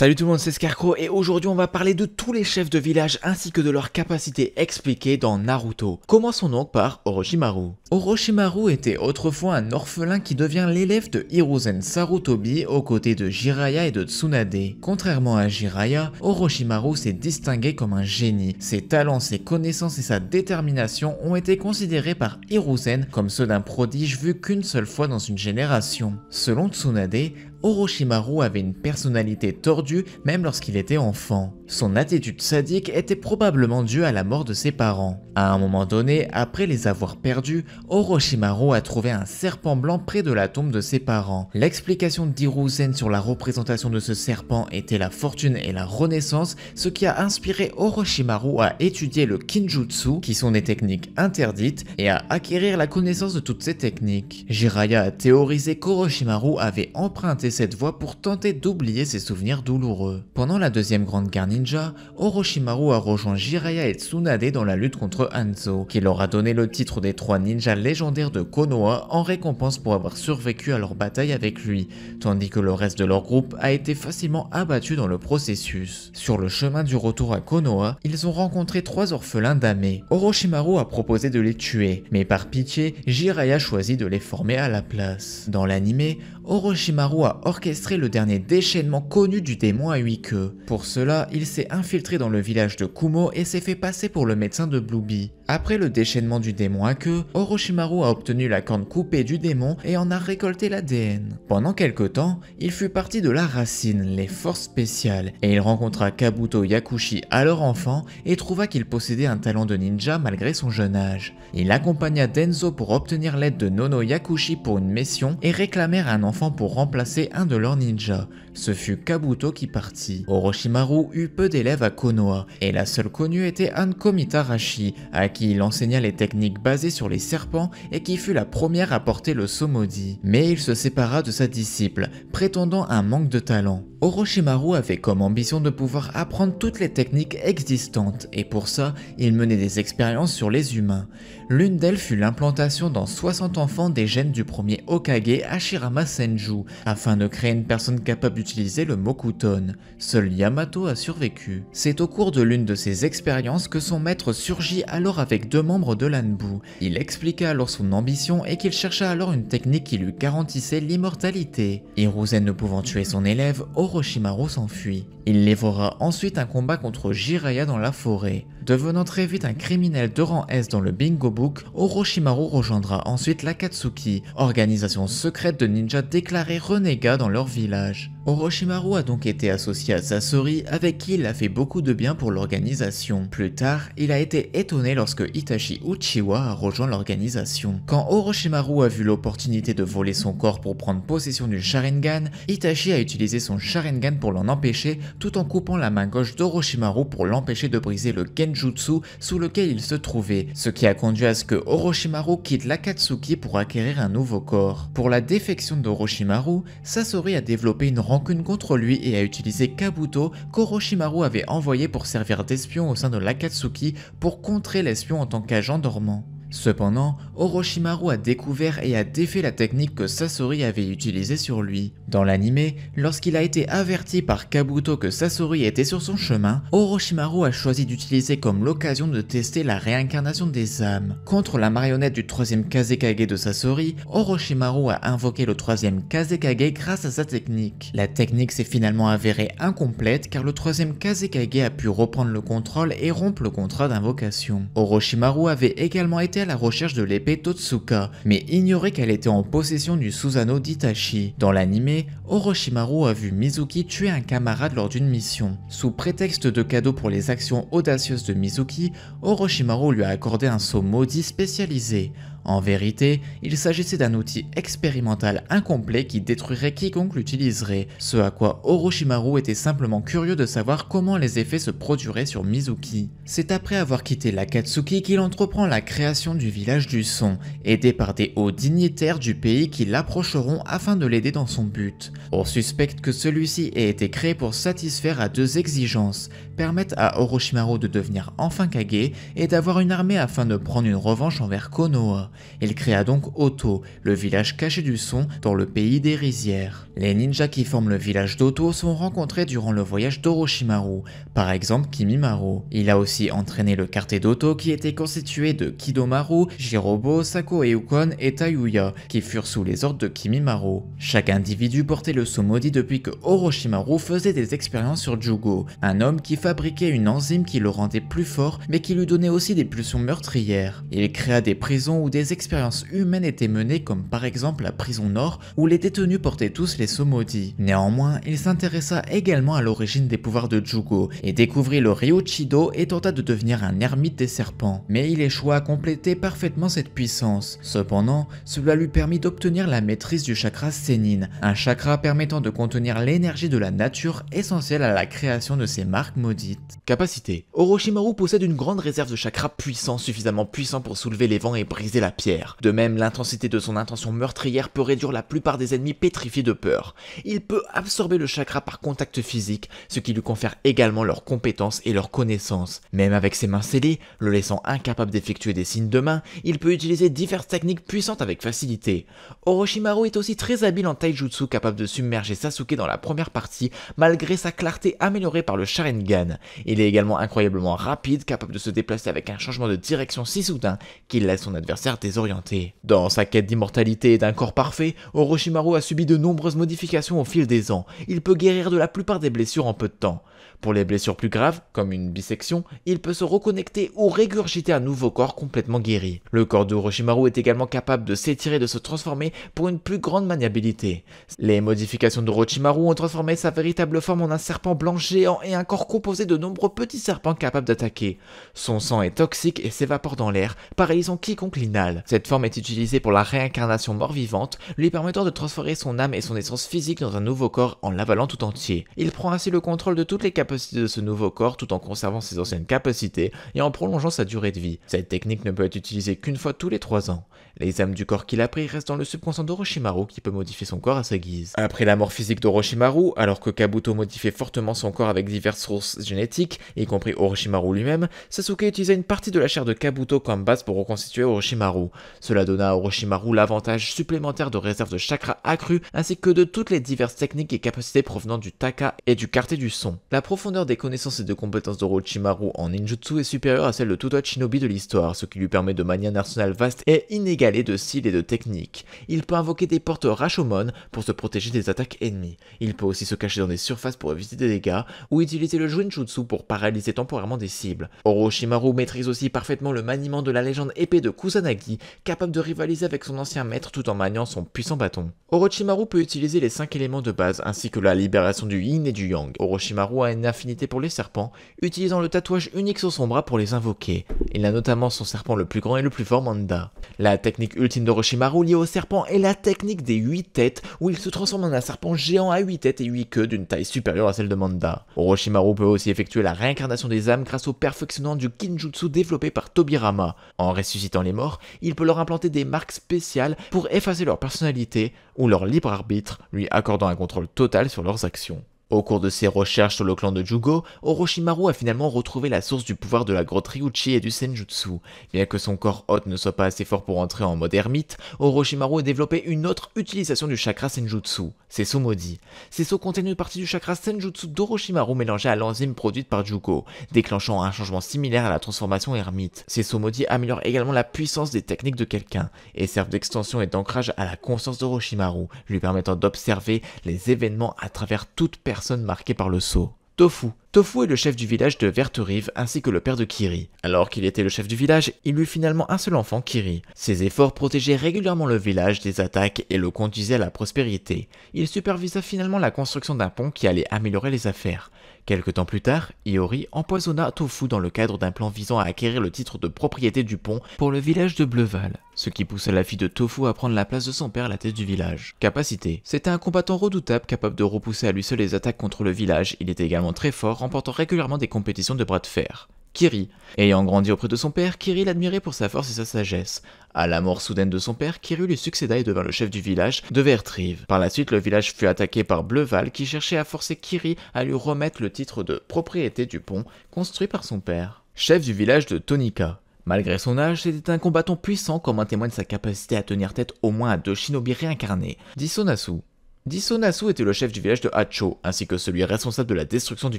Salut tout le monde, c'est Scarecrow et aujourd'hui on va parler de tous les chefs de village ainsi que de leurs capacités expliquées dans Naruto. Commençons donc par Orochimaru. Orochimaru était autrefois un orphelin qui devient l'élève de Hiruzen Sarutobi aux côtés de Jiraiya et de Tsunade. Contrairement à Jiraiya, Orochimaru s'est distingué comme un génie. Ses talents, ses connaissances et sa détermination ont été considérés par Hiruzen comme ceux d'un prodige vu qu'une seule fois dans une génération. Selon Tsunade, Orochimaru avait une personnalité tordue même lorsqu'il était enfant. Son attitude sadique était probablement due à la mort de ses parents. À un moment donné, après les avoir perdus, Orochimaru a trouvé un serpent blanc près de la tombe de ses parents. L'explication d'Hiruzen sur la représentation de ce serpent était la fortune et la renaissance, ce qui a inspiré Orochimaru à étudier le Kinjutsu, qui sont des techniques interdites, et à acquérir la connaissance de toutes ces techniques. Jiraiya a théorisé qu'Orochimaru avait emprunté cette voie pour tenter d'oublier ses souvenirs douloureux. Pendant la deuxième grande guerre ninja, Orochimaru a rejoint Jiraiya et Tsunade dans la lutte contre Hanzo, qui leur a donné le titre des 3 ninjas légendaires de Konoha en récompense pour avoir survécu à leur bataille avec lui, tandis que le reste de leur groupe a été facilement abattu dans le processus. Sur le chemin du retour à Konoha, ils ont rencontré 3 orphelins d'Ame. Orochimaru a proposé de les tuer, mais par pitié, Jiraiya choisit de les former à la place. Dans l'anime, Orochimaru a orchestré le dernier déchaînement connu du démon à 8 queues. Pour cela, il s'est infiltré dans le village de Kumo et s'est fait passer pour le médecin de Blueby. Après le déchaînement du démon à queue, Orochimaru a obtenu la corne coupée du démon et en a récolté l'ADN. Pendant quelque temps, il fut parti de la racine, les forces spéciales, et il rencontra Kabuto Yakushi alors enfant et trouva qu'il possédait un talent de ninja malgré son jeune âge. Il accompagna Denzo pour obtenir l'aide de Nono Yakushi pour une mission et réclamèrent un enfant pour remplacer un de leurs ninjas. Ce fut Kabuto qui partit. Orochimaru eut peu d'élèves à Konoha, et la seule connue était Hanko Mitarashi, à qui il enseigna les techniques basées sur les serpents et qui fut la première à porter le sceau maudit. Mais il se sépara de sa disciple, prétendant un manque de talent. Orochimaru avait comme ambition de pouvoir apprendre toutes les techniques existantes, et pour ça, il menait des expériences sur les humains. L'une d'elles fut l'implantation dans 60 enfants des gènes du premier Hokage Hashirama Senju, afin de créer une personne capable d'utiliser le Mokuton. Seul Yamato a survécu. C'est au cours de l'une de ces expériences que son maître surgit alors avec 2 membres de l'Anbu. Il expliqua alors son ambition et qu'il chercha alors une technique qui lui garantissait l'immortalité. Hiruzen ne pouvant tuer son élève, Orochimaru s'enfuit. Il livrera ensuite un combat contre Jiraiya dans la forêt. Devenant très vite un criminel de rang S dans le Bingo Book, Orochimaru rejoindra ensuite l'Akatsuki, organisation secrète de ninjas déclarés renégats dans leur village. Orochimaru a donc été associé à Sasori, avec qui il a fait beaucoup de bien pour l'organisation. Plus tard, il a été étonné lorsque Itachi Uchiwa a rejoint l'organisation. Quand Orochimaru a vu l'opportunité de voler son corps pour prendre possession du Sharingan, Itachi a utilisé son Sharingan pour l'en empêcher, tout en coupant la main gauche d'Orochimaru pour l'empêcher de briser le Genjutsu sous lequel il se trouvait, ce qui a conduit à ce que Orochimaru quitte l'Akatsuki pour acquérir un nouveau corps. Pour la défection d'Orochimaru, Sasori a développé une rancune contre lui et a utilisé Kabuto qu'Orochimaru avait envoyé pour servir d'espion au sein de l'Akatsuki pour contrer l'espion en tant qu'agent dormant. Cependant, Orochimaru a découvert et a défait la technique que Sasori avait utilisée sur lui. Dans l'anime, lorsqu'il a été averti par Kabuto que Sasori était sur son chemin, Orochimaru a choisi d'utiliser comme l'occasion de tester la réincarnation des âmes. Contre la marionnette du 3e Kazekage de Sasori, Orochimaru a invoqué le 3e Kazekage grâce à sa technique. La technique s'est finalement avérée incomplète car le 3e Kazekage a pu reprendre le contrôle et rompre le contrat d'invocation. Orochimaru avait également été à la recherche de l'épée Totsuka, mais ignorait qu'elle était en possession du Susanoo d'Itachi. Dans l'anime, Orochimaru a vu Mizuki tuer un camarade lors d'une mission. Sous prétexte de cadeau pour les actions audacieuses de Mizuki, Orochimaru lui a accordé un sceau maudit spécialisé. En vérité, il s'agissait d'un outil expérimental incomplet qui détruirait quiconque l'utiliserait, ce à quoi Orochimaru était simplement curieux de savoir comment les effets se produiraient sur Mizuki. C'est après avoir quitté l'Akatsuki qu'il entreprend la création du village du son, aidé par des hauts dignitaires du pays qui l'approcheront afin de l'aider dans son but. On suspecte que celui-ci ait été créé pour satisfaire à 2 exigences, permettre à Orochimaru de devenir enfin Kage et d'avoir une armée afin de prendre une revanche envers Konoha. Il créa donc Oto, le village caché du son dans le pays des rizières. Les ninjas qui forment le village d'Oto sont rencontrés durant le voyage d'Orochimaru, par exemple Kimimaru. Il a aussi entraîné le quartier d'Oto qui était constitué de Kidomaru, Jirobo, Sako et Ukon et Tayuya, qui furent sous les ordres de Kimimaru. Chaque individu portait le sceau maudit depuis que Orochimaru faisait des expériences sur Jugo, un homme qui fabriquait une enzyme qui le rendait plus fort mais qui lui donnait aussi des pulsions meurtrières. Il créa des prisons où des expériences humaines étaient menées comme par exemple la prison Nord où les détenus portaient tous les sceaux maudits. Néanmoins, il s'intéressa également à l'origine des pouvoirs de Jugo et découvrit le Ryuchido et tenta de devenir un ermite des serpents. Mais il échoua à compléter parfaitement cette puissance. Cependant, cela lui permit d'obtenir la maîtrise du chakra Sennin, un chakra permettant de contenir l'énergie de la nature essentielle à la création de ces marques maudites. Capacité. Orochimaru possède une grande réserve de chakras puissants, suffisamment puissants pour soulever les vents et briser la pierre. De même, l'intensité de son intention meurtrière peut réduire la plupart des ennemis pétrifiés de peur. Il peut absorber le chakra par contact physique, ce qui lui confère également leurs compétences et leurs connaissances. Même avec ses mains scellées, le laissant incapable d'effectuer des signes de main, il peut utiliser diverses techniques puissantes avec facilité. Orochimaru est aussi très habile en taijutsu, capable de submerger Sasuke dans la première partie, malgré sa clarté améliorée par le Sharingan. Il est également incroyablement rapide, capable de se déplacer avec un changement de direction si soudain qu'il laisse son adversaire désorienté. Dans sa quête d'immortalité et d'un corps parfait, Orochimaru a subi de nombreuses modifications au fil des ans. Il peut guérir de la plupart des blessures en peu de temps. Pour les blessures plus graves, comme une bisection, il peut se reconnecter ou régurgiter un nouveau corps complètement guéri. Le corps d'Orochimaru est également capable de s'étirer et de se transformer pour une plus grande maniabilité. Les modifications d'Orochimaru ont transformé sa véritable forme en un serpent blanc géant et un corps composé de nombreux petits serpents capables d'attaquer. Son sang est toxique et s'évapore dans l'air, paralysant quiconque l'inhale. Cette forme est utilisée pour la réincarnation mort-vivante, lui permettant de transférer son âme et son essence physique dans un nouveau corps en l'avalant tout entier. Il prend ainsi le contrôle de toutes les capacités de ce nouveau corps tout en conservant ses anciennes capacités et en prolongeant sa durée de vie. Cette technique ne peut être utilisée qu'une fois tous les 3 ans. Les âmes du corps qu'il a pris restent dans le subconscient d'Orochimaru qui peut modifier son corps à sa guise. Après la mort physique d'Orochimaru, alors que Kabuto modifiait fortement son corps avec diverses sources génétiques, y compris Orochimaru lui-même, Sasuke utilisa une partie de la chair de Kabuto comme base pour reconstituer Orochimaru. Cela donna à Orochimaru l'avantage supplémentaire de réserve de chakra accrue ainsi que de toutes les diverses techniques et capacités provenant du Taka et du quartier du son. La profondeur des connaissances et de compétences d'Orochimaru en ninjutsu est supérieure à celle de tout autre shinobi de l'histoire, ce qui lui permet de manier un arsenal vaste et inégalé de style et de technique. Il peut invoquer des portes Rashomon pour se protéger des attaques ennemies. Il peut aussi se cacher dans des surfaces pour éviter des dégâts, ou utiliser le Juinjutsu pour paralyser temporairement des cibles. Orochimaru maîtrise aussi parfaitement le maniement de la légende épée de Kusanagi, capable de rivaliser avec son ancien maître tout en maniant son puissant bâton. Orochimaru peut utiliser les 5 éléments de base, ainsi que la libération du Yin et du Yang. Orochimaru a une affinité pour les serpents, utilisant le tatouage unique sur son bras pour les invoquer. Il a notamment son serpent le plus grand et le plus fort, Manda. La technique ultime d'Orochimaru liée au serpent est la technique des 8 têtes, où il se transforme en un serpent géant à 8 têtes et 8 queues d'une taille supérieure à celle de Manda. Orochimaru peut aussi effectuer la réincarnation des âmes grâce au perfectionnement du Kinjutsu développé par Tobirama. En ressuscitant les morts, il peut leur implanter des marques spéciales pour effacer leur personnalité ou leur libre arbitre, lui accordant un contrôle total sur leurs actions. Au cours de ses recherches sur le clan de Jugo, Orochimaru a finalement retrouvé la source du pouvoir de la grotte Ryuchi et du Senjutsu. Bien que son corps hôte ne soit pas assez fort pour entrer en mode ermite, Orochimaru a développé une autre utilisation du chakra Senjutsu, ses sceaux maudits. Ces sceaux contiennent une partie du chakra Senjutsu d'Orochimaru mélangée à l'enzyme produite par Jugo, déclenchant un changement similaire à la transformation ermite. Ces sceaux maudits améliorent également la puissance des techniques de quelqu'un, et servent d'extension et d'ancrage à la conscience d'Orochimaru, lui permettant d'observer les événements à travers toute personne marquée par le sceau. Tofu. Tofu est le chef du village de Verterive ainsi que le père de Kiri. Alors qu'il était le chef du village, il eut finalement un seul enfant, Kiri. Ses efforts protégeaient régulièrement le village des attaques et le conduisaient à la prospérité. Il supervisa finalement la construction d'un pont qui allait améliorer les affaires. Quelque temps plus tard, Iori empoisonna Tofu dans le cadre d'un plan visant à acquérir le titre de propriété du pont pour le village de Bleuval, ce qui poussa la fille de Tofu à prendre la place de son père à la tête du village. Capacité. C'était un combattant redoutable capable de repousser à lui seul les attaques contre le village. Il était également très fort, remportant régulièrement des compétitions de bras de fer. Kiri. Ayant grandi auprès de son père, Kiri l'admirait pour sa force et sa sagesse. À la mort soudaine de son père, Kiri lui succéda et devint le chef du village de Vertrive. Par la suite, le village fut attaqué par Bleuval qui cherchait à forcer Kiri à lui remettre le titre de propriété du pont construit par son père. Chef du village de Tonika. Malgré son âge, c'était un combattant puissant comme en témoigne sa capacité à tenir tête au moins à 2 shinobi réincarnés, Disonasu. Disonasu était le chef du village de Hacho, ainsi que celui responsable de la destruction du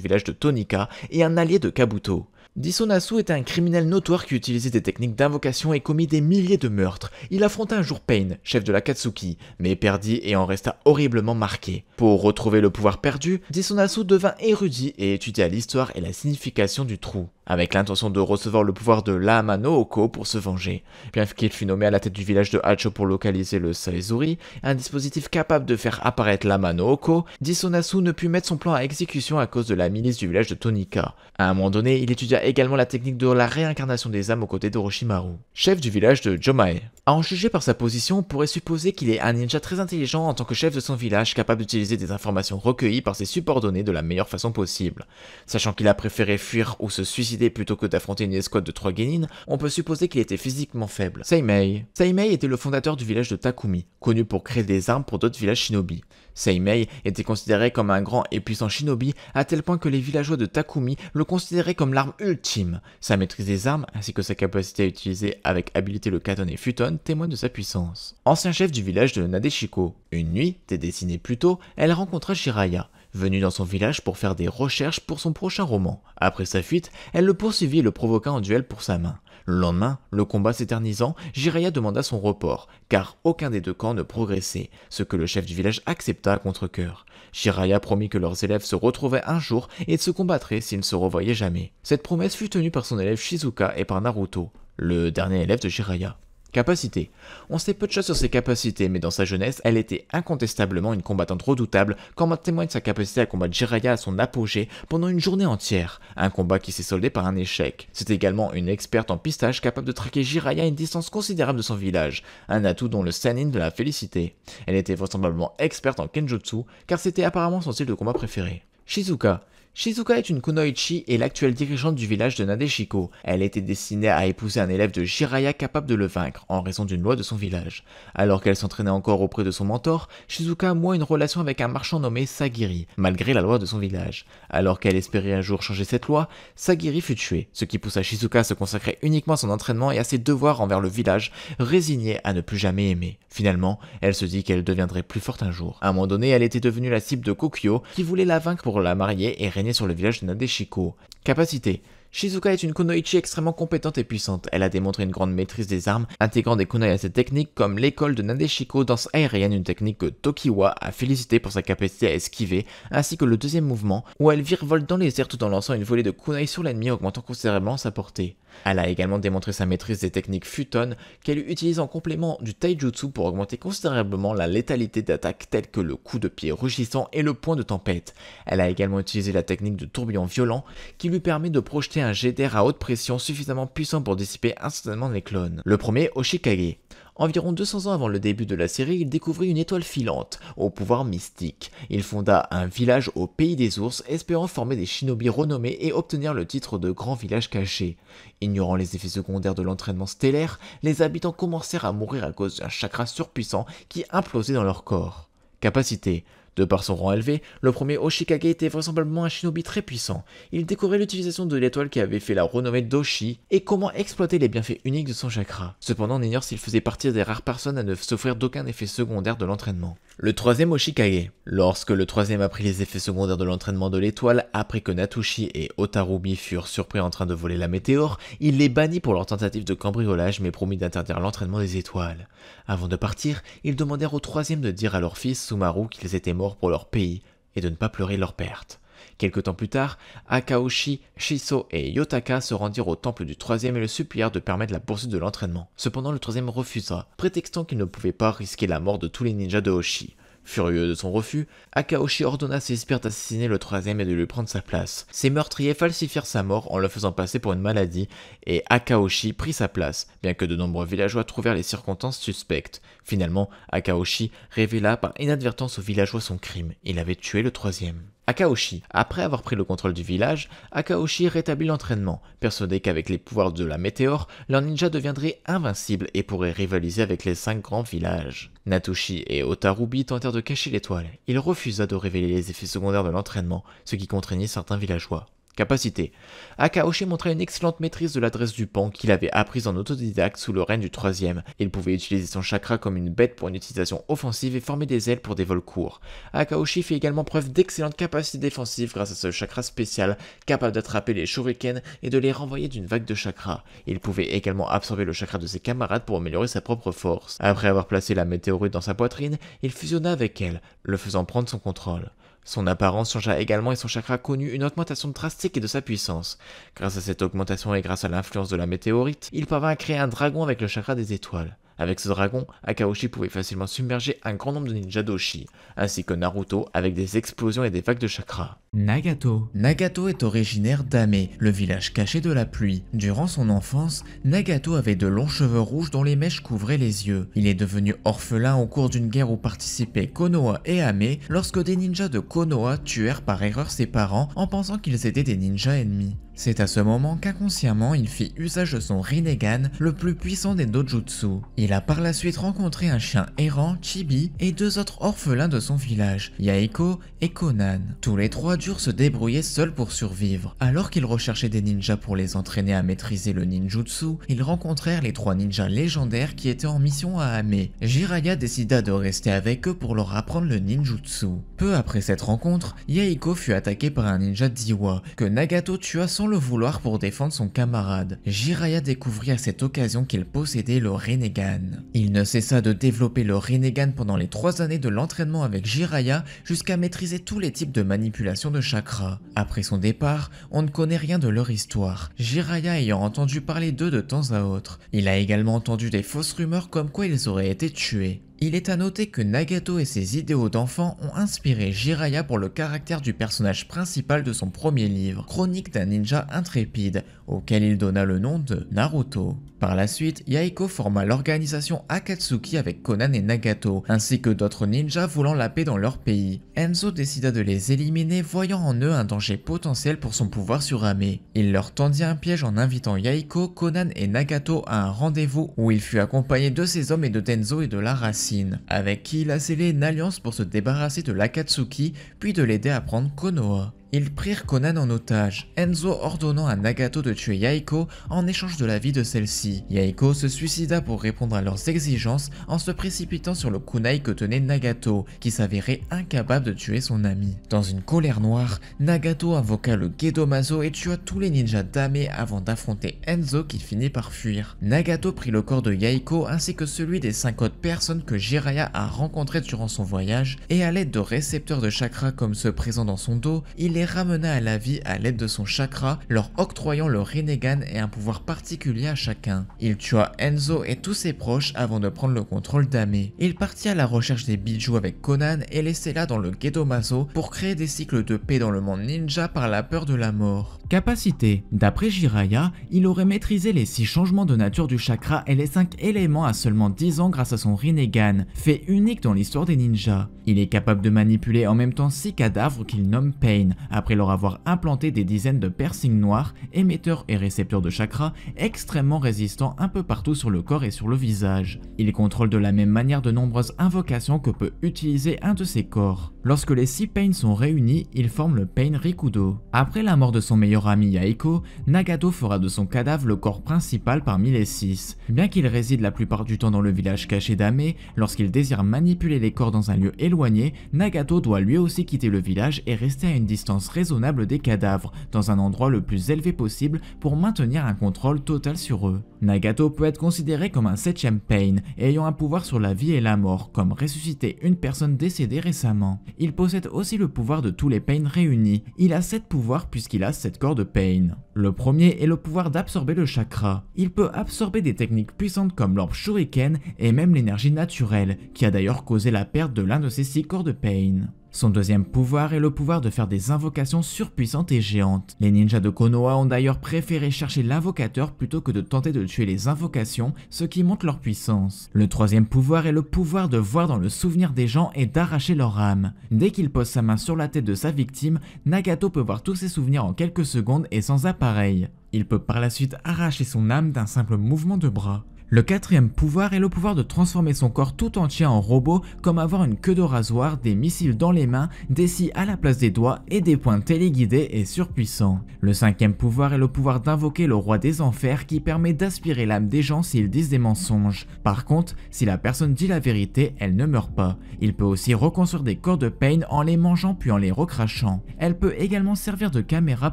village de Tonika et un allié de Kabuto. Disonasu était un criminel notoire qui utilisait des techniques d'invocation et commis des milliers de meurtres. Il affronta un jour Pain, chef de l'Akatsuki, mais perdit et en resta horriblement marqué. Pour retrouver le pouvoir perdu, Disonasu devint érudit et étudia l'histoire et la signification du trou, avec l'intention de recevoir le pouvoir de l'Ama no Oko pour se venger. Bien qu'il fût nommé à la tête du village de Hacho pour localiser le Saezuri, un dispositif capable de faire apparaître l'Ama no Oko, Disonasu ne put mettre son plan à exécution à cause de la milice du village de Tonika. À un moment donné, il étudia également la technique de la réincarnation des âmes aux côtés d'Orochimaru, chef du village de Jomae. À en juger par sa position, on pourrait supposer qu'il est un ninja très intelligent en tant que chef de son village, capable d'utiliser des informations recueillies par ses subordonnés de la meilleure façon possible. Sachant qu'il a préféré fuir ou se suicider plutôt que d'affronter une escouade de 3 genin, on peut supposer qu'il était physiquement faible. Seimei. Seimei était le fondateur du village de Takumi, connu pour créer des armes pour d'autres villages shinobi. Seimei était considéré comme un grand et puissant shinobi à tel point que les villageois de Takumi le considéraient comme l'arme ultime. Sa maîtrise des armes ainsi que sa capacité à utiliser avec habileté le katon et futon témoignent de sa puissance. Ancien chef du village de Nadeshiko. Une nuit, des décennies plus tôt, elle rencontra Jiraiya, venu dans son village pour faire des recherches pour son prochain roman. Après sa fuite, elle le poursuivit et le provoqua en duel pour sa main. Le lendemain, le combat s'éternisant, Jiraiya demanda son report, car aucun des deux camps ne progressait, ce que le chef du village accepta à contre-cœur. Jiraiya promit que leurs élèves se retrouveraient un jour et se combattraient s'ils ne se revoyaient jamais. Cette promesse fut tenue par son élève Shizuka et par Naruto, le dernier élève de Jiraiya. Capacité. On sait peu de choses sur ses capacités, mais dans sa jeunesse, elle était incontestablement une combattante redoutable, comme en témoigne sa capacité à combattre Jiraiya à son apogée pendant une journée entière, un combat qui s'est soldé par un échec. C'est également une experte en pistage capable de traquer Jiraiya à une distance considérable de son village, un atout dont le Sannin de la félicité. Elle était vraisemblablement experte en Kenjutsu, car c'était apparemment son style de combat préféré. Shizuka. Shizuka est une kunoichi et l'actuelle dirigeante du village de Nadeshiko. Elle était destinée à épouser un élève de Jiraiya capable de le vaincre, en raison d'une loi de son village. Alors qu'elle s'entraînait encore auprès de son mentor, Shizuka noua une relation avec un marchand nommé Sagiri, malgré la loi de son village. Alors qu'elle espérait un jour changer cette loi, Sagiri fut tué, ce qui poussa Shizuka à se consacrer uniquement à son entraînement et à ses devoirs envers le village, résignée à ne plus jamais aimer. Finalement, elle se dit qu'elle deviendrait plus forte un jour. À un moment donné, elle était devenue la cible de Kokyo, qui voulait la vaincre pour la marier et régner sur le village de Nadeshiko. Capacité. Shizuka est une kunoichi extrêmement compétente et puissante. Elle a démontré une grande maîtrise des armes, intégrant des kunai à cette technique comme l'école de Nadeshiko danse aérienne, une technique que Tokiwa a félicité pour sa capacité à esquiver, ainsi que le deuxième mouvement, où elle virevolte dans les airs tout en lançant une volée de kunai sur l'ennemi, augmentant considérablement sa portée. Elle a également démontré sa maîtrise des techniques futon, qu'elle utilise en complément du taijutsu pour augmenter considérablement la létalité d'attaques telles que le coup de pied rugissant et le point de tempête. Elle a également utilisé la technique de tourbillon violent, qui lui permet de projeter un jet d'air à haute pression suffisamment puissant pour dissiper instantanément les clones. Le premier, Oshikage. Environ 200 ans avant le début de la série, il découvrit une étoile filante, au pouvoir mystique. Il fonda un village au pays des ours, espérant former des shinobi renommés et obtenir le titre de grand village caché. Ignorant les effets secondaires de l'entraînement stellaire, les habitants commencèrent à mourir à cause d'un chakra surpuissant qui implosait dans leur corps. Capacité. De par son rang élevé, le premier Oshikage était vraisemblablement un shinobi très puissant. Il découvrait l'utilisation de l'étoile qui avait fait la renommée d'Oshi et comment exploiter les bienfaits uniques de son chakra. Cependant, on ignore s'il faisait partie des rares personnes à ne souffrir d'aucun effet secondaire de l'entraînement. Le troisième Oshikage. Lorsque le troisième apprit les effets secondaires de l'entraînement de l'étoile, après que Natushi et Otarubi furent surpris en train de voler la météore, il les bannit pour leur tentative de cambriolage mais promit d'interdire l'entraînement des étoiles. Avant de partir, ils demandèrent au troisième de dire à leur fils Sumaru qu'ils étaient morts pour leur pays et de ne pas pleurer leur perte. Quelque temps plus tard, Akaoshi, Shiso et Yotaka se rendirent au temple du troisième et le supplièrent de permettre la poursuite de l'entraînement. Cependant, le troisième refusa, prétextant qu'il ne pouvait pas risquer la mort de tous les ninjas de Hoshi. Furieux de son refus, Akaoshi ordonna à ses sbires d'assassiner le troisième et de lui prendre sa place. Ces meurtriers falsifièrent sa mort en le faisant passer pour une maladie, et Akaoshi prit sa place, bien que de nombreux villageois trouvèrent les circonstances suspectes. Finalement, Akaoshi révéla par inadvertance aux villageois son crime. Il avait tué le troisième. Akaoshi. Après avoir pris le contrôle du village, Akaoshi rétablit l'entraînement, persuadé qu'avec les pouvoirs de la météore, leur ninja deviendrait invincible et pourrait rivaliser avec les 5 grands villages. Natushi et Otarubi tentèrent de cacher l'étoile. Il refusa de révéler les effets secondaires de l'entraînement, ce qui contraignit certains villageois. Capacité. Akaoshi montrait une excellente maîtrise de l'adresse du pan qu'il avait apprise en autodidacte sous le règne du troisième. Il pouvait utiliser son chakra comme une bête pour une utilisation offensive et former des ailes pour des vols courts. Akaoshi fait également preuve d'excellentes capacités défensives grâce à ce chakra spécial, capable d'attraper les shurikens et de les renvoyer d'une vague de chakra. Il pouvait également absorber le chakra de ses camarades pour améliorer sa propre force. Après avoir placé la météorite dans sa poitrine, il fusionna avec elle, le faisant prendre son contrôle. Son apparence changea également et son chakra connut une augmentation drastique de sa puissance. Grâce à cette augmentation et grâce à l'influence de la météorite, il parvint à créer un dragon avec le chakra des étoiles. Avec ce dragon, Akaoshi pouvait facilement submerger un grand nombre de ninjas d'Oshi, ainsi que Naruto avec des explosions et des vagues de chakra. Nagato. Nagato est originaire d'Ame, le village caché de la pluie. Durant son enfance, Nagato avait de longs cheveux rouges dont les mèches couvraient les yeux. Il est devenu orphelin au cours d'une guerre où participaient Konoha et Ame lorsque des ninjas de Konoha tuèrent par erreur ses parents en pensant qu'ils étaient des ninjas ennemis. C'est à ce moment qu'inconsciemment il fit usage de son Rinnegan, le plus puissant des dojutsu. Il a par la suite rencontré un chien errant, Chibi, et deux autres orphelins de son village, Yaeko et Konan. Tous les trois durent se débrouiller seuls pour survivre. Alors qu'ils recherchaient des ninjas pour les entraîner à maîtriser le ninjutsu, ils rencontrèrent les trois ninjas légendaires qui étaient en mission à Ame. Jiraiya décida de rester avec eux pour leur apprendre le ninjutsu. Peu après cette rencontre, Yaeko fut attaqué par un ninja d'Iwa, que Nagato tua sans le vouloir pour défendre son camarade. Jiraiya découvrit à cette occasion qu'il possédait le Rinnegan. Il ne cessa de développer le Rinnegan pendant les 3 années de l'entraînement avec Jiraiya jusqu'à maîtriser tous les types de manipulation de chakra. Après son départ, on ne connaît rien de leur histoire, Jiraiya ayant entendu parler d'eux de temps à autre. Il a également entendu des fausses rumeurs comme quoi ils auraient été tués. Il est à noter que Nagato et ses idéaux d'enfant ont inspiré Jiraiya pour le caractère du personnage principal de son premier livre, Chronique d'un ninja intrépide, auquel il donna le nom de Naruto. Par la suite, Yaeko forma l'organisation Akatsuki avec Konan et Nagato, ainsi que d'autres ninjas voulant la paix dans leur pays. Enzo décida de les éliminer, voyant en eux un danger potentiel pour son pouvoir sur Ame. Il leur tendit un piège en invitant Yaeko, Konan et Nagato à un rendez-vous où il fut accompagné de ses hommes et de Tenzo et de la Racine, avec qui il a scellé une alliance pour se débarrasser de l'Akatsuki, puis de l'aider à prendre Konoha. Ils prirent Konan en otage, Enzo ordonnant à Nagato de tuer Yaeko en échange de la vie de celle-ci. Yaeko se suicida pour répondre à leurs exigences en se précipitant sur le kunai que tenait Nagato, qui s'avérait incapable de tuer son ami. Dans une colère noire, Nagato invoqua le Gedomazo et tua tous les ninjas d'Ame avant d'affronter Enzo qui finit par fuir. Nagato prit le corps de Yaeko ainsi que celui des 5 autres personnes que Jiraiya a rencontrées durant son voyage, et à l'aide de récepteurs de chakra comme ceux présents dans son dos, il les ramena à la vie à l'aide de son chakra, leur octroyant le Rinnegan et un pouvoir particulier à chacun. Il tua Enzo et tous ses proches avant de prendre le contrôle d'Ame. Il partit à la recherche des bijoux avec Konan et les scella dans le Gedomazo pour créer des cycles de paix dans le monde ninja par la peur de la mort. Capacité. D'après Jiraiya, il aurait maîtrisé les 6 changements de nature du chakra et les 5 éléments à seulement 10 ans grâce à son Rinnegan, fait unique dans l'histoire des ninjas. Il est capable de manipuler en même temps 6 cadavres qu'il nomme Pain, après leur avoir implanté des dizaines de piercings noirs, émetteurs et récepteurs de chakra, extrêmement résistants un peu partout sur le corps et sur le visage. Il contrôle de la même manière de nombreuses invocations que peut utiliser un de ses corps. Lorsque les 6 Pain sont réunis, ils forment le Pain Rikudo. Après la mort de son meilleur ami Yaeko, Nagato fera de son cadavre le corps principal parmi les 6. Bien qu'il réside la plupart du temps dans le village caché d'Ame, lorsqu'il désire manipuler les corps dans un lieu éloigné, Nagato doit lui aussi quitter le village et rester à une distance raisonnable des cadavres, dans un endroit le plus élevé possible pour maintenir un contrôle total sur eux. Nagato peut être considéré comme un 7ème Pain, ayant un pouvoir sur la vie et la mort, comme ressusciter une personne décédée récemment. Il possède aussi le pouvoir de tous les Pain réunis. Il a 7 pouvoirs puisqu'il a 7 corps de Pain. Le premier est le pouvoir d'absorber le chakra. Il peut absorber des techniques puissantes comme l'orbe Shuriken et même l'énergie naturelle, qui a d'ailleurs causé la perte de l'un de ses 6 corps de Pain. Son deuxième pouvoir est le pouvoir de faire des invocations surpuissantes et géantes. Les ninjas de Konoha ont d'ailleurs préféré chercher l'invocateur plutôt que de tenter de tuer les invocations, ce qui montre leur puissance. Le troisième pouvoir est le pouvoir de voir dans le souvenir des gens et d'arracher leur âme. Dès qu'il pose sa main sur la tête de sa victime, Nagato peut voir tous ses souvenirs en quelques secondes et sans appareil. Il peut par la suite arracher son âme d'un simple mouvement de bras. Le quatrième pouvoir est le pouvoir de transformer son corps tout entier en robot, comme avoir une queue de rasoir, des missiles dans les mains, des scies à la place des doigts et des poings téléguidés et surpuissants. Le cinquième pouvoir est le pouvoir d'invoquer le roi des enfers qui permet d'aspirer l'âme des gens s'ils disent des mensonges. Par contre, si la personne dit la vérité, elle ne meurt pas. Il peut aussi reconstruire des corps de Pain en les mangeant puis en les recrachant. Elle peut également servir de caméra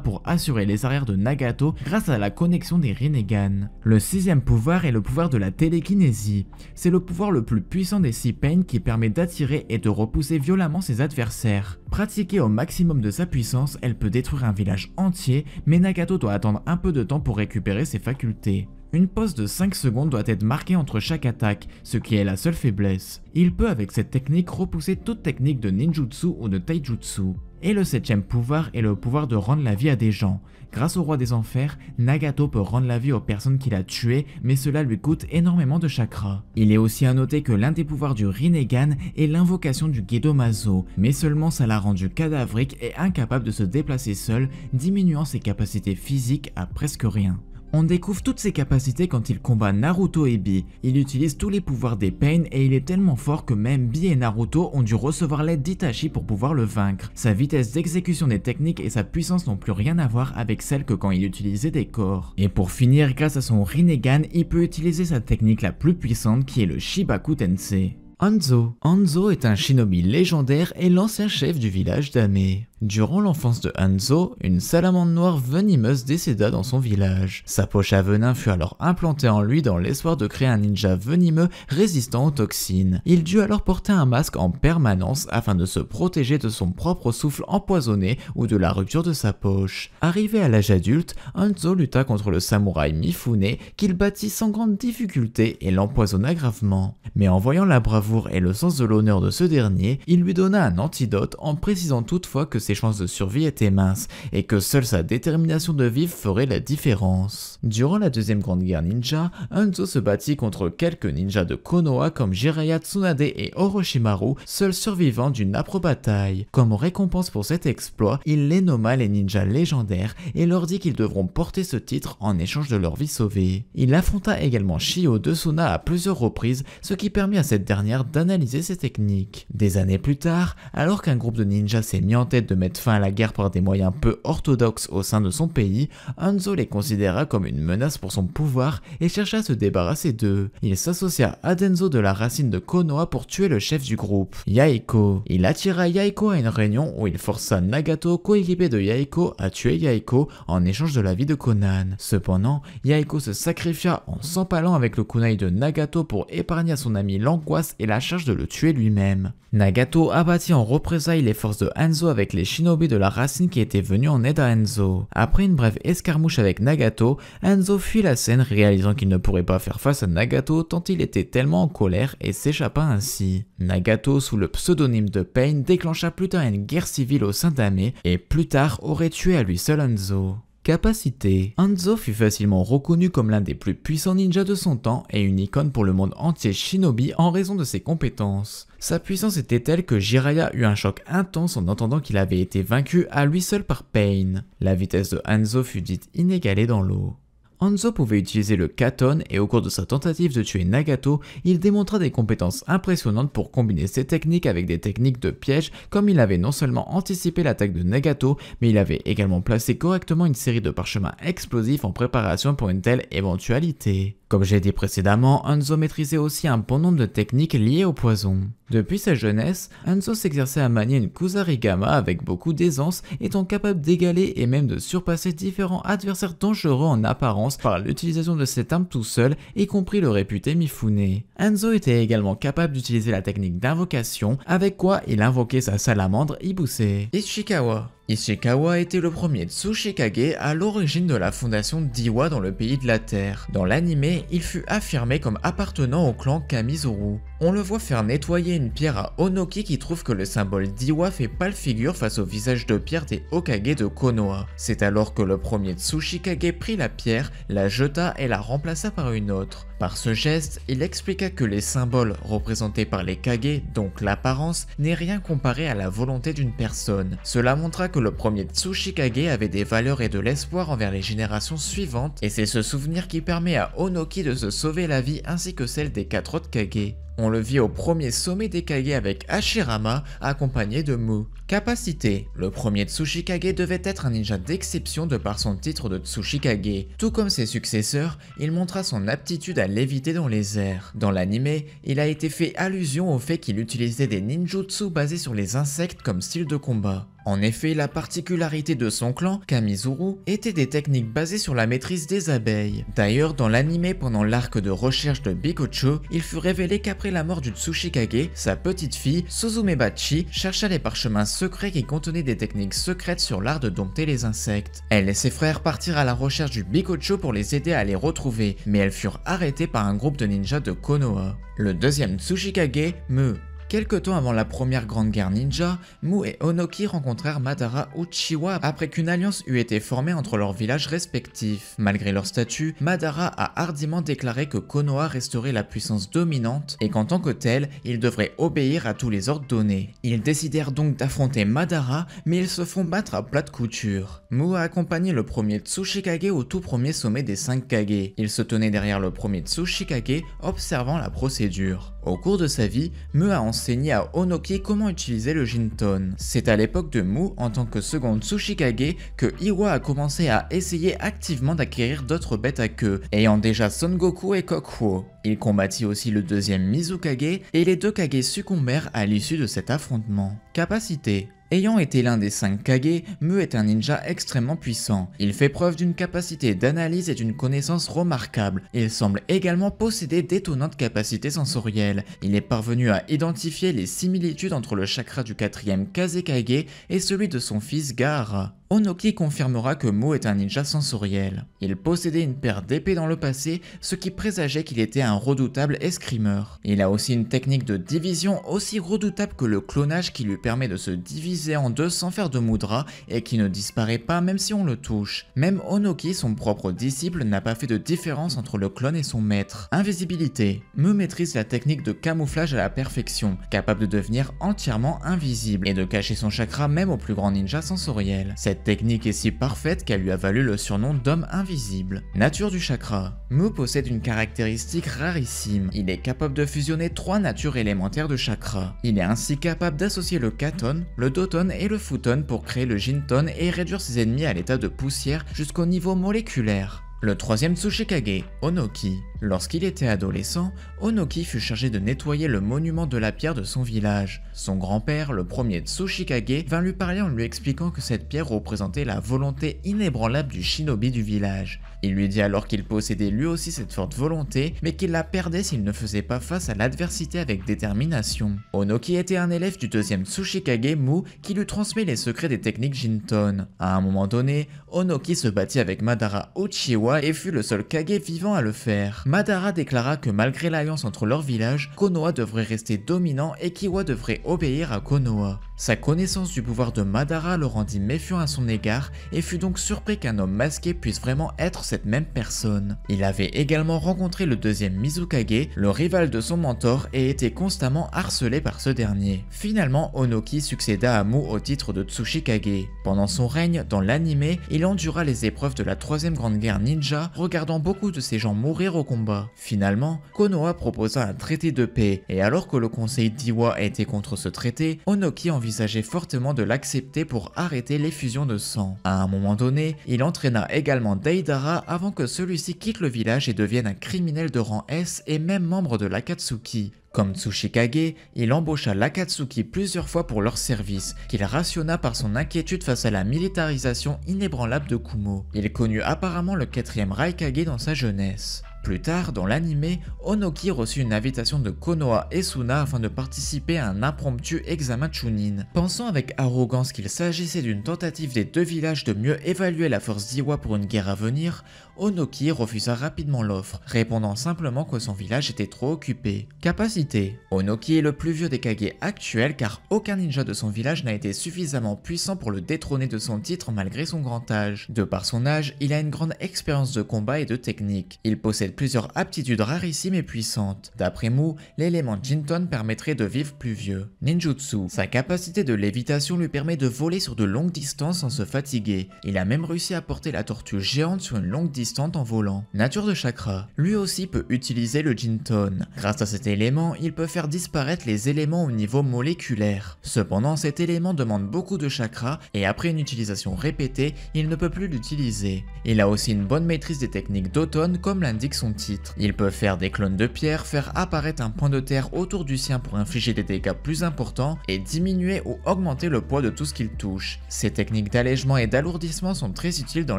pour assurer les arrières de Nagato grâce à la connexion des Rinnegan. Le sixième pouvoir est le pouvoir de la télékinésie. C'est le pouvoir le plus puissant des 6 Pain qui permet d'attirer et de repousser violemment ses adversaires. Pratiquée au maximum de sa puissance, elle peut détruire un village entier, mais Nagato doit attendre un peu de temps pour récupérer ses facultés. Une pause de 5 secondes doit être marquée entre chaque attaque, ce qui est la seule faiblesse. Il peut avec cette technique repousser toute technique de ninjutsu ou de taijutsu. Et le septième pouvoir est le pouvoir de rendre la vie à des gens. Grâce au roi des enfers, Nagato peut rendre la vie aux personnes qu'il a tuées, mais cela lui coûte énormément de chakra. Il est aussi à noter que l'un des pouvoirs du Rinnegan est l'invocation du Gedomazo, mais seulement ça l'a rendu cadavrique et incapable de se déplacer seul, diminuant ses capacités physiques à presque rien. On découvre toutes ses capacités quand il combat Naruto et Bi. Il utilise tous les pouvoirs des Pain et il est tellement fort que même Bi et Naruto ont dû recevoir l'aide d'Itachi pour pouvoir le vaincre. Sa vitesse d'exécution des techniques et sa puissance n'ont plus rien à voir avec celle que quand il utilisait des corps. Et pour finir, grâce à son Rinnegan, il peut utiliser sa technique la plus puissante qui est le Shibaku Tensei. Hanzo. Hanzo est un shinobi légendaire et l'ancien chef du village d'Ame. Durant l'enfance de Hanzo, une salamandre noire venimeuse décéda dans son village. Sa poche à venin fut alors implantée en lui dans l'espoir de créer un ninja venimeux résistant aux toxines. Il dut alors porter un masque en permanence afin de se protéger de son propre souffle empoisonné ou de la rupture de sa poche. Arrivé à l'âge adulte, Hanzo lutta contre le samouraï Mifune qu'il battit sans grande difficulté et l'empoisonna gravement. Mais en voyant la bravoure et le sens de l'honneur de ce dernier, il lui donna un antidote en précisant toutefois que ses chances de survie étaient minces et que seule sa détermination de vivre ferait la différence. Durant la deuxième grande guerre ninja, Hanzo se battit contre quelques ninjas de Konoha comme Jiraiya Tsunade et Orochimaru, seuls survivants d'une âpre bataille. Comme récompense pour cet exploit, il les nomma les ninjas légendaires et leur dit qu'ils devront porter ce titre en échange de leur vie sauvée. Il affronta également Shio de Suna à plusieurs reprises, ce qui permit à cette dernière d'analyser ses techniques. Des années plus tard, alors qu'un groupe de ninjas s'est mis en tête de mettre fin à la guerre par des moyens peu orthodoxes au sein de son pays, Hanzo les considéra comme une menace pour son pouvoir et chercha à se débarrasser d'eux. Il s'associa à Denzo de la racine de Konoha pour tuer le chef du groupe, Yaeko. Il attira Yaeko à une réunion où il força Nagato, coéquipier de Yaeko, à tuer Yaeko en échange de la vie de Konan. Cependant, Yaeko se sacrifia en s'empalant avec le kunai de Nagato pour épargner à son ami l'angoisse et la charge de le tuer lui-même. Nagato abattit en représailles les forces de Hanzo avec les shinobi de la racine qui étaient venus en aide à Hanzo. Après une brève escarmouche avec Nagato, Hanzo fuit la scène réalisant qu'il ne pourrait pas faire face à Nagato tant il était tellement en colère et s'échappa ainsi. Nagato, sous le pseudonyme de Pain, déclencha plus tard une guerre civile au sein d'Ame et plus tard aurait tué à lui seul Hanzo. Capacité. Hanzo fut facilement reconnu comme l'un des plus puissants ninjas de son temps et une icône pour le monde entier shinobi en raison de ses compétences. Sa puissance était telle que Jiraiya eut un choc intense en entendant qu'il avait été vaincu à lui seul par Pain. La vitesse de Hanzo fut dite inégalée dans l'eau. Hanzo pouvait utiliser le Katon et au cours de sa tentative de tuer Nagato, il démontra des compétences impressionnantes pour combiner ses techniques avec des techniques de piège comme il avait non seulement anticipé l'attaque de Nagato, mais il avait également placé correctement une série de parchemins explosifs en préparation pour une telle éventualité. Comme j'ai dit précédemment, Hanzo maîtrisait aussi un bon nombre de techniques liées au poison. Depuis sa jeunesse, Hanzo s'exerçait à manier une Kusarigama avec beaucoup d'aisance, étant capable d'égaler et même de surpasser différents adversaires dangereux en apparence par l'utilisation de cette arme tout seul, y compris le réputé Mifune. Hanzo était également capable d'utiliser la technique d'invocation, avec quoi il invoquait sa salamandre Ibuse. Ishikawa. Ishikawa était le premier Tsuchikage à l'origine de la fondation d'Iwa dans le pays de la Terre. Dans l'anime, il fut affirmé comme appartenant au clan Kamizuru. On le voit faire nettoyer une pierre à Onoki qui trouve que le symbole d'Iwa fait pâle figure face au visage de pierre des Hokage de Konoha. C'est alors que le premier Tsuchikage prit la pierre, la jeta et la remplaça par une autre. Par ce geste, il expliqua que les symboles représentés par les Kage, donc l'apparence, n'est rien comparé à la volonté d'une personne. Cela montra que le premier Tsuchikage avait des valeurs et de l'espoir envers les générations suivantes, et c'est ce souvenir qui permet à Onoki de se sauver la vie ainsi que celle des 4 autres Kage. On le vit au premier sommet des Kage avec Hashirama, accompagné de Mu. Capacité. Le premier Tsuchikage devait être un ninja d'exception de par son titre de Tsuchikage. Tout comme ses successeurs, il montra son aptitude à léviter dans les airs. Dans l'anime, il a été fait allusion au fait qu'il utilisait des ninjutsu basés sur les insectes comme style de combat. En effet, la particularité de son clan, Kamizuru, était des techniques basées sur la maîtrise des abeilles. D'ailleurs, dans l'anime, pendant l'arc de recherche de Bikocho, il fut révélé qu'après la mort du Tsuchikage, sa petite fille, Suzumebachi, chercha les parchemins secrets qui contenaient des techniques secrètes sur l'art de dompter les insectes. Elle et ses frères partirent à la recherche du Bikocho pour les aider à les retrouver, mais elles furent arrêtées par un groupe de ninjas de Konoha. Le deuxième Tsuchikage, Mu. Quelque temps avant la première grande guerre ninja, Mu et Onoki rencontrèrent Madara Uchiwa après qu'une alliance eût été formée entre leurs villages respectifs. Malgré leur statut, Madara a hardiment déclaré que Konoha resterait la puissance dominante et qu'en tant que tel, il devrait obéir à tous les ordres donnés. Ils décidèrent donc d'affronter Madara, mais ils se font battre à plat de couture. Mu a accompagné le premier Tsuchikage au tout premier sommet des 5 Kage. Il se tenait derrière le premier Tsuchikage, observant la procédure. Au cours de sa vie, Mu a enseigné à Onoki comment utiliser le Jinton. C'est à l'époque de Mu, en tant que second Tsuchikage, que Iwa a commencé à essayer activement d'acquérir d'autres bêtes à queue, ayant déjà Son Goku et Kokuo. Il combattit aussi le deuxième Mizukage, et les 2 Kage succombèrent à l'issue de cet affrontement. Capacité. Ayant été l'un des 5 Kage, Mu est un ninja extrêmement puissant. Il fait preuve d'une capacité d'analyse et d'une connaissance remarquable. Il semble également posséder d'étonnantes capacités sensorielles. Il est parvenu à identifier les similitudes entre le chakra du 4e Kazekage et celui de son fils Gaara. Onoki confirmera que Mu est un ninja sensoriel. Il possédait une paire d'épées dans le passé, ce qui présageait qu'il était un redoutable escrimeur. Il a aussi une technique de division aussi redoutable que le clonage qui lui permet de se diviser en deux sans faire de mudra et qui ne disparaît pas même si on le touche. Même Onoki, son propre disciple, n'a pas fait de différence entre le clone et son maître. Invisibilité. Mu maîtrise la technique de camouflage à la perfection, capable de devenir entièrement invisible et de cacher son chakra même au plus grand ninja sensoriel. Cette technique est si parfaite qu'elle lui a valu le surnom d'homme invisible. Nature du chakra. Mu possède une caractéristique rarissime. Il est capable de fusionner 3 natures élémentaires de chakra. Il est ainsi capable d'associer le katon, le doton et le futon pour créer le jinton et réduire ses ennemis à l'état de poussière jusqu'au niveau moléculaire. Le troisième Tsuchikage, Onoki. Lorsqu'il était adolescent, Onoki fut chargé de nettoyer le monument de la pierre de son village. Son grand-père, le premier Tsuchikage, vint lui parler en lui expliquant que cette pierre représentait la volonté inébranlable du shinobi du village. Il lui dit alors qu'il possédait lui aussi cette forte volonté, mais qu'il la perdait s'il ne faisait pas face à l'adversité avec détermination. Onoki était un élève du deuxième Tsuchikage, Mu, qui lui transmet les secrets des techniques Jinton. À un moment donné, Onoki se battit avec Madara Uchiwa et fut le seul Kage vivant à le faire. Madara déclara que malgré l'alliance entre leurs villages, Konoha devrait rester dominant et qu'Iwa devrait obéir à Konoha. Sa connaissance du pouvoir de Madara le rendit méfiant à son égard et fut donc surpris qu'un homme masqué puisse vraiment être cette même personne. Il avait également rencontré le deuxième Mizukage, le rival de son mentor, et était constamment harcelé par ce dernier. Finalement, Onoki succéda à Mu au titre de Tsuchikage. Pendant son règne, dans l'anime, il endura les épreuves de la troisième grande guerre ninja, regardant beaucoup de ses gens mourir au combat. Finalement, Konoha proposa un traité de paix, et alors que le conseil d'Iwa était contre ce traité, Onoki envisageait fortement de l'accepter pour arrêter l'effusion de sang. À un moment donné, il entraîna également Deidara avant que celui-ci quitte le village et devienne un criminel de rang S et même membre de l'Akatsuki. Comme Tsuchikage, il embaucha l'Akatsuki plusieurs fois pour leur service, qu'il rationna par son inquiétude face à la militarisation inébranlable de Kumo. Il connut apparemment le 4e Raikage dans sa jeunesse. Plus tard, dans l'anime, Onoki reçut une invitation de Konoha et Suna afin de participer à un impromptu examen Chunin. Pensant avec arrogance qu'il s'agissait d'une tentative des 2 villages de mieux évaluer la force d'Iwa pour une guerre à venir, Onoki refusa rapidement l'offre, répondant simplement que son village était trop occupé. Capacité. Onoki est le plus vieux des Kage actuels car aucun ninja de son village n'a été suffisamment puissant pour le détrôner de son titre malgré son grand âge. De par son âge, il a une grande expérience de combat et de technique. Il possède possède plusieurs aptitudes rarissimes et puissantes. D'après Mu, l'élément Jinton permettrait de vivre plus vieux. Ninjutsu, sa capacité de lévitation lui permet de voler sur de longues distances sans se fatiguer. Il a même réussi à porter la tortue géante sur une longue distance en volant. Nature de chakra, lui aussi peut utiliser le Jinton. Grâce à cet élément, il peut faire disparaître les éléments au niveau moléculaire. Cependant, cet élément demande beaucoup de chakra et après une utilisation répétée, il ne peut plus l'utiliser. Il a aussi une bonne maîtrise des techniques d'automne comme l'indique son titre. Il peut faire des clones de pierre, faire apparaître un point de terre autour du sien pour infliger des dégâts plus importants et diminuer ou augmenter le poids de tout ce qu'il touche. Ces techniques d'allègement et d'alourdissement sont très utiles dans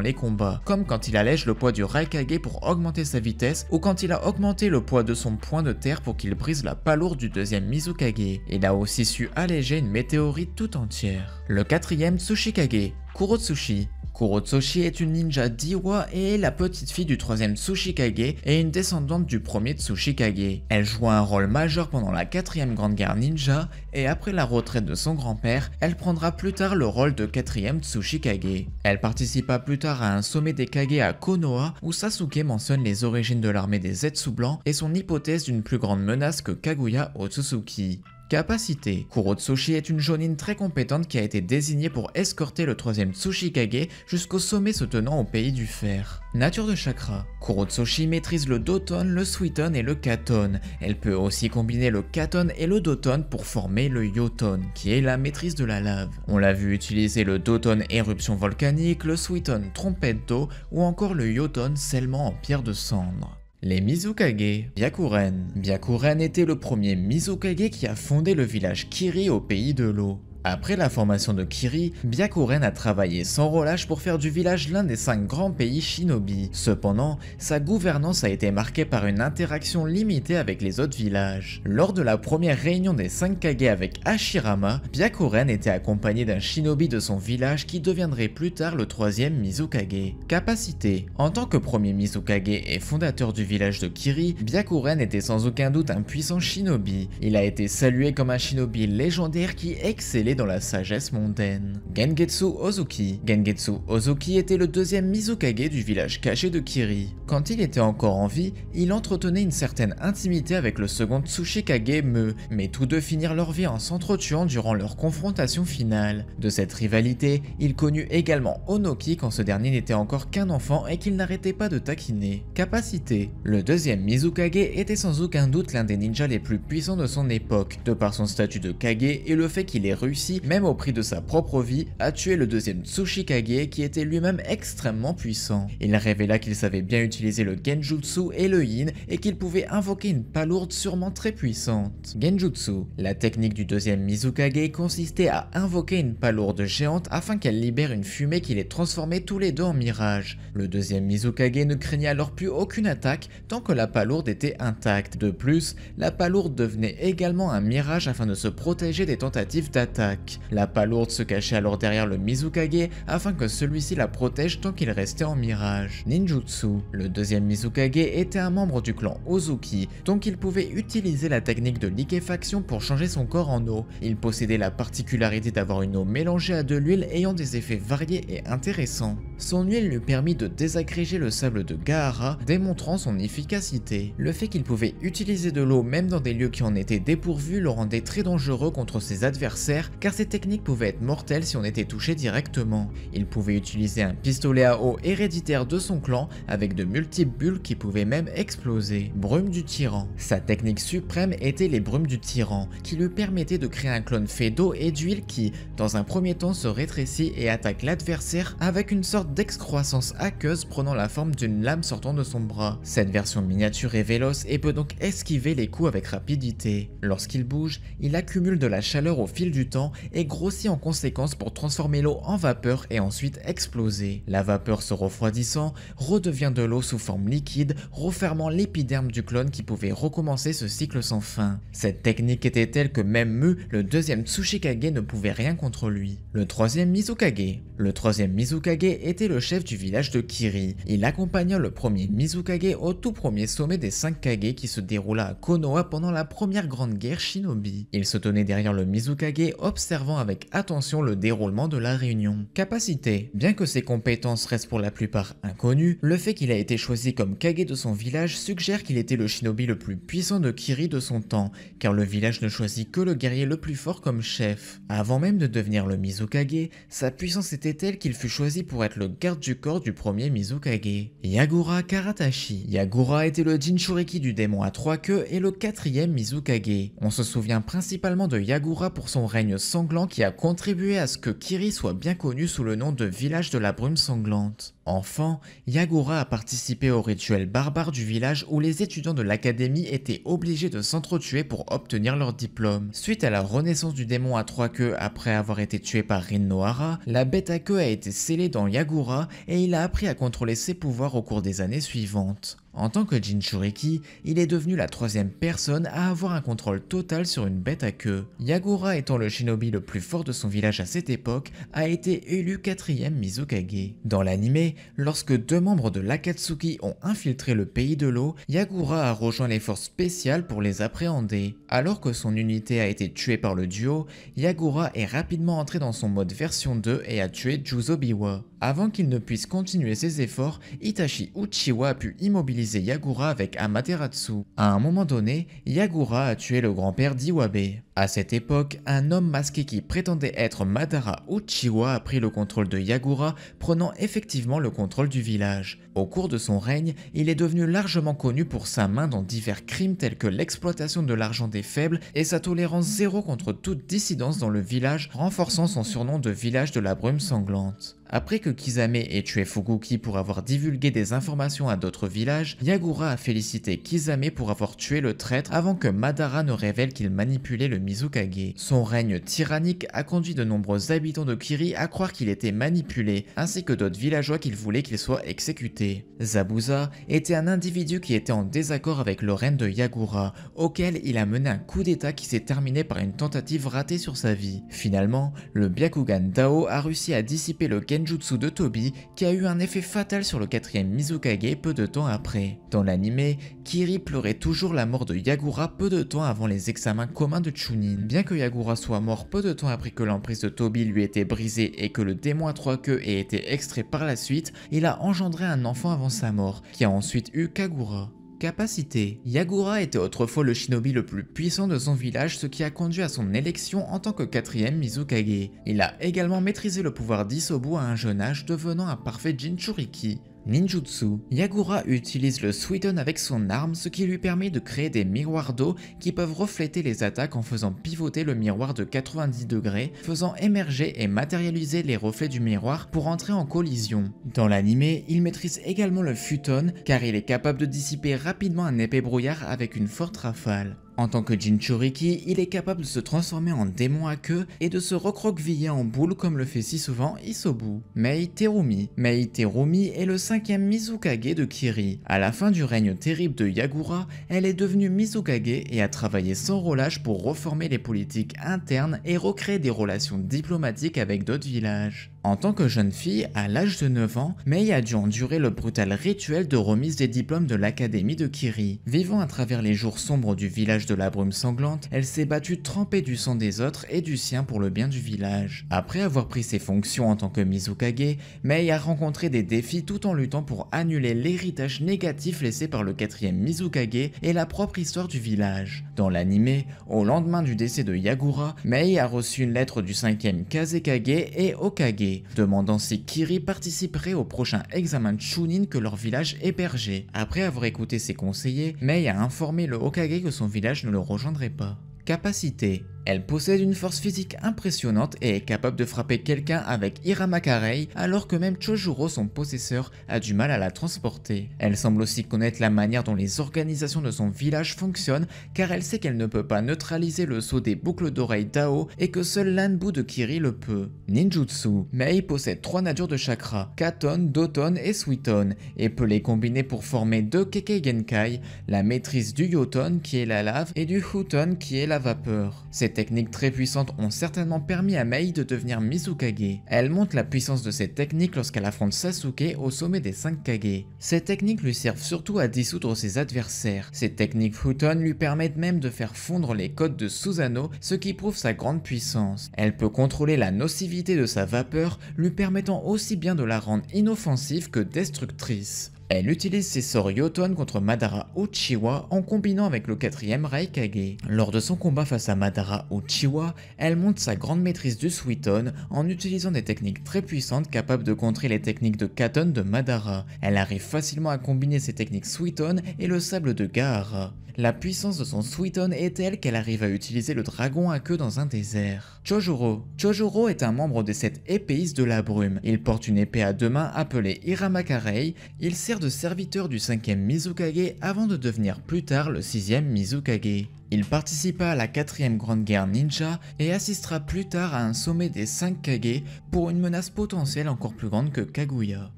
les combats, comme quand il allège le poids du Raikage pour augmenter sa vitesse ou quand il a augmenté le poids de son point de terre pour qu'il brise la palourde du deuxième Mizukage. Il a aussi su alléger une météorite tout entière. Le quatrième Tsuchikage, Kurotsuchi. Kurotsuchi est une ninja d'Iwa et est la petite fille du troisième Tsuchikage et une descendante du premier Tsuchikage. Elle joua un rôle majeur pendant la 4e grande guerre ninja et après la retraite de son grand-père, elle prendra plus tard le rôle de 4e Tsuchikage. Elle participa plus tard à un sommet des Kage à Konoha où Sasuke mentionne les origines de l'armée des Zetsu blancs et son hypothèse d'une plus grande menace que Kaguya Otsutsuki. Capacité. Kurotsuchi est une jonin très compétente qui a été désignée pour escorter le troisième Tsuchikage jusqu'au sommet se tenant au pays du fer. Nature de chakra. Kurotsuchi maîtrise le Doton, le Suiton et le Katon. Elle peut aussi combiner le Katon et le Doton pour former le Yoton, qui est la maîtrise de la lave. On l'a vu utiliser le Doton éruption volcanique, le Suiton trompette d'eau ou encore le Yoton scellement en pierre de cendre. Les Mizukage. Byakuren. Byakuren était le premier Mizukage qui a fondé le village Kiri au pays de l'eau. Après la formation de Kiri, Byakuren a travaillé sans relâche pour faire du village l'un des 5 grands pays shinobi. Cependant, sa gouvernance a été marquée par une interaction limitée avec les autres villages. Lors de la première réunion des 5 Kage avec Hashirama, Byakuren était accompagné d'un shinobi de son village qui deviendrait plus tard le 3e Mizukage. Capacité. En tant que premier Mizukage et fondateur du village de Kiri, Byakuren était sans aucun doute un puissant shinobi. Il a été salué comme un shinobi légendaire qui excellait dans la sagesse mondaine. Gengetsu Ozuki. Gengetsu Ozuki était le 2e Mizukage du village caché de Kiri. Quand il était encore en vie, il entretenait une certaine intimité avec le second Tsuchikage Me, mais tous deux finirent leur vie en s'entretuant durant leur confrontation finale. De cette rivalité, il connut également Onoki quand ce dernier n'était encore qu'un enfant et qu'il n'arrêtait pas de taquiner. Capacité. Le 2e Mizukage était sans aucun doute l'un des ninjas les plus puissants de son époque, de par son statut de Kage et le fait qu'il ait réussi, même au prix de sa propre vie, à tuer le 2e Tsuchikage qui était lui-même extrêmement puissant. Il révéla qu'il savait bien utiliser le Genjutsu et le Yin et qu'il pouvait invoquer une palourde sûrement très puissante. Genjutsu. La technique du 2e Mizukage consistait à invoquer une palourde géante afin qu'elle libère une fumée qui les transformait tous les deux en mirage. Le 2e Mizukage ne craignait alors plus aucune attaque tant que la palourde était intacte. De plus, la palourde devenait également un mirage afin de se protéger des tentatives d'attaque. La palourde se cachait alors derrière le Mizukage afin que celui-ci la protège tant qu'il restait en mirage. Ninjutsu. Le 2e Mizukage était un membre du clan Ozuki, donc il pouvait utiliser la technique de liquéfaction pour changer son corps en eau. Il possédait la particularité d'avoir une eau mélangée à de l'huile ayant des effets variés et intéressants. Son huile lui permit de désagréger le sable de Gaara, démontrant son efficacité. Le fait qu'il pouvait utiliser de l'eau même dans des lieux qui en étaient dépourvus le rendait très dangereux contre ses adversaires car ces techniques pouvaient être mortelles si on était touché directement. Il pouvait utiliser un pistolet à eau héréditaire de son clan avec de multiples bulles qui pouvaient même exploser. Brume du tyran. Sa technique suprême était les brumes du tyran, qui lui permettaient de créer un clone fait d'eau et d'huile qui, dans un premier temps, se rétrécit et attaque l'adversaire avec une sorte d'excroissance aqueuse prenant la forme d'une lame sortant de son bras. Cette version miniature est véloce et peut donc esquiver les coups avec rapidité. Lorsqu'il bouge, il accumule de la chaleur au fil du temps et grossit en conséquence pour transformer l'eau en vapeur et ensuite exploser. La vapeur se refroidissant, redevient de l'eau sous forme liquide, refermant l'épiderme du clone qui pouvait recommencer ce cycle sans fin. Cette technique était telle que même Mu, le 2e Tsuchikage, ne pouvait rien contre lui. Le 3e Mizukage. Le 3e Mizukage était le chef du village de Kiri. Il accompagna le premier Mizukage au tout premier sommet des 5 Kage qui se déroula à Konoha pendant la première grande guerre shinobi. Il se tenait derrière le Mizukage, observant avec attention le déroulement de la réunion. Capacité. Bien que ses compétences restent pour la plupart inconnues, le fait qu'il a été choisi comme Kage de son village suggère qu'il était le shinobi le plus puissant de Kiri de son temps, car le village ne choisit que le guerrier le plus fort comme chef. Avant même de devenir le Mizukage, sa puissance était telle qu'il fut choisi pour être le garde du corps du premier Mizukage. Yagura Karatashi. Yagura était le Jinchuriki du démon à 3 queues et le 4e Mizukage. On se souvient principalement de Yagura pour son règne sanglant qui a contribué à ce que Kiri soit bien connu sous le nom de village de la brume sanglante. Enfant, Yagura a participé au rituel barbare du village où les étudiants de l'académie étaient obligés de s'entretuer pour obtenir leur diplôme. Suite à la renaissance du démon à 3 queues après avoir été tué par Rin Nohara, la bête à queue a été scellée dans Yagura et il a appris à contrôler ses pouvoirs au cours des années suivantes. En tant que Jinchuriki, il est devenu la 3e personne à avoir un contrôle total sur une bête à queue. Yagura, étant le shinobi le plus fort de son village à cette époque, a été élu 4e Mizukage. Dans l'anime, lorsque 2 membres de l'Akatsuki ont infiltré le pays de l'eau, Yagura a rejoint les forces spéciales pour les appréhender. Alors que son unité a été tuée par le duo, Yagura est rapidement entré dans son mode version 2 et a tué Juzobiwa. Avant qu'il ne puisse continuer ses efforts, Itachi Uchiwa a pu immobiliser Yagura avec Amaterasu. À un moment donné, Yagura a tué le grand-père d'Iwabe. À cette époque, un homme masqué qui prétendait être Madara Uchiwa a pris le contrôle de Yagura, prenant effectivement le contrôle du village. Au cours de son règne, il est devenu largement connu pour sa main dans divers crimes tels que l'exploitation de l'argent des faibles et sa tolérance zéro contre toute dissidence dans le village, renforçant son surnom de village de la brume sanglante. Après que Kisame ait tué Fuguki pour avoir divulgué des informations à d'autres villages, Yagura a félicité Kisame pour avoir tué le traître avant que Madara ne révèle qu'il manipulait le Mizukage. Son règne tyrannique a conduit de nombreux habitants de Kiri à croire qu'il était manipulé, ainsi que d'autres villageois qu'il voulait qu'il soit exécuté. Zabuza était un individu qui était en désaccord avec le règne de Yagura, auquel il a mené un coup d'état qui s'est terminé par une tentative ratée sur sa vie. Finalement, le Byakugan Dao a réussi à dissiper le Genjutsu de Tobi qui a eu un effet fatal sur le 4e Mizukage peu de temps après. Dans l'anime, Kiri pleurait toujours la mort de Yagura peu de temps avant les examens communs de Chunin. Bien que Yagura soit mort peu de temps après que l'emprise de Tobi lui ait été brisée et que le démon à 3 queues ait été extrait par la suite, il a engendré un enfant avant sa mort, qui a ensuite eu Kagura. Capacité. Yagura était autrefois le shinobi le plus puissant de son village, ce qui a conduit à son élection en tant que 4e Mizukage. Il a également maîtrisé le pouvoir d'Isobu à un jeune âge, devenant un parfait Jinchuriki. Ninjutsu. Yagura utilise le Suiton avec son arme, ce qui lui permet de créer des miroirs d'eau qui peuvent refléter les attaques en faisant pivoter le miroir de 90 degrés, faisant émerger et matérialiser les reflets du miroir pour entrer en collision. Dans l'anime, il maîtrise également le Futon car il est capable de dissiper rapidement un épais brouillard avec une forte rafale. En tant que Jinchuriki, il est capable de se transformer en démon à queue et de se recroqueviller en boule comme le fait si souvent Isobu. Mei Terumi. Mei Terumi est le 5e Mizukage de Kiri. À la fin du règne terrible de Yagura, elle est devenue Mizukage et a travaillé sans relâche pour reformer les politiques internes et recréer des relations diplomatiques avec d'autres villages. En tant que jeune fille, à l'âge de 9 ans, Mei a dû endurer le brutal rituel de remise des diplômes de l'académie de Kiri. Vivant à travers les jours sombres du village de la brume sanglante, elle s'est battue trempée du sang des autres et du sien pour le bien du village. Après avoir pris ses fonctions en tant que Mizukage, Mei a rencontré des défis tout en luttant pour annuler l'héritage négatif laissé par le 4e Mizukage et la propre histoire du village. Dans l'anime, au lendemain du décès de Yagura, Mei a reçu une lettre du 5e Kazekage et Hokage, demandant si Kiri participerait au prochain examen de Chunin que leur village hébergeait. Après avoir écouté ses conseillers, Mei a informé le Hokage que son village ne le rejoindrait pas. Capacité. Elle possède une force physique impressionnante et est capable de frapper quelqu'un avec Hiramakarei alors que même Chojuro, son possesseur, a du mal à la transporter. Elle semble aussi connaître la manière dont les organisations de son village fonctionnent car elle sait qu'elle ne peut pas neutraliser le saut des boucles d'oreilles Dao et que seul l'Anbu de Kiri le peut. Ninjutsu. Mei possède 3 natures de chakra, Katon, Doton et Suiton, et peut les combiner pour former 2 Kekkei Genkai, la maîtrise du Yoton qui est la lave et du Huton qui est la vapeur. Ces Ces techniques très puissantes ont certainement permis à Mei de devenir Mizukage. Elle montre la puissance de cette technique lorsqu'elle affronte Sasuke au sommet des 5 Kage. Ces techniques lui servent surtout à dissoudre ses adversaires. Ces techniques Futon lui permettent même de faire fondre les codes de Susanoo, ce qui prouve sa grande puissance. Elle peut contrôler la nocivité de sa vapeur, lui permettant aussi bien de la rendre inoffensive que destructrice. Elle utilise ses sorts Yoton contre Madara Uchiwa en combinant avec le 4ème Raikage. Lors de son combat face à Madara Uchiwa, elle montre sa grande maîtrise du Suiton en utilisant des techniques très puissantes capables de contrer les techniques de Katon de Madara. Elle arrive facilement à combiner ses techniques Suiton et le sable de Gaara. La puissance de son Suiton est telle qu'elle arrive à utiliser le dragon à queue dans un désert. Chojuro. Chojuro est un membre des 7 épéistes de la brume. Il porte une épée à 2 mains appelée Hiramakarei. Il sert de serviteur du 5ème Mizukage avant de devenir plus tard le 6ème Mizukage. Il participa à la 4ème grande guerre ninja et assistera plus tard à un sommet des 5 Kage pour une menace potentielle encore plus grande que Kaguya.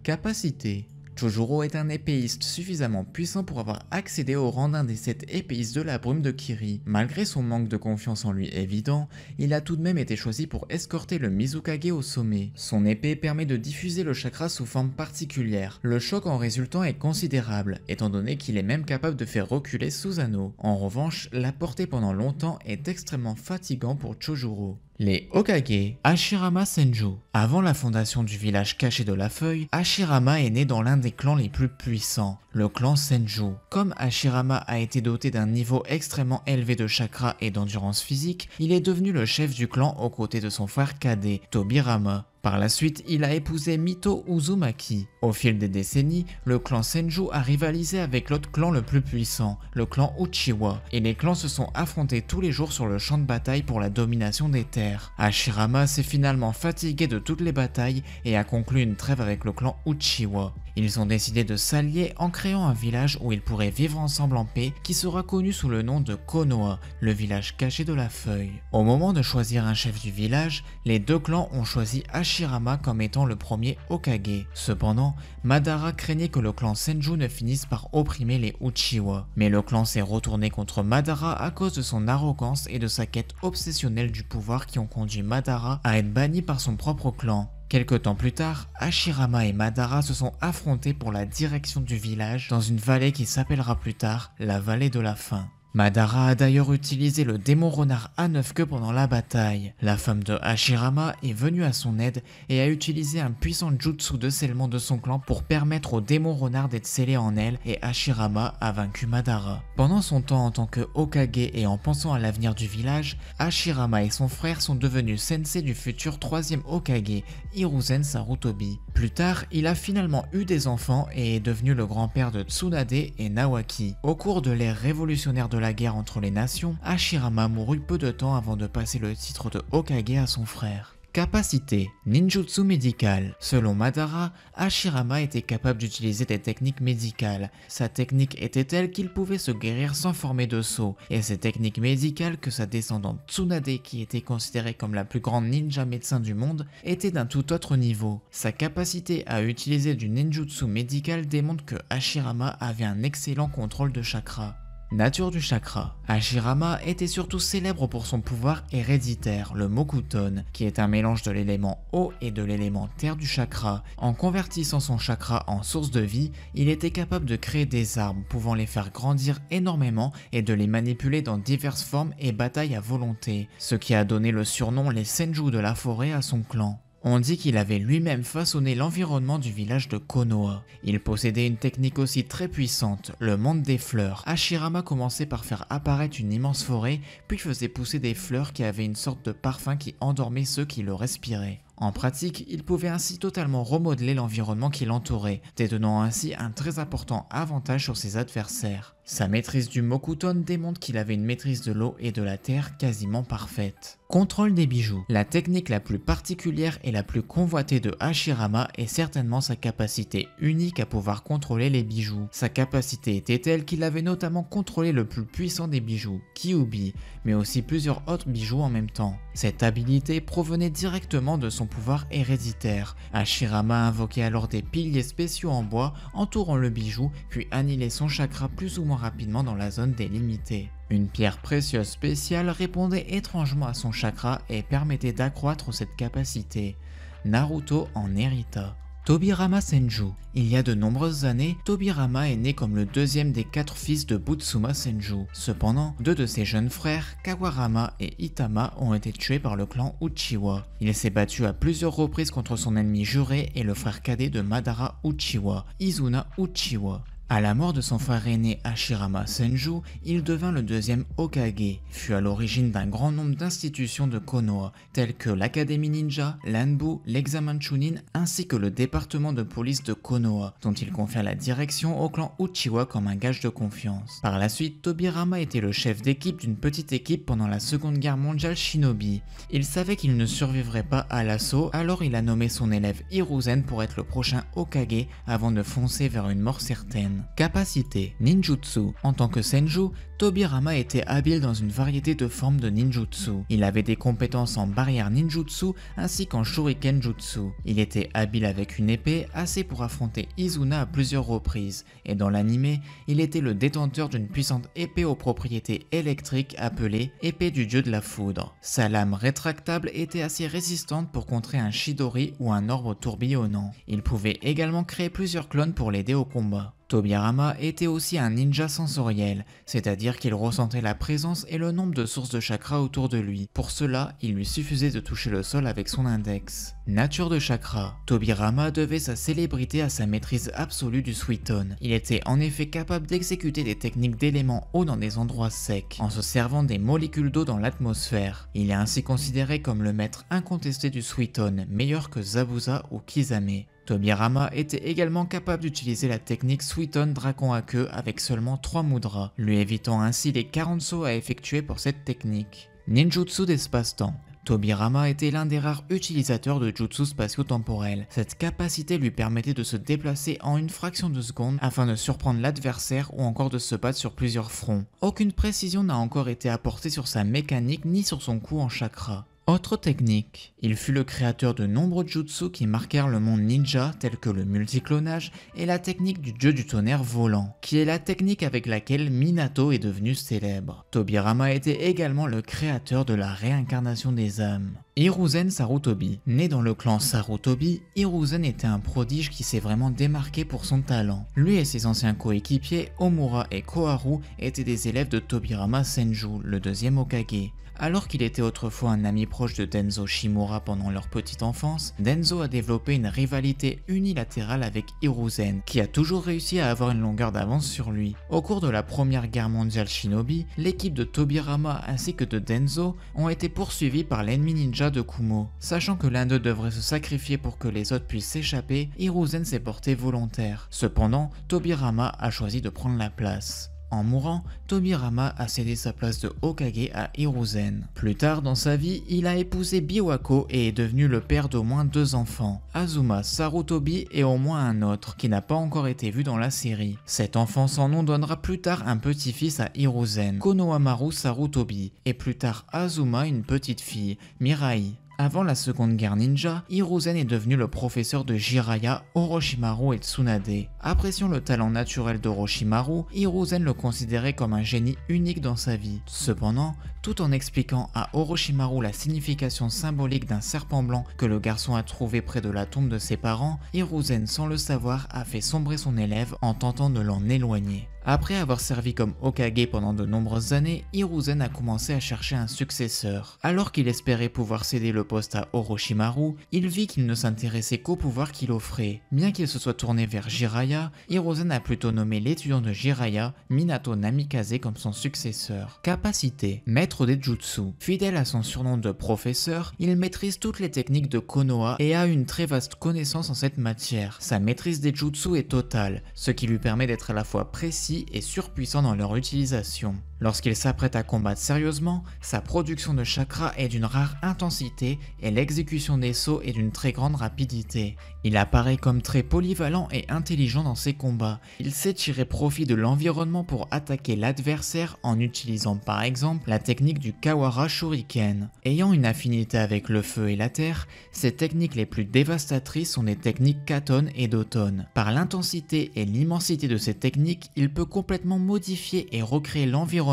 Capacité. Chojuro est un épéiste suffisamment puissant pour avoir accédé au rang d'un des 7 épéistes de la brume de Kiri. Malgré son manque de confiance en lui évident, il a tout de même été choisi pour escorter le Mizukage au sommet. Son épée permet de diffuser le chakra sous forme particulière. Le choc en résultant est considérable, étant donné qu'il est même capable de faire reculer Susanoo. En revanche, la porter pendant longtemps est extrêmement fatigant pour Chojuro. Les Hokage. Hashirama Senju. Avant la fondation du village caché de la feuille, Hashirama est né dans l'un des clans les plus puissants, le clan Senju. Comme Hashirama a été doté d'un niveau extrêmement élevé de chakra et d'endurance physique, il est devenu le chef du clan aux côtés de son frère cadet, Tobirama. Par la suite, il a épousé Mito Uzumaki. Au fil des décennies, le clan Senju a rivalisé avec l'autre clan le plus puissant, le clan Uchiwa, et les clans se sont affrontés tous les jours sur le champ de bataille pour la domination des terres. Hashirama s'est finalement fatigué de toutes les batailles et a conclu une trêve avec le clan Uchiwa. Ils ont décidé de s'allier en créant un village où ils pourraient vivre ensemble en paix qui sera connu sous le nom de Konoha, le village caché de la feuille. Au moment de choisir un chef du village, les deux clans ont choisi Hashirama comme étant le premier Hokage. Cependant, Madara craignait que le clan Senju ne finisse par opprimer les Uchiwa. Mais le clan s'est retourné contre Madara à cause de son arrogance et de sa quête obsessionnelle du pouvoir qui ont conduit Madara à être banni par son propre clan. Quelque temps plus tard, Hashirama et Madara se sont affrontés pour la direction du village dans une vallée qui s'appellera plus tard la vallée de la faim. Madara a d'ailleurs utilisé le démon renard à 9 queues pendant la bataille. La femme de Hashirama est venue à son aide et a utilisé un puissant jutsu de scellement de son clan pour permettre au démon renard d'être scellé en elle et Hashirama a vaincu Madara. Pendant son temps en tant que Hokage et en pensant à l'avenir du village, Hashirama et son frère sont devenus sensei du futur 3ème Hokage, Hiruzen Sarutobi. Plus tard, il a finalement eu des enfants et est devenu le grand-père de Tsunade et Nawaki. Au cours de l'ère révolutionnaire de la guerre entre les nations, Hashirama mourut peu de temps avant de passer le titre de Hokage à son frère. Capacité. Ninjutsu médical. Selon Madara, Hashirama était capable d'utiliser des techniques médicales. Sa technique était telle qu'il pouvait se guérir sans former de sceau, et ces techniques médicales que sa descendante Tsunade, qui était considérée comme la plus grande ninja médecin du monde, étaient d'un tout autre niveau. Sa capacité à utiliser du ninjutsu médical démontre que Hashirama avait un excellent contrôle de chakra. Nature du chakra. Hashirama était surtout célèbre pour son pouvoir héréditaire, le Mokuton, qui est un mélange de l'élément eau et de l'élément terre du chakra. En convertissant son chakra en source de vie, il était capable de créer des arbres, pouvant les faire grandir énormément et de les manipuler dans diverses formes et batailles à volonté, ce qui a donné le surnom les Senju de la forêt à son clan. On dit qu'il avait lui-même façonné l'environnement du village de Konoha. Il possédait une technique aussi très puissante, le monde des fleurs. Hashirama commençait par faire apparaître une immense forêt, puis faisait pousser des fleurs qui avaient une sorte de parfum qui endormait ceux qui le respiraient. En pratique, il pouvait ainsi totalement remodeler l'environnement qui l'entourait, détenant ainsi un très important avantage sur ses adversaires. Sa maîtrise du Mokuton démontre qu'il avait une maîtrise de l'eau et de la terre quasiment parfaite. Contrôle des bijoux. La technique la plus particulière et la plus convoitée de Hashirama est certainement sa capacité unique à pouvoir contrôler les bijoux. Sa capacité était telle qu'il avait notamment contrôlé le plus puissant des bijoux, Kyuubi, mais aussi plusieurs autres bijoux en même temps. Cette habilité provenait directement de son son pouvoir héréditaire. Hashirama invoquait alors des piliers spéciaux en bois entourant le bijou, puis annihilait son chakra plus ou moins rapidement dans la zone délimitée. Une pierre précieuse spéciale répondait étrangement à son chakra et permettait d'accroître cette capacité. Naruto en hérita. Tobirama Senju. Il y a de nombreuses années, Tobirama est né comme le deuxième des 4 fils de Butsuma Senju. Cependant, 2 de ses jeunes frères, Kawarama et Itama, ont été tués par le clan Uchiwa. Il s'est battu à plusieurs reprises contre son ennemi juré et le frère cadet de Madara Uchiwa, Izuna Uchiwa. À la mort de son frère aîné Hashirama Senju, il devint le deuxième Hokage, fut à l'origine d'un grand nombre d'institutions de Konoha, telles que l'Académie Ninja, l'Anbu, l'Examen Chunin ainsi que le département de police de Konoha, dont il confia la direction au clan Uchiwa comme un gage de confiance. Par la suite, Tobirama était le chef d'équipe d'une petite équipe pendant la Seconde Guerre mondiale Shinobi. Il savait qu'il ne survivrait pas à l'assaut, alors il a nommé son élève Hiruzen pour être le prochain Hokage avant de foncer vers une mort certaine. Capacité ninjutsu. En tant que senju, Tobirama était habile dans une variété de formes de ninjutsu. Il avait des compétences en barrière ninjutsu ainsi qu'en shuriken jutsu. Il était habile avec une épée, assez pour affronter Izuna à plusieurs reprises, et dans l'anime, il était le détenteur d'une puissante épée aux propriétés électriques appelée épée du dieu de la foudre. Sa lame rétractable était assez résistante pour contrer un Chidori ou un orbe tourbillonnant. Il pouvait également créer plusieurs clones pour l'aider au combat. Tobirama était aussi un ninja sensoriel, c'est-à-dire qu'il ressentait la présence et le nombre de sources de chakra autour de lui. Pour cela, il lui suffisait de toucher le sol avec son index. Nature de chakra. Tobirama devait sa célébrité à sa maîtrise absolue du Suiton. Il était en effet capable d'exécuter des techniques d'éléments eau dans des endroits secs, en se servant des molécules d'eau dans l'atmosphère. Il est ainsi considéré comme le maître incontesté du Suiton, meilleur que Zabuza ou Kisame. Tobirama était également capable d'utiliser la technique Suiton Dragon à queue avec seulement 3 mudras, lui évitant ainsi les 40 sauts à effectuer pour cette technique. Ninjutsu d'espace-temps. Tobirama était l'un des rares utilisateurs de jutsu spatio-temporel. Cette capacité lui permettait de se déplacer en une fraction de seconde afin de surprendre l'adversaire ou encore de se battre sur plusieurs fronts. Aucune précision n'a encore été apportée sur sa mécanique ni sur son coup en chakra. Autre technique. Il fut le créateur de nombreux jutsu qui marquèrent le monde ninja tels que le multiclonage et la technique du dieu du tonnerre volant, qui est la technique avec laquelle Minato est devenu célèbre. Tobirama était également le créateur de la réincarnation des âmes. Hiruzen Sarutobi. Né dans le clan Sarutobi, Hiruzen était un prodige qui s'est vraiment démarqué pour son talent. Lui et ses anciens coéquipiers, Omura et Koharu, étaient des élèves de Tobirama Senju, le deuxième Hokage. Alors qu'il était autrefois un ami proche de Denzo Shimura pendant leur petite enfance, Denzo a développé une rivalité unilatérale avec Hiruzen, qui a toujours réussi à avoir une longueur d'avance sur lui. Au cours de la première guerre mondiale Shinobi, l'équipe de Tobirama ainsi que de Denzo ont été poursuivis par l'ennemi ninja de Kumo. Sachant que l'un d'eux devrait se sacrifier pour que les autres puissent s'échapper, Hiruzen s'est porté volontaire. Cependant, Tobirama a choisi de prendre la place. En mourant, Tobirama a cédé sa place de Hokage à Hiruzen. Plus tard dans sa vie, il a épousé Biwako et est devenu le père d'au moins 2 enfants, Azuma Sarutobi et au moins un autre, qui n'a pas encore été vu dans la série. Cet enfant sans nom donnera plus tard un petit-fils à Hiruzen, Konohamaru Sarutobi, et plus tard Azuma une petite fille, Mirai. Avant la Seconde Guerre Ninja, Hiruzen est devenu le professeur de Jiraiya, Orochimaru et Tsunade. Appréciant le talent naturel d'Orochimaru, Hiruzen le considérait comme un génie unique dans sa vie. Cependant, tout en expliquant à Orochimaru la signification symbolique d'un serpent blanc que le garçon a trouvé près de la tombe de ses parents, Hiruzen, sans le savoir, a fait sombrer son élève en tentant de l'en éloigner. Après avoir servi comme Hokage pendant de nombreuses années, Hiruzen a commencé à chercher un successeur. Alors qu'il espérait pouvoir céder le poste à Orochimaru, il vit qu'il ne s'intéressait qu'au pouvoir qu'il offrait. Bien qu'il se soit tourné vers Jiraiya, Hiruzen a plutôt nommé l'étudiant de Jiraiya, Minato Namikaze, comme son successeur. Capacité. Maître des jutsu. Fidèle à son surnom de professeur, il maîtrise toutes les techniques de Konoha et a une très vaste connaissance en cette matière. Sa maîtrise des jutsu est totale, ce qui lui permet d'être à la fois précis et surpuissant dans leur utilisation. Lorsqu'il s'apprête à combattre sérieusement, sa production de chakra est d'une rare intensité et l'exécution des sauts est d'une très grande rapidité. Il apparaît comme très polyvalent et intelligent dans ses combats. Il sait tirer profit de l'environnement pour attaquer l'adversaire en utilisant par exemple la technique du Kawara Shuriken. Ayant une affinité avec le feu et la terre, ses techniques les plus dévastatrices sont des techniques Katon et Doton. Par l'intensité et l'immensité de ces techniques, il peut complètement modifier et recréer l'environnement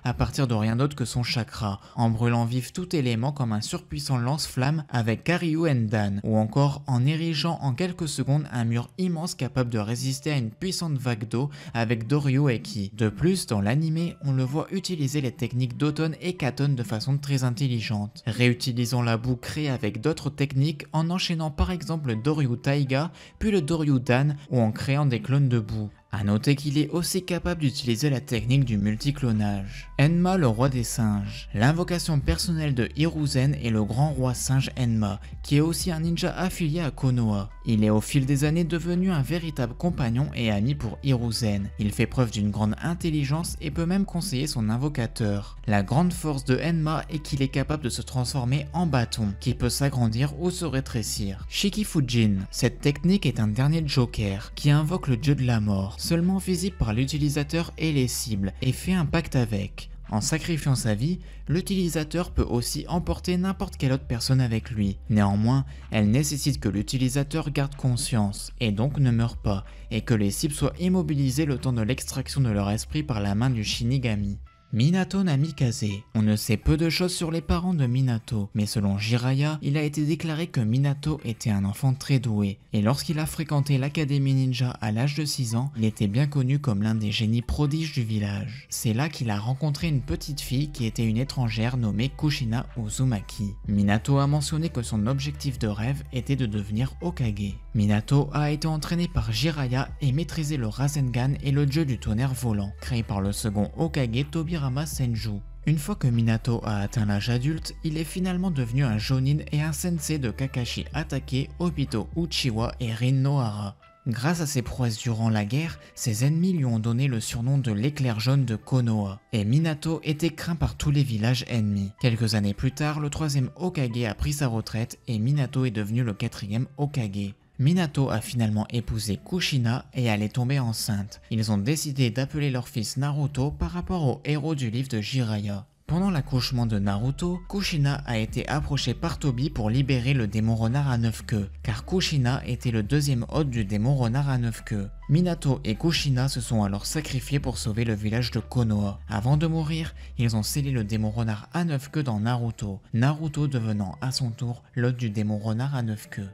à partir de rien d'autre que son chakra, en brûlant vif tout élément comme un surpuissant lance-flamme avec Karyu Endan, ou encore en érigeant en quelques secondes un mur immense capable de résister à une puissante vague d'eau avec Doryu Eki. De plus, dans l'anime, on le voit utiliser les techniques Doton et Katon de façon très intelligente, réutilisant la boue créée avec d'autres techniques en enchaînant par exemple le Doryu Taiga, puis le Doryu Dan ou en créant des clones de boue. A noter qu'il est aussi capable d'utiliser la technique du multiclonage. Enma, le roi des singes. L'invocation personnelle de Hiruzen est le grand roi singe Enma, qui est aussi un ninja affilié à Konoha. Il est au fil des années devenu un véritable compagnon et ami pour Hiruzen. Il fait preuve d'une grande intelligence et peut même conseiller son invocateur. La grande force de Enma est qu'il est capable de se transformer en bâton, qui peut s'agrandir ou se rétrécir. Shikifujin. Cette technique est un dernier joker, qui invoque le dieu de la mort, seulement visible par l'utilisateur et les cibles, et fait un pacte avec. En sacrifiant sa vie, l'utilisateur peut aussi emporter n'importe quelle autre personne avec lui. Néanmoins, elle nécessite que l'utilisateur garde conscience, et donc ne meure pas, et que les cibles soient immobilisées le temps de l'extraction de leur esprit par la main du Shinigami. Minato Namikaze. On ne sait peu de choses sur les parents de Minato, mais selon Jiraiya, il a été déclaré que Minato était un enfant très doué, et lorsqu'il a fréquenté l'académie ninja à l'âge de 6 ans, il était bien connu comme l'un des génies prodiges du village. C'est là qu'il a rencontré une petite fille qui était une étrangère nommée Kushina Uzumaki. Minato a mentionné que son objectif de rêve était de devenir Hokage. Minato a été entraîné par Jiraiya et maîtrisé le Rasengan et le dieu du tonnerre volant, créé par le second Hokage Tobirama Senju. Une fois que Minato a atteint l'âge adulte, il est finalement devenu un Jonin et un sensei de Kakashi Hatake, Obito Uchiwa et Rin Nohara. Grâce à ses prouesses durant la guerre, ses ennemis lui ont donné le surnom de l'éclair jaune de Konoha, et Minato était craint par tous les villages ennemis. Quelques années plus tard, le troisième Hokage a pris sa retraite et Minato est devenu le quatrième Hokage. Minato a finalement épousé Kushina et elle est tombée enceinte. Ils ont décidé d'appeler leur fils Naruto par rapport au héros du livre de Jiraiya. Pendant l'accouchement de Naruto, Kushina a été approché par Tobi pour libérer le démon renard à 9 queues, car Kushina était le deuxième hôte du démon renard à 9 queues. Minato et Kushina se sont alors sacrifiés pour sauver le village de Konoha. Avant de mourir, ils ont scellé le démon renard à 9 queues dans Naruto, Naruto devenant à son tour l'hôte du démon renard à 9 queues.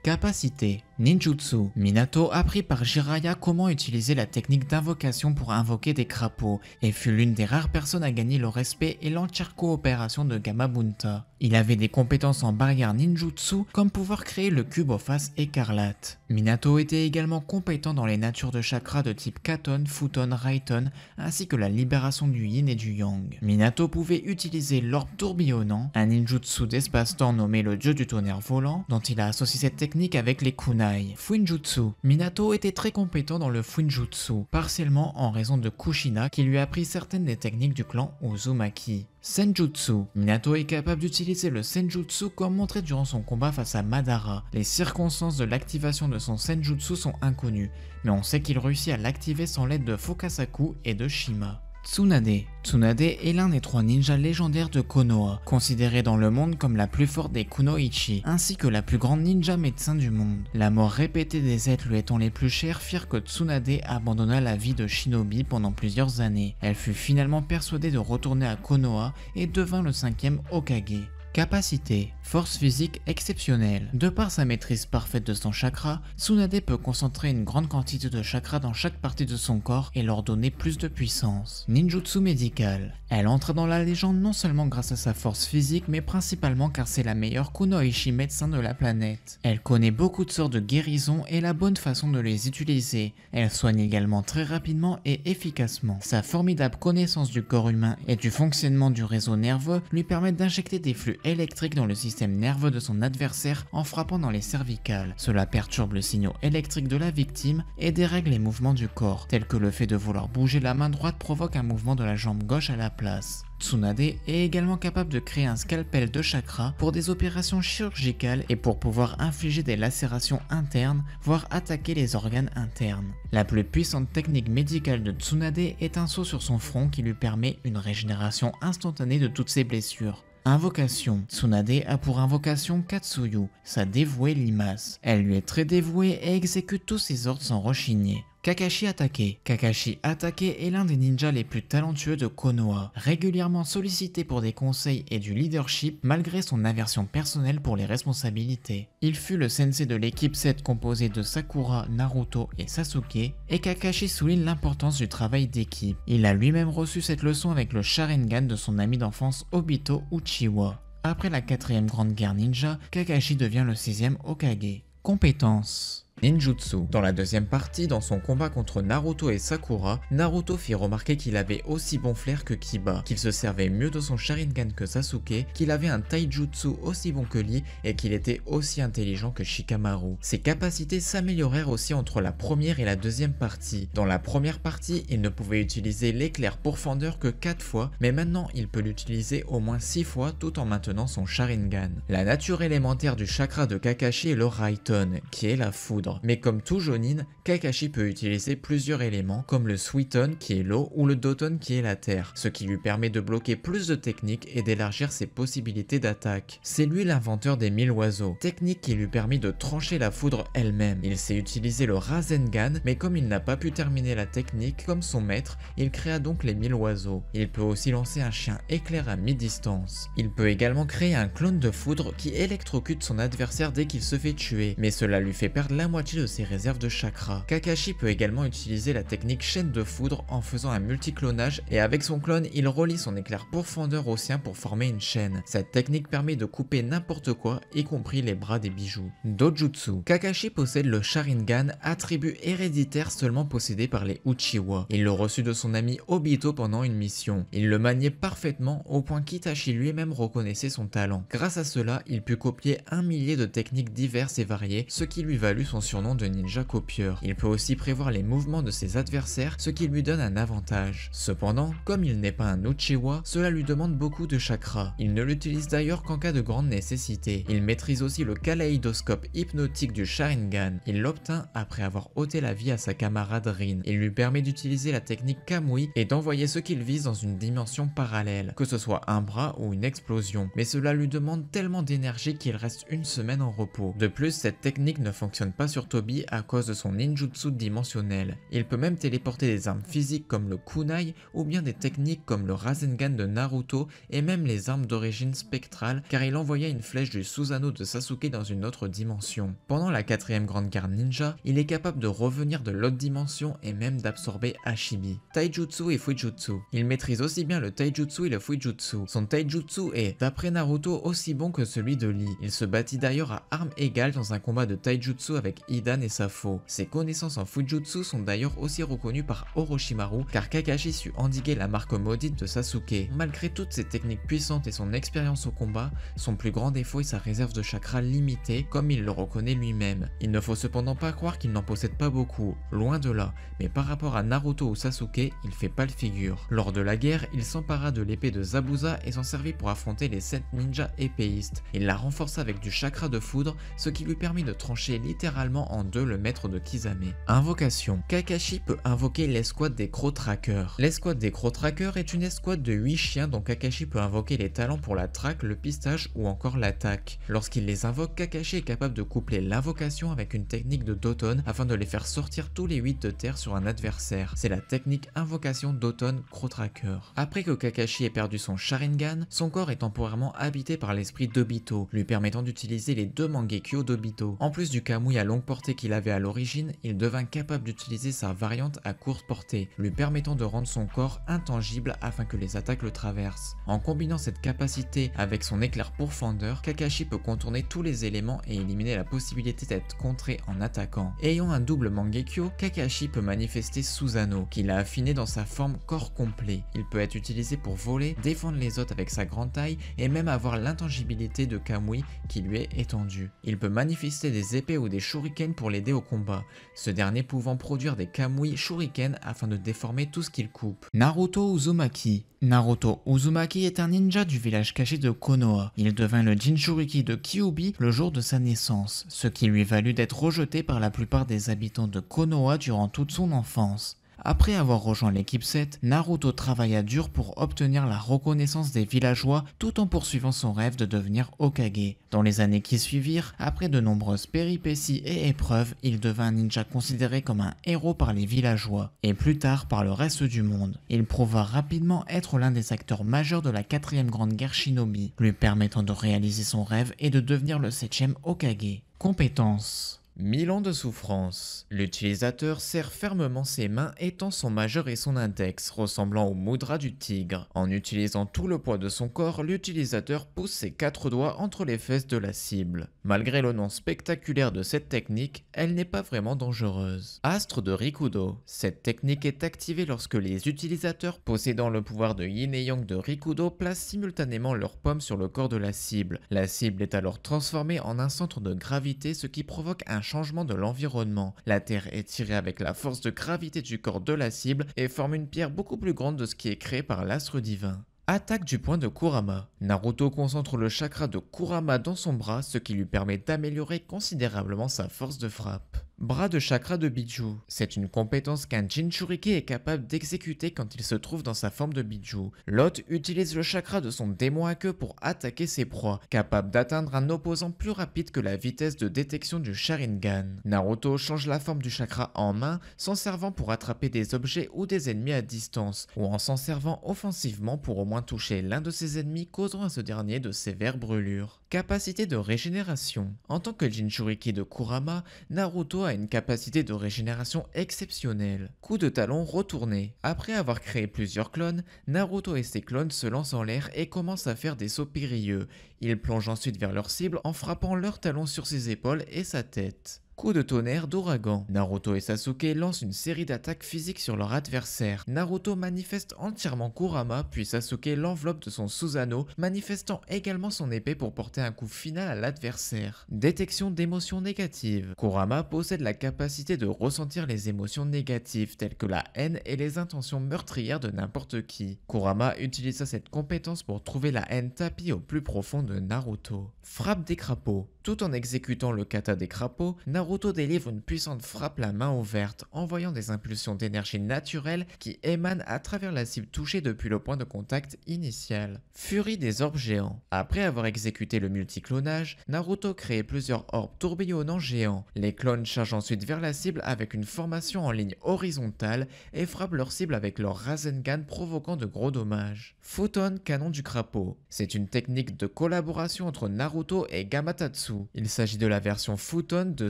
Capacité. Ninjutsu. Minato apprit par Jiraiya comment utiliser la technique d'invocation pour invoquer des crapauds et fut l'une des rares personnes à gagner le respect et l'entière coopération de Gamabunta. Il avait des compétences en barrière ninjutsu comme pouvoir créer le cube aux faces écarlates. Minato était également compétent dans les natures de chakra de type Katon, Futon, Raiton ainsi que la libération du yin et du yang. Minato pouvait utiliser l'orbe tourbillonnant, un ninjutsu d'espace-temps nommé le dieu du tonnerre volant dont il a associé cette technique avec les kunai. Fuinjutsu. Minato était très compétent dans le Fuinjutsu, partiellement en raison de Kushina qui lui a appris certaines des techniques du clan Uzumaki. Senjutsu. Minato est capable d'utiliser le Senjutsu comme montré durant son combat face à Madara. Les circonstances de l'activation de son Senjutsu sont inconnues, mais on sait qu'il réussit à l'activer sans l'aide de Fukasaku et de Shima. Tsunade. Tsunade est l'un des 3 ninjas légendaires de Konoha, considéré dans le monde comme la plus forte des kunoichi, ainsi que la plus grande ninja médecin du monde. La mort répétée des êtres lui étant les plus chers firent que Tsunade abandonna la vie de shinobi pendant plusieurs années. Elle fut finalement persuadée de retourner à Konoha et devint le 5e Hokage. Capacité. Force physique exceptionnelle. De par sa maîtrise parfaite de son chakra, Tsunade peut concentrer une grande quantité de chakra dans chaque partie de son corps et leur donner plus de puissance. Ninjutsu médical. Elle entre dans la légende non seulement grâce à sa force physique, mais principalement car c'est la meilleure kunoichi médecin de la planète. Elle connaît beaucoup de sortes de guérisons et la bonne façon de les utiliser. Elle soigne également très rapidement et efficacement. Sa formidable connaissance du corps humain et du fonctionnement du réseau nerveux lui permet d'injecter des flux électriques dans le système nerveux de son adversaire en frappant dans les cervicales. Cela perturbe le signal électrique de la victime et dérègle les mouvements du corps, tels que le fait de vouloir bouger la main droite provoque un mouvement de la jambe gauche à la place. Tsunade est également capable de créer un scalpel de chakra pour des opérations chirurgicales et pour pouvoir infliger des lacérations internes, voire attaquer les organes internes. La plus puissante technique médicale de Tsunade est un saut sur son front qui lui permet une régénération instantanée de toutes ses blessures. Invocation. Tsunade a pour invocation Katsuyu, sa dévouée limace. Elle lui est très dévouée et exécute tous ses ordres sans rechigner. Kakashi Atake. Kakashi Atake est l'un des ninjas les plus talentueux de Konoha, régulièrement sollicité pour des conseils et du leadership malgré son aversion personnelle pour les responsabilités. Il fut le sensei de l'équipe 7 composée de Sakura, Naruto et Sasuke, et Kakashi souligne l'importance du travail d'équipe. Il a lui-même reçu cette leçon avec le Sharingan de son ami d'enfance Obito Uchiwa. Après la 4ème grande guerre ninja, Kakashi devient le 6ème Hokage. Compétences. Ninjutsu. Dans la deuxième partie, dans son combat contre Naruto et Sakura, Naruto fit remarquer qu'il avait aussi bon flair que Kiba, qu'il se servait mieux de son Sharingan que Sasuke, qu'il avait un taijutsu aussi bon que Lee et qu'il était aussi intelligent que Shikamaru. Ses capacités s'améliorèrent aussi entre la première et la deuxième partie. Dans la première partie, il ne pouvait utiliser l'éclair pourfendeur que 4 fois, mais maintenant il peut l'utiliser au moins 6 fois tout en maintenant son Sharingan. La nature élémentaire du chakra de Kakashi est le Raiton, qui est la foudre. Mais comme tout Jonin, Kakashi peut utiliser plusieurs éléments comme le Suiton qui est l'eau ou le Doton qui est la terre, ce qui lui permet de bloquer plus de techniques et d'élargir ses possibilités d'attaque. C'est lui l'inventeur des 1000 oiseaux, technique qui lui permet de trancher la foudre elle-même. Il sait utiliser le Rasengan, mais comme il n'a pas pu terminer la technique comme son maître, il créa donc les 1000 oiseaux. Il peut aussi lancer un chien éclair à mi-distance. Il peut également créer un clone de foudre qui électrocute son adversaire dès qu'il se fait tuer, mais cela lui fait perdre la moitié de ses réserves de chakra. Kakashi peut également utiliser la technique chaîne de foudre en faisant un multiclonage et avec son clone, il relie son éclair pourfendeur au sien pour former une chaîne. Cette technique permet de couper n'importe quoi, y compris les bras des bijoux. Dojutsu. Kakashi possède le Sharingan, attribut héréditaire seulement possédé par les Uchiwa. Il le reçut de son ami Obito pendant une mission. Il le maniait parfaitement au point qu'Itachi lui-même reconnaissait son talent. Grâce à cela, il put copier 1 millier de techniques diverses et variées, ce qui lui valut son surnom de ninja copieur. Il peut aussi prévoir les mouvements de ses adversaires, ce qui lui donne un avantage. Cependant, comme il n'est pas un Uchiwa, cela lui demande beaucoup de chakra. Il ne l'utilise d'ailleurs qu'en cas de grande nécessité. Il maîtrise aussi le kaléidoscope hypnotique du Sharingan. Il l'obtint après avoir ôté la vie à sa camarade Rin. Il lui permet d'utiliser la technique Kamui et d'envoyer ce qu'il vise dans une dimension parallèle, que ce soit un bras ou une explosion. Mais cela lui demande tellement d'énergie qu'il reste une semaine en repos. De plus, cette technique ne fonctionne pas sur Tobi à cause de son ninjutsu dimensionnel. Il peut même téléporter des armes physiques comme le kunai ou bien des techniques comme le Rasengan de Naruto et même les armes d'origine spectrale car il envoyait une flèche du Susanoo de Sasuke dans une autre dimension. Pendant la 4ème grande guerre ninja, il est capable de revenir de l'autre dimension et même d'absorber Hashibi. Taijutsu et Fuijutsu. Il maîtrise aussi bien le Taijutsu et le Fuijutsu. Son Taijutsu est, d'après Naruto, aussi bon que celui de Lee. Il se battit d'ailleurs à armes égales dans un combat de Taijutsu avec Hidan et Safo. Ses connaissances en Fuijutsu sont d'ailleurs aussi reconnues par Orochimaru car Kakashi sut endiguer la marque maudite de Sasuke. Malgré toutes ses techniques puissantes et son expérience au combat, son plus grand défaut est sa réserve de chakra limitée comme il le reconnaît lui-même. Il ne faut cependant pas croire qu'il n'en possède pas beaucoup, loin de là, mais par rapport à Naruto ou Sasuke, il fait pas le figure. Lors de la guerre, il s'empara de l'épée de Zabuza et s'en servit pour affronter les 7 ninjas épéistes. Il la renforça avec du chakra de foudre, ce qui lui permit de trancher littéralement en deux le maître de Kisame. Invocation. Kakashi peut invoquer l'escouade des Crow Trackers. L'escouade des Crow Trackers est une escouade de 8 chiens dont Kakashi peut invoquer les talents pour la traque, le pistage ou encore l'attaque. Lorsqu'il les invoque, Kakashi est capable de coupler l'invocation avec une technique de Doton afin de les faire sortir tous les 8 de terre sur un adversaire. C'est la technique invocation Doton Crow Tracker. Après que Kakashi ait perdu son Sharingan, son corps est temporairement habité par l'esprit d'Obito, lui permettant d'utiliser les 2 Mangekyo d'Obito. En plus du Kamui à longue longue portée qu'il avait à l'origine, il devint capable d'utiliser sa variante à courte portée, lui permettant de rendre son corps intangible afin que les attaques le traversent. En combinant cette capacité avec son éclair pourfendeur, Kakashi peut contourner tous les éléments et éliminer la possibilité d'être contré en attaquant. Ayant un double Mangekyo, Kakashi peut manifester Susanoo, qu'il a affiné dans sa forme corps complet. Il peut être utilisé pour voler, défendre les autres avec sa grande taille et même avoir l'intangibilité de Kamui qui lui est étendue. Il peut manifester des épées ou des shurikens pour l'aider au combat, ce dernier pouvant produire des Kamui shuriken afin de déformer tout ce qu'il coupe. Naruto Uzumaki. Naruto Uzumaki est un ninja du village caché de Konoha. Il devint le Jinchuriki de Kyuubi le jour de sa naissance, ce qui lui valut d'être rejeté par la plupart des habitants de Konoha durant toute son enfance. Après avoir rejoint l'équipe 7, Naruto travailla dur pour obtenir la reconnaissance des villageois tout en poursuivant son rêve de devenir Hokage. Dans les années qui suivirent, après de nombreuses péripéties et épreuves, il devint un ninja considéré comme un héros par les villageois, et plus tard par le reste du monde. Il prouva rapidement être l'un des acteurs majeurs de la 4e grande guerre shinobi, lui permettant de réaliser son rêve et de devenir le 7e Hokage. Compétences. 1000 ans de souffrance. L'utilisateur serre fermement ses mains et tend son majeur et son index, ressemblant au mudra du tigre. En utilisant tout le poids de son corps, l'utilisateur pousse ses 4 doigts entre les fesses de la cible. Malgré le nom spectaculaire de cette technique, elle n'est pas vraiment dangereuse. Astre de Rikudo. Cette technique est activée lorsque les utilisateurs possédant le pouvoir de Yin et Yang de Rikudo placent simultanément leurs paumes sur le corps de la cible. La cible est alors transformée en un centre de gravité, ce qui provoque un changement de l'environnement. La Terre est tirée avec la force de gravité du corps de la cible et forme une pierre beaucoup plus grande de ce qui est créé par l'astre divin. Attaque du point de Kurama. Naruto concentre le chakra de Kurama dans son bras, ce qui lui permet d'améliorer considérablement sa force de frappe. Bras de chakra de Biju. C'est une compétence qu'un Jinchuriki est capable d'exécuter quand il se trouve dans sa forme de Biju. L'hôte utilise le chakra de son démon à queue pour attaquer ses proies, capable d'atteindre un opposant plus rapide que la vitesse de détection du Sharingan. Naruto change la forme du chakra en main, s'en servant pour attraper des objets ou des ennemis à distance, ou en s'en servant offensivement pour au moins toucher l'un de ses ennemis, causant à ce dernier de sévères brûlures. Capacité de régénération. En tant que Jinchuriki de Kurama, Naruto a une capacité de régénération exceptionnelle. Coup de talon retourné. Après avoir créé plusieurs clones, Naruto et ses clones se lancent en l'air et commencent à faire des sauts périlleux. Ils plongent ensuite vers leur cible en frappant leurs talons sur ses épaules et sa tête. Coup de tonnerre d'ouragan. Naruto et Sasuke lancent une série d'attaques physiques sur leur adversaire. Naruto manifeste entièrement Kurama, puis Sasuke l'enveloppe de son Susanoo, manifestant également son épée pour porter un coup final à l'adversaire. Détection d'émotions négatives. Kurama possède la capacité de ressentir les émotions négatives, telles que la haine et les intentions meurtrières de n'importe qui. Kurama utilisa cette compétence pour trouver la haine tapie au plus profond de Naruto. Frappe des crapauds. Tout en exécutant le kata des crapauds, Naruto délivre une puissante frappe la main ouverte, envoyant des impulsions d'énergie naturelle qui émanent à travers la cible touchée depuis le point de contact initial. Furie des orbes géants. Après avoir exécuté le multiclonage, Naruto crée plusieurs orbes tourbillonnants géants. Les clones chargent ensuite vers la cible avec une formation en ligne horizontale et frappent leur cible avec leur Rasengan, provoquant de gros dommages. Futon canon du crapaud. C'est une technique de collaboration entre Naruto et Gamatatsu. Il s'agit de la version Futon de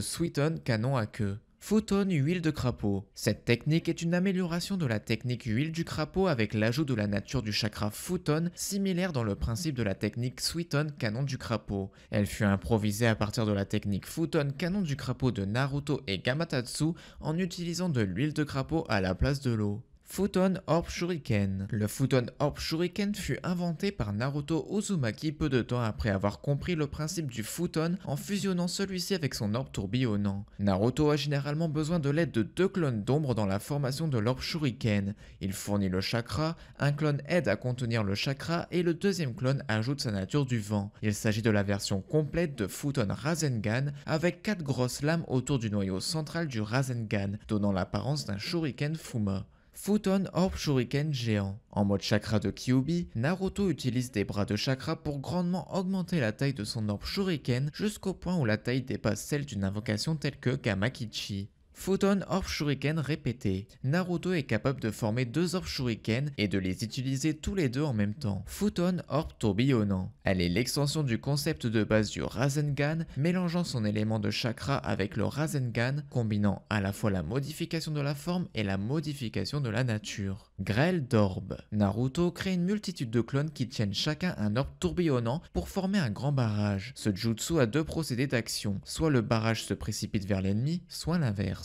Suiton canon à queue. Futon huile de crapaud. Cette technique est une amélioration de la technique huile du crapaud avec l'ajout de la nature du chakra Futon, similaire dans le principe de la technique Suiton canon du crapaud. Elle fut improvisée à partir de la technique Futon canon du crapaud de Naruto et Gamatatsu en utilisant de l'huile de crapaud à la place de l'eau. Futon Orb Shuriken. Le Futon Orb Shuriken fut inventé par Naruto Uzumaki peu de temps après avoir compris le principe du Futon en fusionnant celui-ci avec son orbe tourbillonnant. Naruto a généralement besoin de l'aide de 2 clones d'ombre dans la formation de l'orbe Shuriken. Il fournit le chakra, un clone aide à contenir le chakra et le deuxième clone ajoute sa nature du vent. Il s'agit de la version complète de Futon Rasengan avec 4 grosses lames autour du noyau central du Rasengan, donnant l'apparence d'un Shuriken Fuma. Futon Orb Shuriken géant. En mode chakra de Kyuubi, Naruto utilise des bras de chakra pour grandement augmenter la taille de son orbe Shuriken jusqu'au point où la taille dépasse celle d'une invocation telle que Gamakichi. Futon Orb Shuriken répété. Naruto est capable de former 2 orbes Shuriken et de les utiliser tous les deux en même temps. Futon Orb tourbillonnant. Elle est l'extension du concept de base du Rasengan, mélangeant son élément de chakra avec le Rasengan, combinant à la fois la modification de la forme et la modification de la nature. Grêle d'orbe. Naruto crée une multitude de clones qui tiennent chacun un orbe tourbillonnant pour former un grand barrage. Ce jutsu a 2 procédés d'action, soit le barrage se précipite vers l'ennemi, soit l'inverse.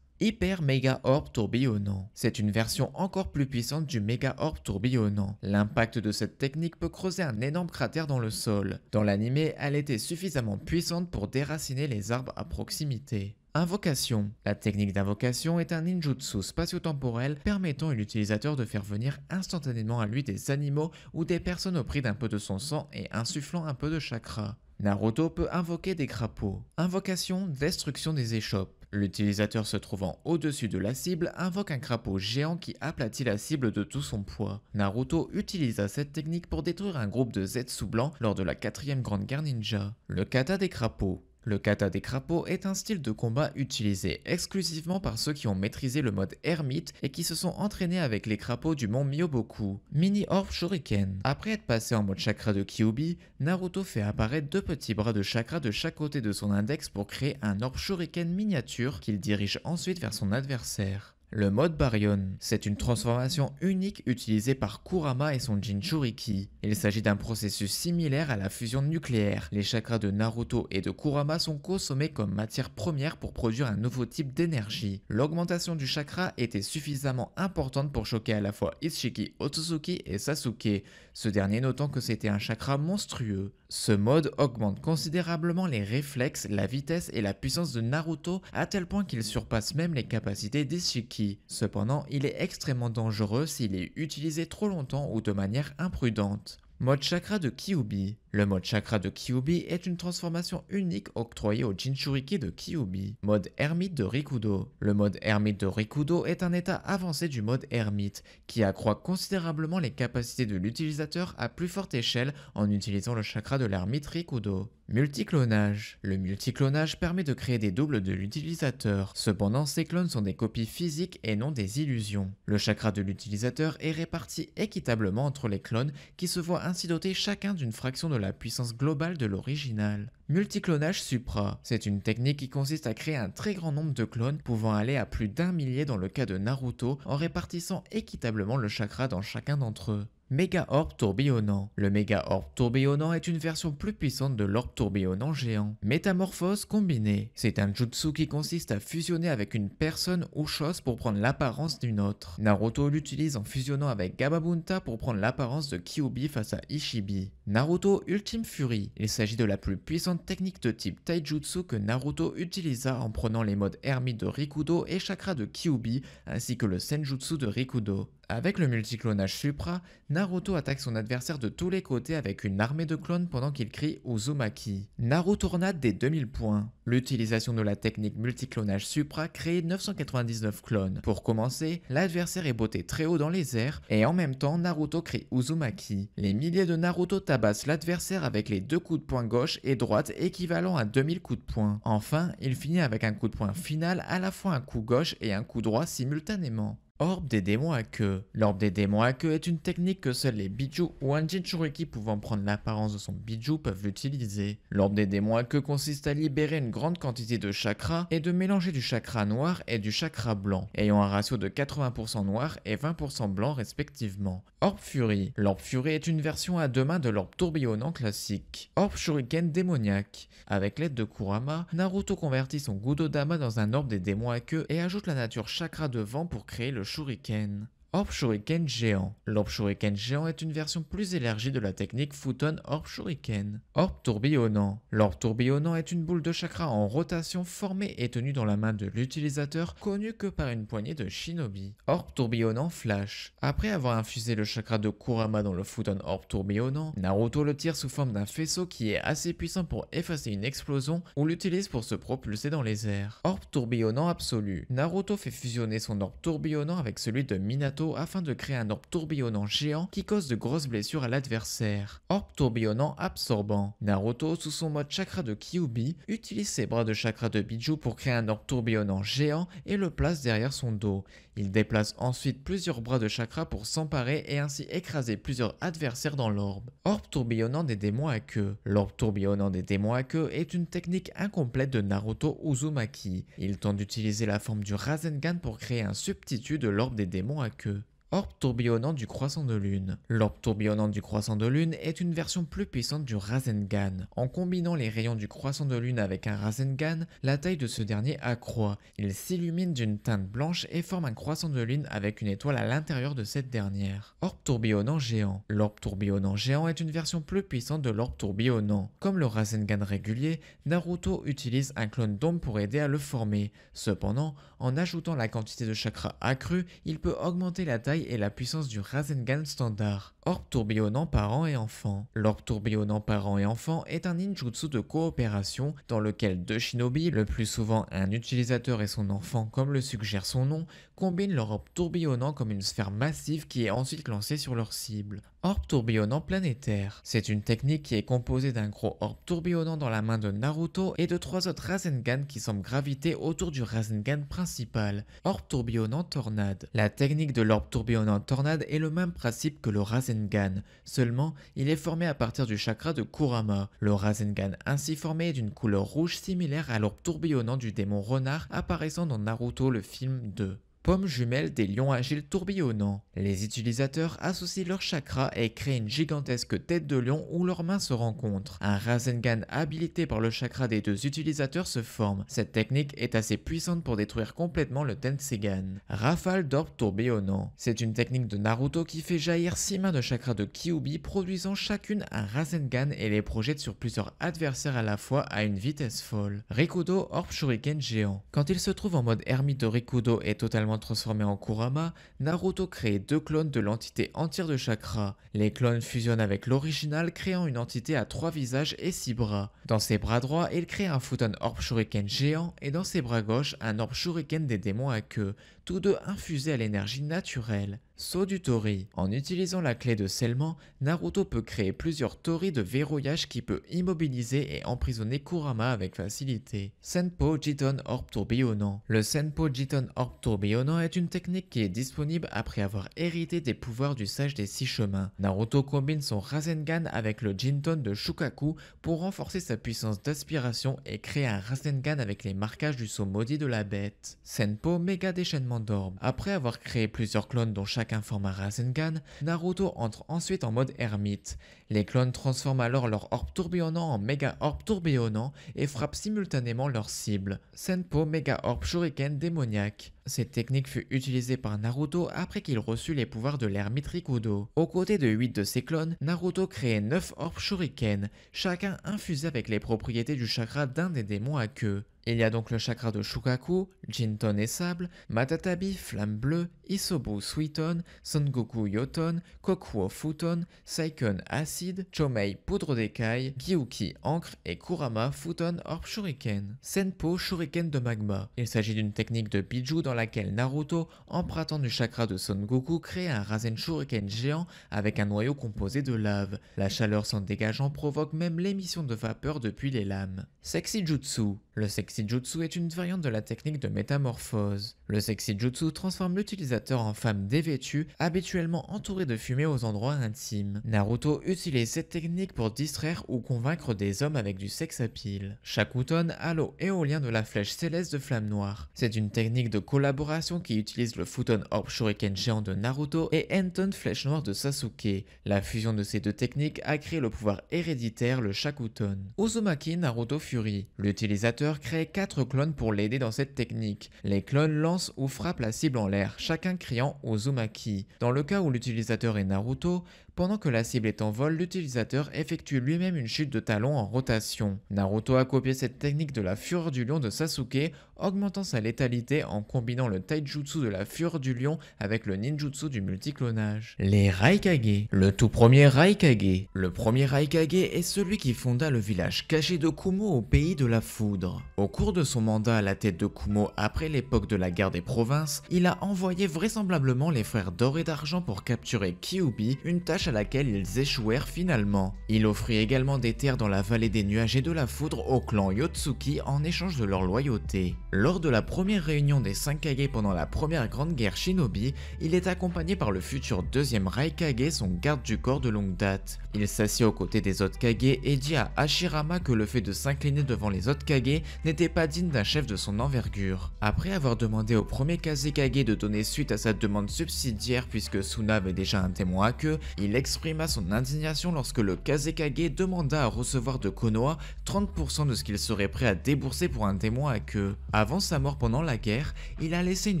Hyper Méga Orbe tourbillonnant. C'est une version encore plus puissante du Méga Orbe tourbillonnant. L'impact de cette technique peut creuser un énorme cratère dans le sol. Dans l'anime, elle était suffisamment puissante pour déraciner les arbres à proximité. Invocation. La technique d'invocation est un ninjutsu spatio-temporel permettant à l'utilisateur de faire venir instantanément à lui des animaux ou des personnes au prix d'un peu de son sang et insufflant un peu de chakra. Naruto peut invoquer des crapauds. Invocation, destruction des échoppes. L'utilisateur se trouvant au-dessus de la cible invoque un crapaud géant qui aplatit la cible de tout son poids. Naruto utilisa cette technique pour détruire un groupe de Zetsu blancs lors de la 4ème grande guerre ninja. Le kata des crapauds. Le kata des crapauds est un style de combat utilisé exclusivement par ceux qui ont maîtrisé le mode ermite et qui se sont entraînés avec les crapauds du mont Myoboku. Mini Orb Shuriken. Après être passé en mode chakra de Kyuubi, Naruto fait apparaître 2 petits bras de chakra de chaque côté de son index pour créer un Orb Shuriken miniature qu'il dirige ensuite vers son adversaire. Le mode Baryon, c'est une transformation unique utilisée par Kurama et son Jinchuriki. Il s'agit d'un processus similaire à la fusion nucléaire. Les chakras de Naruto et de Kurama sont consommés comme matière première pour produire un nouveau type d'énergie. L'augmentation du chakra était suffisamment importante pour choquer à la fois Itsuki Otsutsuki et Sasuke, ce dernier notant que c'était un chakra monstrueux. Ce mode augmente considérablement les réflexes, la vitesse et la puissance de Naruto à tel point qu'il surpasse même les capacités d'Itsuki. Cependant, il est extrêmement dangereux s'il est utilisé trop longtemps ou de manière imprudente. Mode chakra de Kyuubi. Le mode chakra de Kyuubi est une transformation unique octroyée au Jinchuriki de Kyuubi. Mode ermite de Rikudo. Le mode ermite de Rikudo est un état avancé du mode ermite qui accroît considérablement les capacités de l'utilisateur à plus forte échelle en utilisant le chakra de l'ermite Rikudo. Multiclonage. Le multiclonage permet de créer des doubles de l'utilisateur. Cependant, ces clones sont des copies physiques et non des illusions. Le chakra de l'utilisateur est réparti équitablement entre les clones qui se voient ainsi dotés chacun d'une fraction de la puissance globale de l'original. Multiclonage supra. C'est une technique qui consiste à créer un très grand nombre de clones pouvant aller à plus d'1 millier dans le cas de Naruto en répartissant équitablement le chakra dans chacun d'entre eux. Méga Orbe tourbillonnant. Le Méga Orbe tourbillonnant est une version plus puissante de l'orbe tourbillonnant géant. Métamorphose combinée. C'est un jutsu qui consiste à fusionner avec une personne ou chose pour prendre l'apparence d'une autre. Naruto l'utilise en fusionnant avec Gamabunta pour prendre l'apparence de Kyuubi face à Ishibi. Naruto Ultime Fury. Il s'agit de la plus puissante technique de type taijutsu que Naruto utilisa en prenant les modes ermite de Rikudo et chakra de Kyuubi ainsi que le senjutsu de Rikudo. Avec le multiclonage supra, Naruto attaque son adversaire de tous les côtés avec une armée de clones pendant qu'il crie Uzumaki. Narutornade des 2000 points. L'utilisation de la technique multiclonage supra crée 999 clones. Pour commencer, l'adversaire est botté très haut dans les airs et en même temps Naruto crie Uzumaki. Les milliers de Naruto tabassent l'adversaire avec les 2 coups de poing gauche et droite équivalent à 2000 coups de poing. Enfin, il finit avec un coup de poing final à la fois un coup gauche et un coup droit simultanément. Orbe des démons à queue. L'orbe des démons à queue est une technique que seuls les Biju ou un Jinchuriki pouvant prendre l'apparence de son Biju peuvent l'utiliser. L'orbe des démons à queue consiste à libérer une grande quantité de chakra et de mélanger du chakra noir et du chakra blanc, ayant un ratio de 80% noir et 20% blanc respectivement. Orbe Fury. L'orbe Fury est une version à 2 mains de l'orbe tourbillonnant classique. Orbe Shuriken démoniaque. Avec l'aide de Kurama, Naruto convertit son Gudodama dans un orbe des démons à queue et ajoute la nature chakra de vent pour créer le Shuriken. Orbe Shuriken géant. L'orbe Shuriken géant est une version plus élargie de la technique Futon Orbe Shuriken. Orbe tourbillonnant. L'orbe tourbillonnant est une boule de chakra en rotation formée et tenue dans la main de l'utilisateur, connue que par une poignée de shinobi. Orbe tourbillonnant flash. Après avoir infusé le chakra de Kurama dans le Futon Orbe tourbillonnant, Naruto le tire sous forme d'un faisceau qui est assez puissant pour effacer une explosion ou l'utilise pour se propulser dans les airs. Orbe tourbillonnant absolu. Naruto fait fusionner son orbe tourbillonnant avec celui de Minato Naruto afin de créer un orbe tourbillonnant géant qui cause de grosses blessures à l'adversaire. Orbe tourbillonnant absorbant. Naruto, sous son mode chakra de Kyuubi, utilise ses bras de chakra de Biju pour créer un orbe tourbillonnant géant et le place derrière son dos. Il déplace ensuite plusieurs bras de chakra pour s'emparer et ainsi écraser plusieurs adversaires dans l'orbe. Orbe tourbillonnant des démons à queue. L'orbe tourbillonnant des démons à queue est une technique incomplète de Naruto Uzumaki. Il tente d'utiliser la forme du Rasengan pour créer un substitut de l'orbe des démons à queue. Orbe tourbillonnant du croissant de lune. L'orbe tourbillonnant du croissant de lune est une version plus puissante du Rasengan. En combinant les rayons du croissant de lune avec un Rasengan, la taille de ce dernier accroît. Il s'illumine d'une teinte blanche et forme un croissant de lune avec une étoile à l'intérieur de cette dernière. Orbe tourbillonnant géant. L'orbe tourbillonnant géant est une version plus puissante de l'orbe tourbillonnant. Comme le Rasengan régulier, Naruto utilise un clone d'ombre pour aider à le former. Cependant, en ajoutant la quantité de chakra accrue, il peut augmenter la taille et la puissance du Rasengan standard. Orbe tourbillonnant parents et enfants. L'orbe tourbillonnant parents et enfants est un ninjutsu de coopération dans lequel deux shinobi, le plus souvent un utilisateur et son enfant comme le suggère son nom, combinent leur orbe tourbillonnant comme une sphère massive qui est ensuite lancée sur leur cible. Orbe tourbillonnant planétaire. C'est une technique qui est composée d'un gros orbe tourbillonnant dans la main de Naruto et de 3 autres Rasengan qui semblent graviter autour du Rasengan principal. Orbe tourbillonnant tornade. La technique de l'orbe tourbillonnant tornade est le même principe que le Rasengan, seulement il est formé à partir du chakra de Kurama. Le Rasengan ainsi formé est d'une couleur rouge similaire à l'orbe tourbillonnant du démon renard apparaissant dans Naruto le film 2. Pomme jumelle des lions agiles tourbillonnants. Les utilisateurs associent leurs chakras et créent une gigantesque tête de lion où leurs mains se rencontrent. Un Rasengan habilité par le chakra des deux utilisateurs se forme. Cette technique est assez puissante pour détruire complètement le Tensegan. Rafale d'orbe tourbillonnant. C'est une technique de Naruto qui fait jaillir 6 mains de chakra de Kyuubi produisant chacune un Rasengan et les projette sur plusieurs adversaires à la fois à une vitesse folle. Rikudo orbe shuriken géant. Quand il se trouve en mode ermite de Rikudo et totalement transformé en Kurama, Naruto crée 2 clones de l'entité entière de chakra. Les clones fusionnent avec l'original créant une entité à 3 visages et 6 bras. Dans ses bras droits, il crée un Futon Orbe Shuriken géant et dans ses bras gauches, un Orbe Shuriken des démons à queue, tous deux infusés à l'énergie naturelle. Saut du Tori. En utilisant la clé de scellement, Naruto peut créer plusieurs Tori de verrouillage qui peut immobiliser et emprisonner Kurama avec facilité. Senpo Jiton Orbe tourbillonnant. Le Senpo Jiton Orbe tourbillonnant est une technique qui est disponible après avoir hérité des pouvoirs du sage des 6 chemins. Naruto combine son Rasengan avec le Jinton de Shukaku pour renforcer sa puissance d'aspiration et créer un Rasengan avec les marquages du sceau maudit de la bête. Senpo méga déchaînement d'orbe. Après avoir créé plusieurs clones dont chacun forme un Rasengan, Naruto entre ensuite en mode ermite. Les clones transforment alors leur orbe tourbillonnant en méga orbe tourbillonnant et frappent simultanément leur cible. Senpo méga orbe shuriken démoniaque. Cette technique fut utilisée par Naruto après qu'il reçut les pouvoirs de l'ermite Rikudo. Aux côtés de 8 de ses clones, Naruto créait 9 orbes shuriken, chacun infusé avec les propriétés du chakra d'un des démons à queue. Il y a donc le chakra de Shukaku, Jinton et Sable, Matatabi, Flamme Bleue, Isobu Suiton, Son Goku Yoton, Kokuo Futon, Saiken Acide, Chomei Poudre d'écaille, Gyuki Encre et Kurama Futon Orbe Shuriken. Senpo Shuriken de Magma. Il s'agit d'une technique de Biju dans laquelle Naruto, empruntant du chakra de Son Goku, crée un Rasen Shuriken géant avec un noyau composé de lave. La chaleur s'en dégageant provoque même l'émission de vapeur depuis les lames. Sexy Jutsu. Le Sexy Jutsu est une variante de la technique de métamorphose. Le Sexy Jutsu transforme l'utilisateur en femme dévêtue, habituellement entourée de fumée aux endroits intimes. Naruto utilise cette technique pour distraire ou convaincre des hommes avec du sex appeal. Shakuton a l'eau éolien de la flèche céleste de flamme noire. C'est une technique de collaboration qui utilise le Futon Orbe Shuriken géant de Naruto et Enton flèche noire de Sasuke. La fusion de ces deux techniques a créé le pouvoir héréditaire, le Shakuton. Uzumaki Naruto Fury. L'utilisateur crée 4 clones pour l'aider dans cette technique. Les clones lancent ou frappent la cible en l'air, chacun criant Uzumaki. Dans le cas où l'utilisateur est Naruto, Pendant que la cible est en vol, l'utilisateur effectue lui-même une chute de talon en rotation. Naruto a copié cette technique de la fureur du lion de Sasuke, augmentant sa létalité en combinant le taijutsu de la fureur du lion avec le ninjutsu du multiclonage. Les Raikage. Le tout premier Raikage. Le premier Raikage est celui qui fonda le village caché de Kumo au pays de la foudre. Au cours de son mandat à la tête de Kumo après l'époque de la guerre des provinces, il a envoyé vraisemblablement les frères d'or et d'argent pour capturer Kyuubi, une tâche à laquelle ils échouèrent finalement. Il offrit également des terres dans la vallée des nuages et de la foudre au clan Yotsuki en échange de leur loyauté. Lors de la première réunion des 5 Kage pendant la première grande guerre shinobi, il est accompagné par le futur deuxième Raikage, son garde du corps de longue date. Il s'assied aux côtés des autres Kage et dit à Hashirama que le fait de s'incliner devant les autres Kage n'était pas digne d'un chef de son envergure. Après avoir demandé au premier Kazekage de donner suite à sa demande subsidiaire puisque Suna avait déjà un témoin à queue, il exprima son indignation lorsque le Kazekage demanda à recevoir de Konoha 30% de ce qu'il serait prêt à débourser pour un témoin à queue. Avant sa mort pendant la guerre, il a laissé une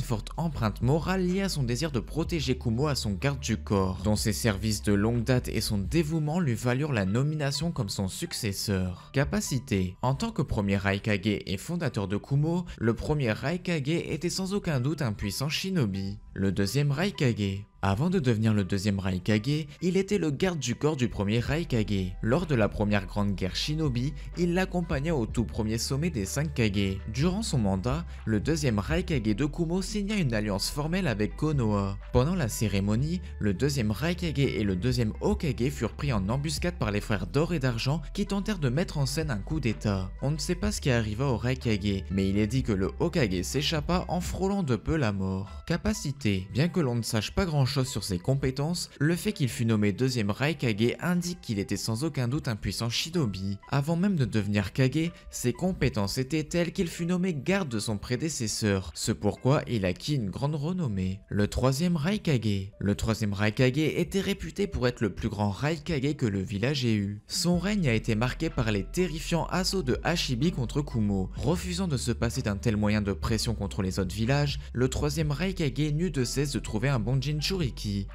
forte empreinte morale liée à son désir de protéger Kumo à son garde du corps, dont ses services de longue date et son dévouement lui valurent la nomination comme son successeur. Capacité. En tant que premier Raikage et fondateur de Kumo, le premier Raikage était sans aucun doute un puissant shinobi. Le deuxième Raikage. Avant de devenir le deuxième Raikage, il était le garde du corps du premier Raikage. Lors de la première grande guerre shinobi, il l'accompagna au tout premier sommet des 5 Kage. Durant son mandat, le deuxième Raikage de Kumo signa une alliance formelle avec Konoha. Pendant la cérémonie, le deuxième Raikage et le deuxième Hokage furent pris en embuscade par les frères d'or et d'argent qui tentèrent de mettre en scène un coup d'état. On ne sait pas ce qui arriva au Raikage, mais il est dit que le Hokage s'échappa en frôlant de peu la mort. Capacité. Bien que l'on ne sache pas grand chose sur ses compétences, le fait qu'il fut nommé deuxième Raikage indique qu'il était sans aucun doute un puissant shinobi. Avant même de devenir Kage, ses compétences étaient telles qu'il fut nommé garde de son prédécesseur, ce pourquoi il acquit une grande renommée. Le troisième Raikage. Le troisième Raikage était réputé pour être le plus grand Raikage que le village ait eu. Son règne a été marqué par les terrifiants assauts de Hashibi contre Kumo. Refusant de se passer d'un tel moyen de pression contre les autres villages, le troisième Raikage n'eut de cesse de trouver un bon Jinchuriki.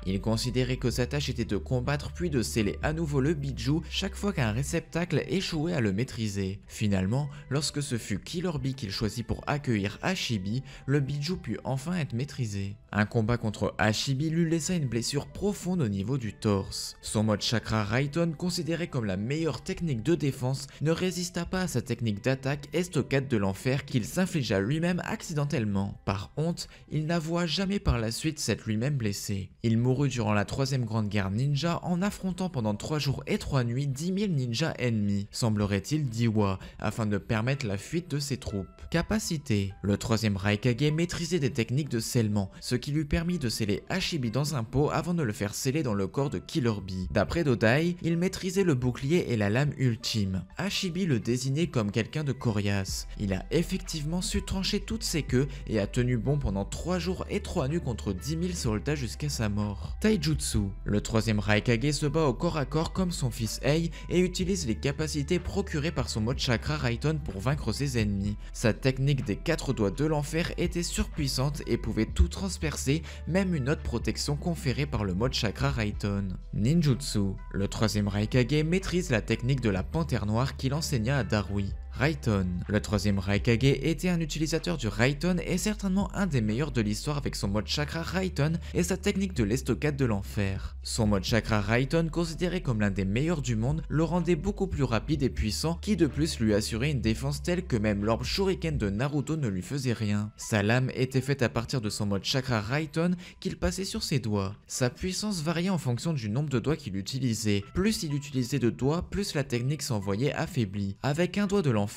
Il considérait que sa tâche était de combattre puis de sceller à nouveau le Biju chaque fois qu'un réceptacle échouait à le maîtriser. Finalement, lorsque ce fut Killer Bee qu'il choisit pour accueillir Hashibi, le Biju put enfin être maîtrisé. Un combat contre Hashibi lui laissa une blessure profonde au niveau du torse. Son mode Chakra Raiton, considéré comme la meilleure technique de défense, ne résista pas à sa technique d'attaque Estocade de l'enfer qu'il s'infligea lui-même accidentellement. Par honte, il n'avoua jamais par la suite s'être lui-même blessé. Il mourut durant la troisième grande guerre ninja en affrontant pendant 3 jours et 3 nuits 10 000 ninjas ennemis, semblerait-il d'Iwa, afin de permettre la fuite de ses troupes. Capacité. Le troisième Raikage maîtrisait des techniques de scellement, ce qui lui permit de sceller Hashibi dans un pot avant de le faire sceller dans le corps de Killer Bee. D'après Dodai, il maîtrisait le bouclier et la lame ultime. Hashibi le désignait comme quelqu'un de coriace. Il a effectivement su trancher toutes ses queues et a tenu bon pendant 3 jours et 3 nuits contre 10 000 soldats jusqu'à sa mort. Taijutsu. Le troisième Raikage se bat au corps à corps comme son fils Ei et utilise les capacités procurées par son mode Chakra Raiton pour vaincre ses ennemis. Sa technique des 4 doigts de l'enfer était surpuissante et pouvait tout transpercer, même une autre protection conférée par le mode Chakra Raiton. Ninjutsu. Le troisième Raikage maîtrise la technique de la panthère noire qu'il enseigna à Darui. Raiton. Le troisième Raikage était un utilisateur du Raiton et certainement un des meilleurs de l'histoire avec son mode Chakra Raiton et sa technique de l'estocade de l'enfer. Son mode Chakra Raiton, considéré comme l'un des meilleurs du monde, le rendait beaucoup plus rapide et puissant, qui de plus lui assurait une défense telle que même l'orbe Shuriken de Naruto ne lui faisait rien. Sa lame était faite à partir de son mode Chakra Raiton qu'il passait sur ses doigts. Sa puissance variait en fonction du nombre de doigts qu'il utilisait. Plus il utilisait de doigts, plus la technique s'envoyait affaiblie. Avec un doigt de l'enfer,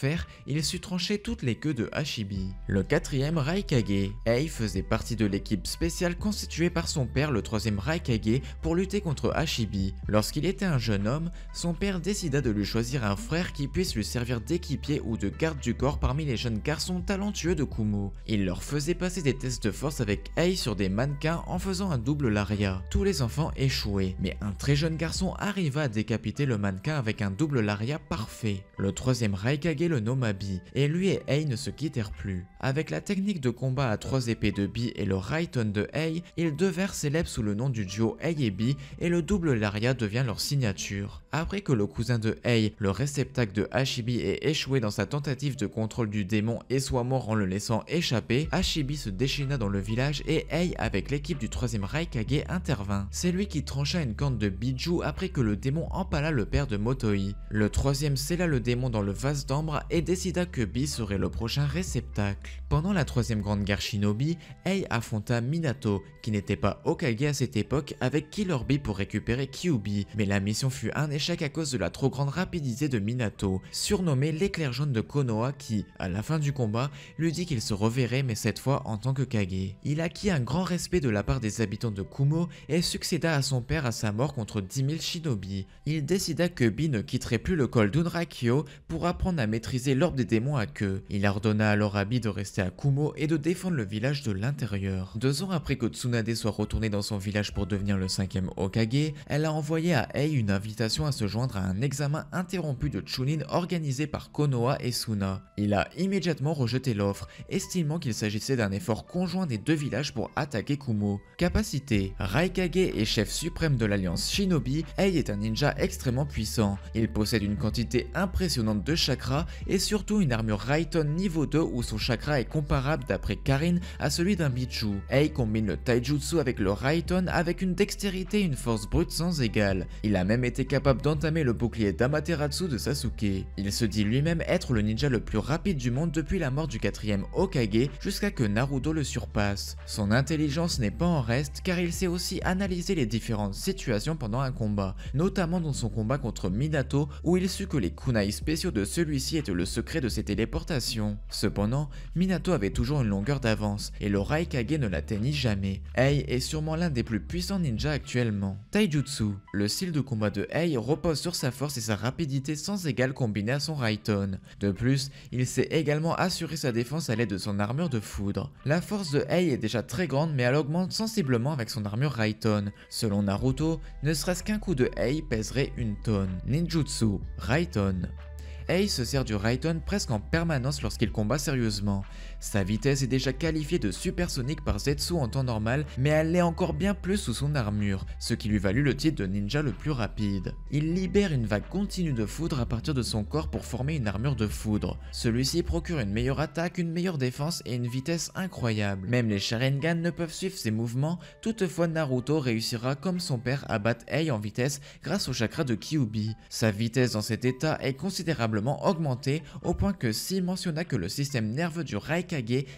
il sut trancher toutes les queues de Hashibi. Le quatrième Raikage. Ei faisait partie de l'équipe spéciale constituée par son père, le troisième Raikage, pour lutter contre Hashibi. Lorsqu'il était un jeune homme, son père décida de lui choisir un frère qui puisse lui servir d'équipier ou de garde du corps parmi les jeunes garçons talentueux de Kumo. Il leur faisait passer des tests de force avec Ei sur des mannequins en faisant un double lariat. Tous les enfants échouaient, mais un très jeune garçon arriva à décapiter le mannequin avec un double lariat parfait. Le troisième Raikage Raikage le nomma Bi, et lui et Ei ne se quittèrent plus. Avec la technique de combat à 3 épées de Bi et le Raiton de Ei, ils devinrent célèbres sous le nom du duo Ei et Bi, et le double Lariat devient leur signature. Après que le cousin de Ei, le réceptacle de Hashibi, ait échoué dans sa tentative de contrôle du démon et soit mort en le laissant échapper, Hashibi se déchaîna dans le village et Ei, avec l'équipe du 3e Raikage, intervint. C'est lui qui trancha une corne de Biju après que le démon empala le père de Motoi. Le 3e scella le démon dans le vase d'ambre et décida que Bi serait le prochain réceptacle. Pendant la 3e grande guerre shinobi, Ei affronta Minato, qui n'était pas Hokage à cette époque, avec Killer Bee pour récupérer Kyuubi, mais la mission fut un échec à cause de la trop grande rapidité de Minato, surnommé l'éclair jaune de Konoha qui, à la fin du combat, lui dit qu'il se reverrait mais cette fois en tant que Kage. Il acquit un grand respect de la part des habitants de Kumo et succéda à son père à sa mort contre 10 000 shinobi. Il décida que Bi ne quitterait plus le col d'Unrakyo pour apprendre à maîtriser l'orbe des démons à queue. Il ordonna alors à Bi de rester à Kumo et de défendre le village de l'intérieur. 2 ans après que Tsunade soit retournée dans son village pour devenir le 5e Hokage, elle a envoyé à Ei une invitation à se joindre à un examen interrompu de Chunin organisé par Konoha et Suna. Il a immédiatement rejeté l'offre, estimant qu'il s'agissait d'un effort conjoint des 2 villages pour attaquer Kumo. Capacité: Raikage et chef suprême de l'alliance Shinobi, Ei est un ninja extrêmement puissant. Il possède une quantité impressionnante de chakra et surtout une armure Raiton niveau 2 où son chakra est comparable d'après Karin à celui d'un Biju. Ei combine le taijutsu avec le Raiton avec une dextérité et une force brute sans égale. Il a même été capable d'entamer le bouclier d'Amaterasu de Sasuke. Il se dit lui-même être le ninja le plus rapide du monde depuis la mort du 4e Hokage jusqu'à que Naruto le surpasse. Son intelligence n'est pas en reste car il sait aussi analyser les différentes situations pendant un combat, notamment dans son combat contre Minato où il sut que les kunai spéciaux de celui-ci étaient le secret de ses téléportations. Cependant, Minato avait toujours une longueur d'avance et le Raikage ne l'atteignit jamais. Ei est sûrement l'un des plus puissants ninjas actuellement. Taijutsu. Le style de combat de Ei repose sur sa force et sa rapidité sans égale combinée à son Raiton. De plus, il sait également assurer sa défense à l'aide de son armure de foudre. La force de Ei est déjà très grande mais elle augmente sensiblement avec son armure Raiton. Selon Naruto, ne serait-ce qu'un coup de Ei pèserait 1 tonne. Ninjutsu, Raiton. Ei se sert du Raiton presque en permanence lorsqu'il combat sérieusement. Sa vitesse est déjà qualifiée de supersonique par Zetsu en temps normal, mais elle l'est encore bien plus sous son armure, ce qui lui valut le titre de ninja le plus rapide. Il libère une vague continue de foudre à partir de son corps pour former une armure de foudre. Celui-ci procure une meilleure attaque, une meilleure défense et une vitesse incroyable. Même les Sharingan ne peuvent suivre ses mouvements, toutefois Naruto réussira comme son père à battre Ei en vitesse grâce au chakra de Kyuubi. Sa vitesse dans cet état est considérablement augmenté au point que Si mentionna que le système nerveux du Raikage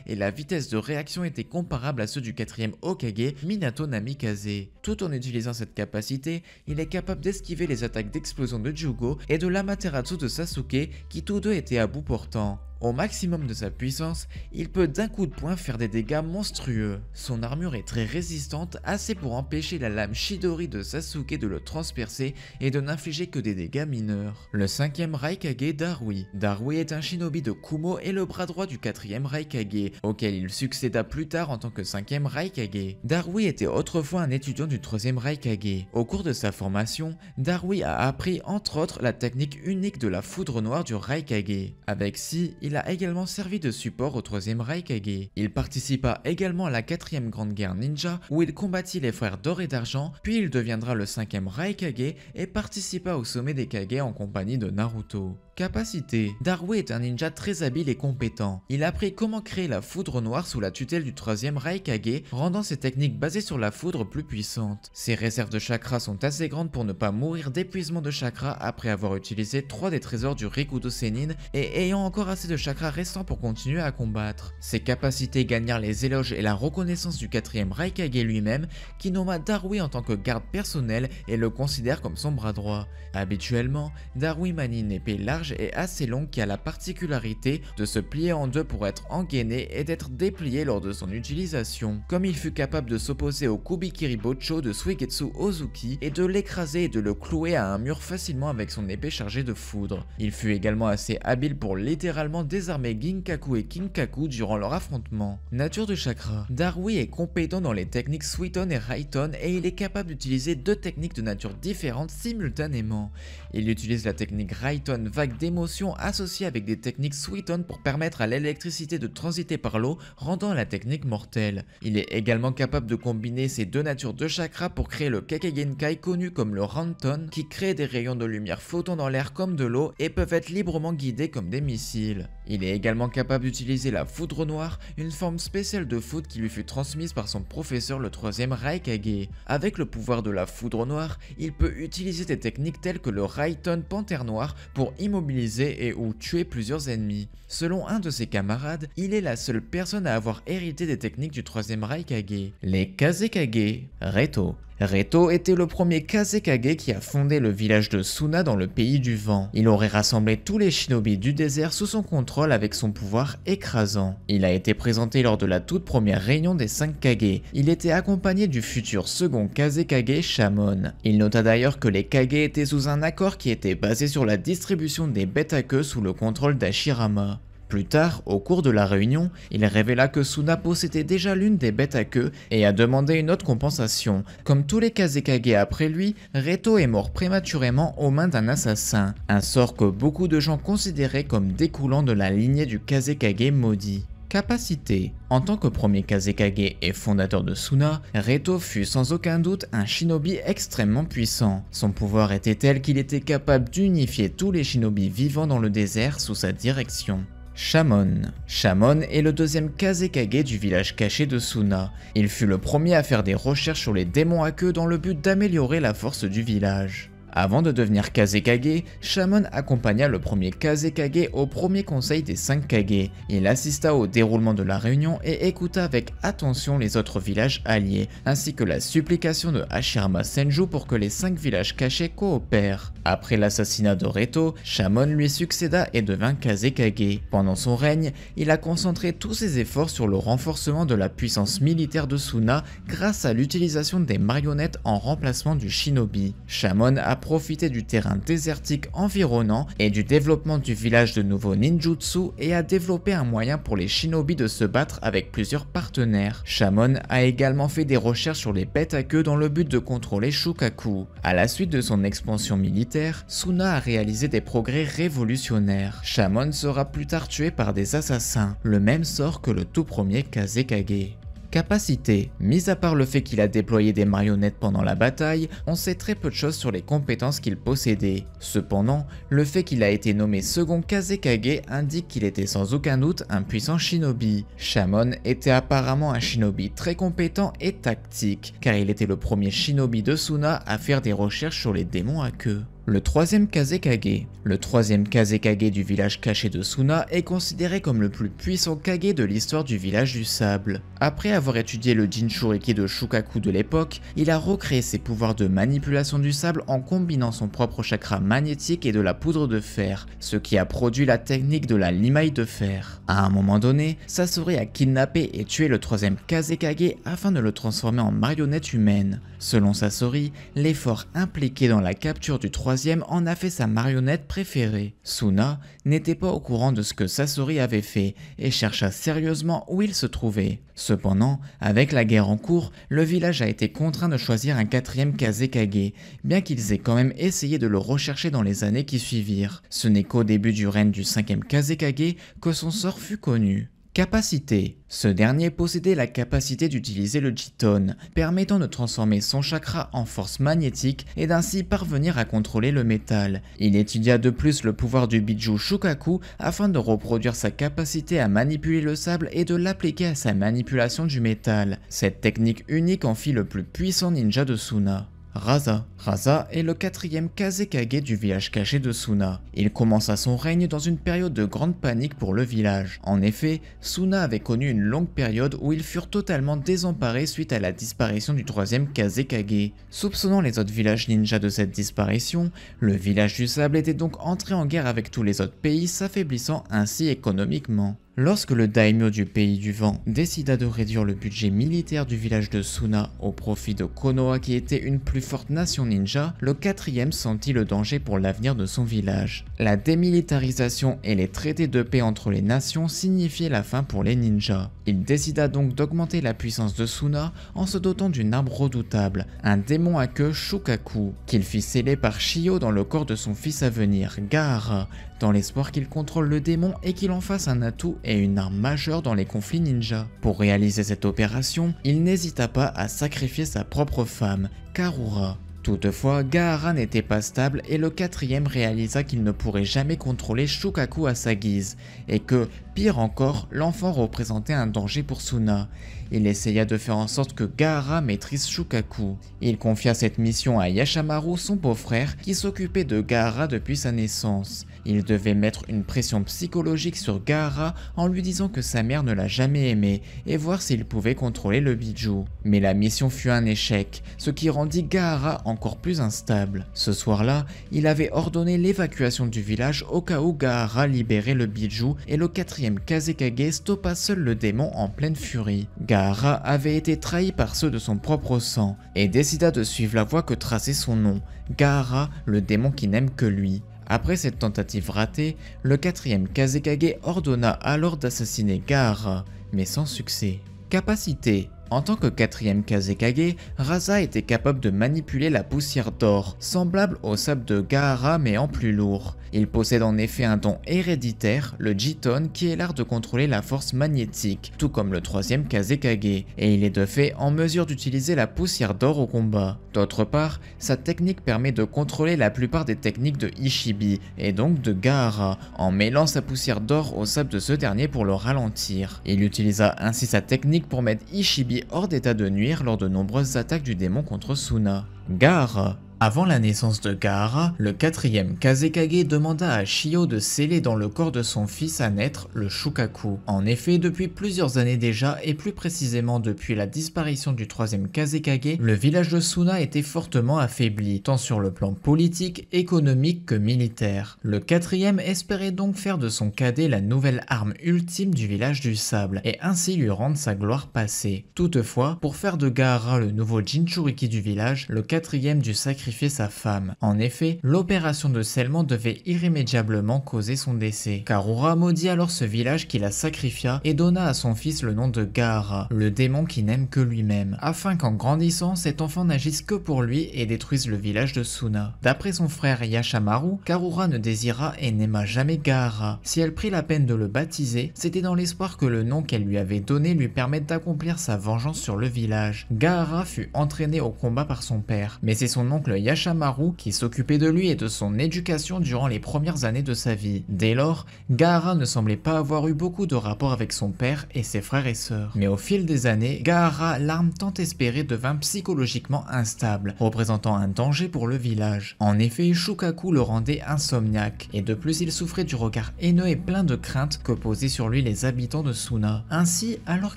et la vitesse de réaction étaient comparables à ceux du 4e Hokage, Minato Namikaze. Tout en utilisant cette capacité, il est capable d'esquiver les attaques d'explosion de Jugo et de l'Amaterasu de Sasuke qui tous deux étaient à bout portant. Au maximum de sa puissance, il peut d'un coup de poing faire des dégâts monstrueux. Son armure est très résistante, assez pour empêcher la lame Chidori de Sasuke de le transpercer et de n'infliger que des dégâts mineurs. Le 5e Raikage, Darui. Darui est un shinobi de Kumo et le bras droit du 4e Raikage, auquel il succéda plus tard en tant que 5e Raikage. Darui était autrefois un étudiant du 3e Raikage. Au cours de sa formation, Darui a appris entre autres la technique unique de la foudre noire du Raikage. Avec Si, il a également servi de support au 3e Raikage. Il participa également à la 4e grande guerre ninja où il combattit les frères d'or et d'argent, puis il deviendra le 5e Raikage et participa au sommet des Kage en compagnie de Naruto. Capacité. Darui est un ninja très habile et compétent. Il a appris comment créer la foudre noire sous la tutelle du 3e Raikage, rendant ses techniques basées sur la foudre plus puissantes. Ses réserves de chakra sont assez grandes pour ne pas mourir d'épuisement de chakra après avoir utilisé 3 des trésors du Rikudo Sennin et ayant encore assez de chakra restant pour continuer à combattre. Ses capacités gagnèrent les éloges et la reconnaissance du 4e Raikage lui-même, qui nomma Darui en tant que garde personnel et le considère comme son bras droit. Habituellement, Darui manie une épée large et assez longue qui a la particularité de se plier en deux pour être engainée et d'être dépliée lors de son utilisation. Comme il fut capable de s'opposer au Kubikiri Bocho de Suigetsu Ozuki et de l'écraser et de le clouer à un mur facilement avec son épée chargée de foudre. Il fut également assez habile pour littéralement désarmer Ginkaku et Kinkaku durant leur affrontement. Nature de chakra. Darui est compétent dans les techniques Suiton et Raiton et il est capable d'utiliser 2 techniques de nature différente simultanément. Il utilise la technique Raiton vague vagues d'émotions associées avec des techniques Suiton pour permettre à l'électricité de transiter par l'eau, rendant la technique mortelle. Il est également capable de combiner ces deux natures de chakra pour créer le Kekkei-genkai connu comme le Ranton, qui crée des rayons de lumière flottant dans l'air comme de l'eau et peuvent être librement guidés comme des missiles. Il est également capable d'utiliser la foudre noire, une forme spéciale de foudre qui lui fut transmise par son professeur le 3e Raikage. Avec le pouvoir de la foudre noire, il peut utiliser des techniques telles que le Raiton Panthère Noire pour immobiliser et ou tuer plusieurs ennemis. Selon un de ses camarades, il est la seule personne à avoir hérité des techniques du 3e Raikage. Les Kazekage. Reto. Reto était le premier Kazekage qui a fondé le village de Suna dans le pays du vent. Il aurait rassemblé tous les shinobi du désert sous son contrôle avec son pouvoir écrasant. Il a été présenté lors de la toute première réunion des 5 Kage. Il était accompagné du futur second Kazekage Shamon. Il nota d'ailleurs que les Kage étaient sous un accord qui était basé sur la distribution des bêtes à queue sous le contrôle d'Ashirama. Plus tard, au cours de la réunion, il révéla que Suna possédait déjà l'une des bêtes à queue et a demandé une autre compensation. Comme tous les Kazekage après lui, Reto est mort prématurément aux mains d'un assassin, un sort que beaucoup de gens considéraient comme découlant de la lignée du Kazekage maudit. Capacité. En tant que premier Kazekage et fondateur de Suna, Reto fut sans aucun doute un shinobi extrêmement puissant. Son pouvoir était tel qu'il était capable d'unifier tous les shinobi vivants dans le désert sous sa direction. Shamon. Shamon est le deuxième Kazekage du village caché de Suna. Il fut le premier à faire des recherches sur les démons à queue dans le but d'améliorer la force du village. Avant de devenir Kazekage, Shamon accompagna le premier Kazekage au premier conseil des 5 Kage. Il assista au déroulement de la réunion et écouta avec attention les autres villages alliés, ainsi que la supplication de Hashirama Senju pour que les 5 villages cachés coopèrent. Après l'assassinat de Reto, Shamon lui succéda et devint Kazekage. Pendant son règne, il a concentré tous ses efforts sur le renforcement de la puissance militaire de Suna grâce à l'utilisation des marionnettes en remplacement du shinobi. Shamon a profité du terrain désertique environnant et du développement du village de nouveaux ninjutsu et a développé un moyen pour les shinobi de se battre avec plusieurs partenaires. Shamon a également fait des recherches sur les bêtes à queue dans le but de contrôler Shukaku. À la suite de son expansion militaire, Suna a réalisé des progrès révolutionnaires. Shamon sera plus tard tué par des assassins, le même sort que le tout premier Kazekage. Capacité. Mis à part le fait qu'il a déployé des marionnettes pendant la bataille, on sait très peu de choses sur les compétences qu'il possédait. Cependant, le fait qu'il a été nommé second Kazekage indique qu'il était sans aucun doute un puissant shinobi. Shamon était apparemment un shinobi très compétent et tactique, car il était le premier shinobi de Suna à faire des recherches sur les démons à queue. Le troisième Kazekage. Le troisième Kazekage du village caché de Suna est considéré comme le plus puissant Kage de l'histoire du village du sable. Après avoir étudié le Jinchuriki de Shukaku de l'époque, il a recréé ses pouvoirs de manipulation du sable en combinant son propre chakra magnétique et de la poudre de fer, ce qui a produit la technique de la limaille de fer. À un moment donné, Sasori a kidnappé et tué le troisième Kazekage afin de le transformer en marionnette humaine. Selon Sasori, l'effort impliqué dans la capture du troisième en a fait sa marionnette préférée. Suna n'était pas au courant de ce que Sasori avait fait et chercha sérieusement où il se trouvait. Cependant, avec la guerre en cours, le village a été contraint de choisir un quatrième Kazekage, bien qu'ils aient quand même essayé de le rechercher dans les années qui suivirent. Ce n'est qu'au début du règne du cinquième Kazekage que son sort fut connu. Capacité. Ce dernier possédait la capacité d'utiliser le Jiton, permettant de transformer son chakra en force magnétique et d'ainsi parvenir à contrôler le métal. Il étudia de plus le pouvoir du Biju Shukaku afin de reproduire sa capacité à manipuler le sable et de l'appliquer à sa manipulation du métal. Cette technique unique en fit le plus puissant ninja de Suna. Rasa. Rasa est le quatrième Kazekage du village caché de Suna. Il commença son règne dans une période de grande panique pour le village. En effet, Suna avait connu une longue période où ils furent totalement désemparés suite à la disparition du troisième Kazekage. Soupçonnant les autres villages ninja de cette disparition, le village du sable était donc entré en guerre avec tous les autres pays, s'affaiblissant ainsi économiquement. Lorsque le daimyo du pays du vent décida de réduire le budget militaire du village de Suna au profit de Konoha qui était une plus forte nation ninja, le 4e sentit le danger pour l'avenir de son village. La démilitarisation et les traités de paix entre les nations signifiaient la fin pour les ninjas. Il décida donc d'augmenter la puissance de Suna en se dotant d'une arme redoutable, un démon à queue Shukaku, qu'il fit sceller par Shio dans le corps de son fils à venir, Gaara, dans l'espoir qu'il contrôle le démon et qu'il en fasse un atout et une arme majeure dans les conflits ninja. Pour réaliser cette opération, il n'hésita pas à sacrifier sa propre femme, Karura. Toutefois, Gaara n'était pas stable et le 4e réalisa qu'il ne pourrait jamais contrôler Shukaku à sa guise, et que, pire encore, l'enfant représentait un danger pour Suna. Il essaya de faire en sorte que Gaara maîtrise Shukaku. Il confia cette mission à Yashamaru, son beau-frère, qui s'occupait de Gaara depuis sa naissance. Il devait mettre une pression psychologique sur Gaara en lui disant que sa mère ne l'a jamais aimé et voir s'il pouvait contrôler le bijou. Mais la mission fut un échec, ce qui rendit Gaara encore plus instable. Ce soir-là, il avait ordonné l'évacuation du village au cas où Gaara libérait le bijou et le 4e Kazekage stoppa seul le démon en pleine furie. Gaara avait été trahi par ceux de son propre sang et décida de suivre la voie que traçait son nom, Gaara, le démon qui n'aime que lui. Après cette tentative ratée, le 4e Kazekage ordonna alors d'assassiner Gaara, mais sans succès. Capacité. En tant que 4e Kazekage, Rasa était capable de manipuler la poussière d'or, semblable au sable de Gaara mais en plus lourd. Il possède en effet un don héréditaire, le Jiton, qui est l'art de contrôler la force magnétique, tout comme le 3e Kazekage, et il est de fait en mesure d'utiliser la poussière d'or au combat. D'autre part, sa technique permet de contrôler la plupart des techniques de Ishibi, et donc de Gaara, en mêlant sa poussière d'or au sable de ce dernier pour le ralentir. Il utilisa ainsi sa technique pour mettre Ishibi hors d'état de nuire lors de nombreuses attaques du démon contre Suna. Gaara. Avant la naissance de Gaara, le 4e Kazekage demanda à Shio de sceller dans le corps de son fils à naître le Shukaku. En effet, depuis plusieurs années déjà, et plus précisément depuis la disparition du 3e Kazekage, le village de Suna était fortement affaibli, tant sur le plan politique, économique que militaire. Le 4e espérait donc faire de son cadet la nouvelle arme ultime du village du sable, et ainsi lui rendre sa gloire passée. Toutefois, pour faire de Gaara le nouveau Jinchuriki du village, le 4e dut sacrifier sa femme. En effet, l'opération de scellement devait irrémédiablement causer son décès. Karura maudit alors ce village qui la sacrifia et donna à son fils le nom de Gaara, le démon qui n'aime que lui-même, afin qu'en grandissant, cet enfant n'agisse que pour lui et détruise le village de Suna. D'après son frère Yashamaru, Karura ne désira et n'aima jamais Gaara. Si elle prit la peine de le baptiser, c'était dans l'espoir que le nom qu'elle lui avait donné lui permette d'accomplir sa vengeance sur le village. Gaara fut entraîné au combat par son père, mais c'est son oncle Yashamaru qui s'occupait de lui et de son éducation durant les premières années de sa vie. Dès lors, Gaara ne semblait pas avoir eu beaucoup de rapport avec son père et ses frères et sœurs. Mais au fil des années, Gaara, l'arme tant espérée, devint psychologiquement instable, représentant un danger pour le village. En effet, Shukaku le rendait insomniaque, et de plus il souffrait du regard haineux et plein de crainte que posaient sur lui les habitants de Suna. Ainsi, alors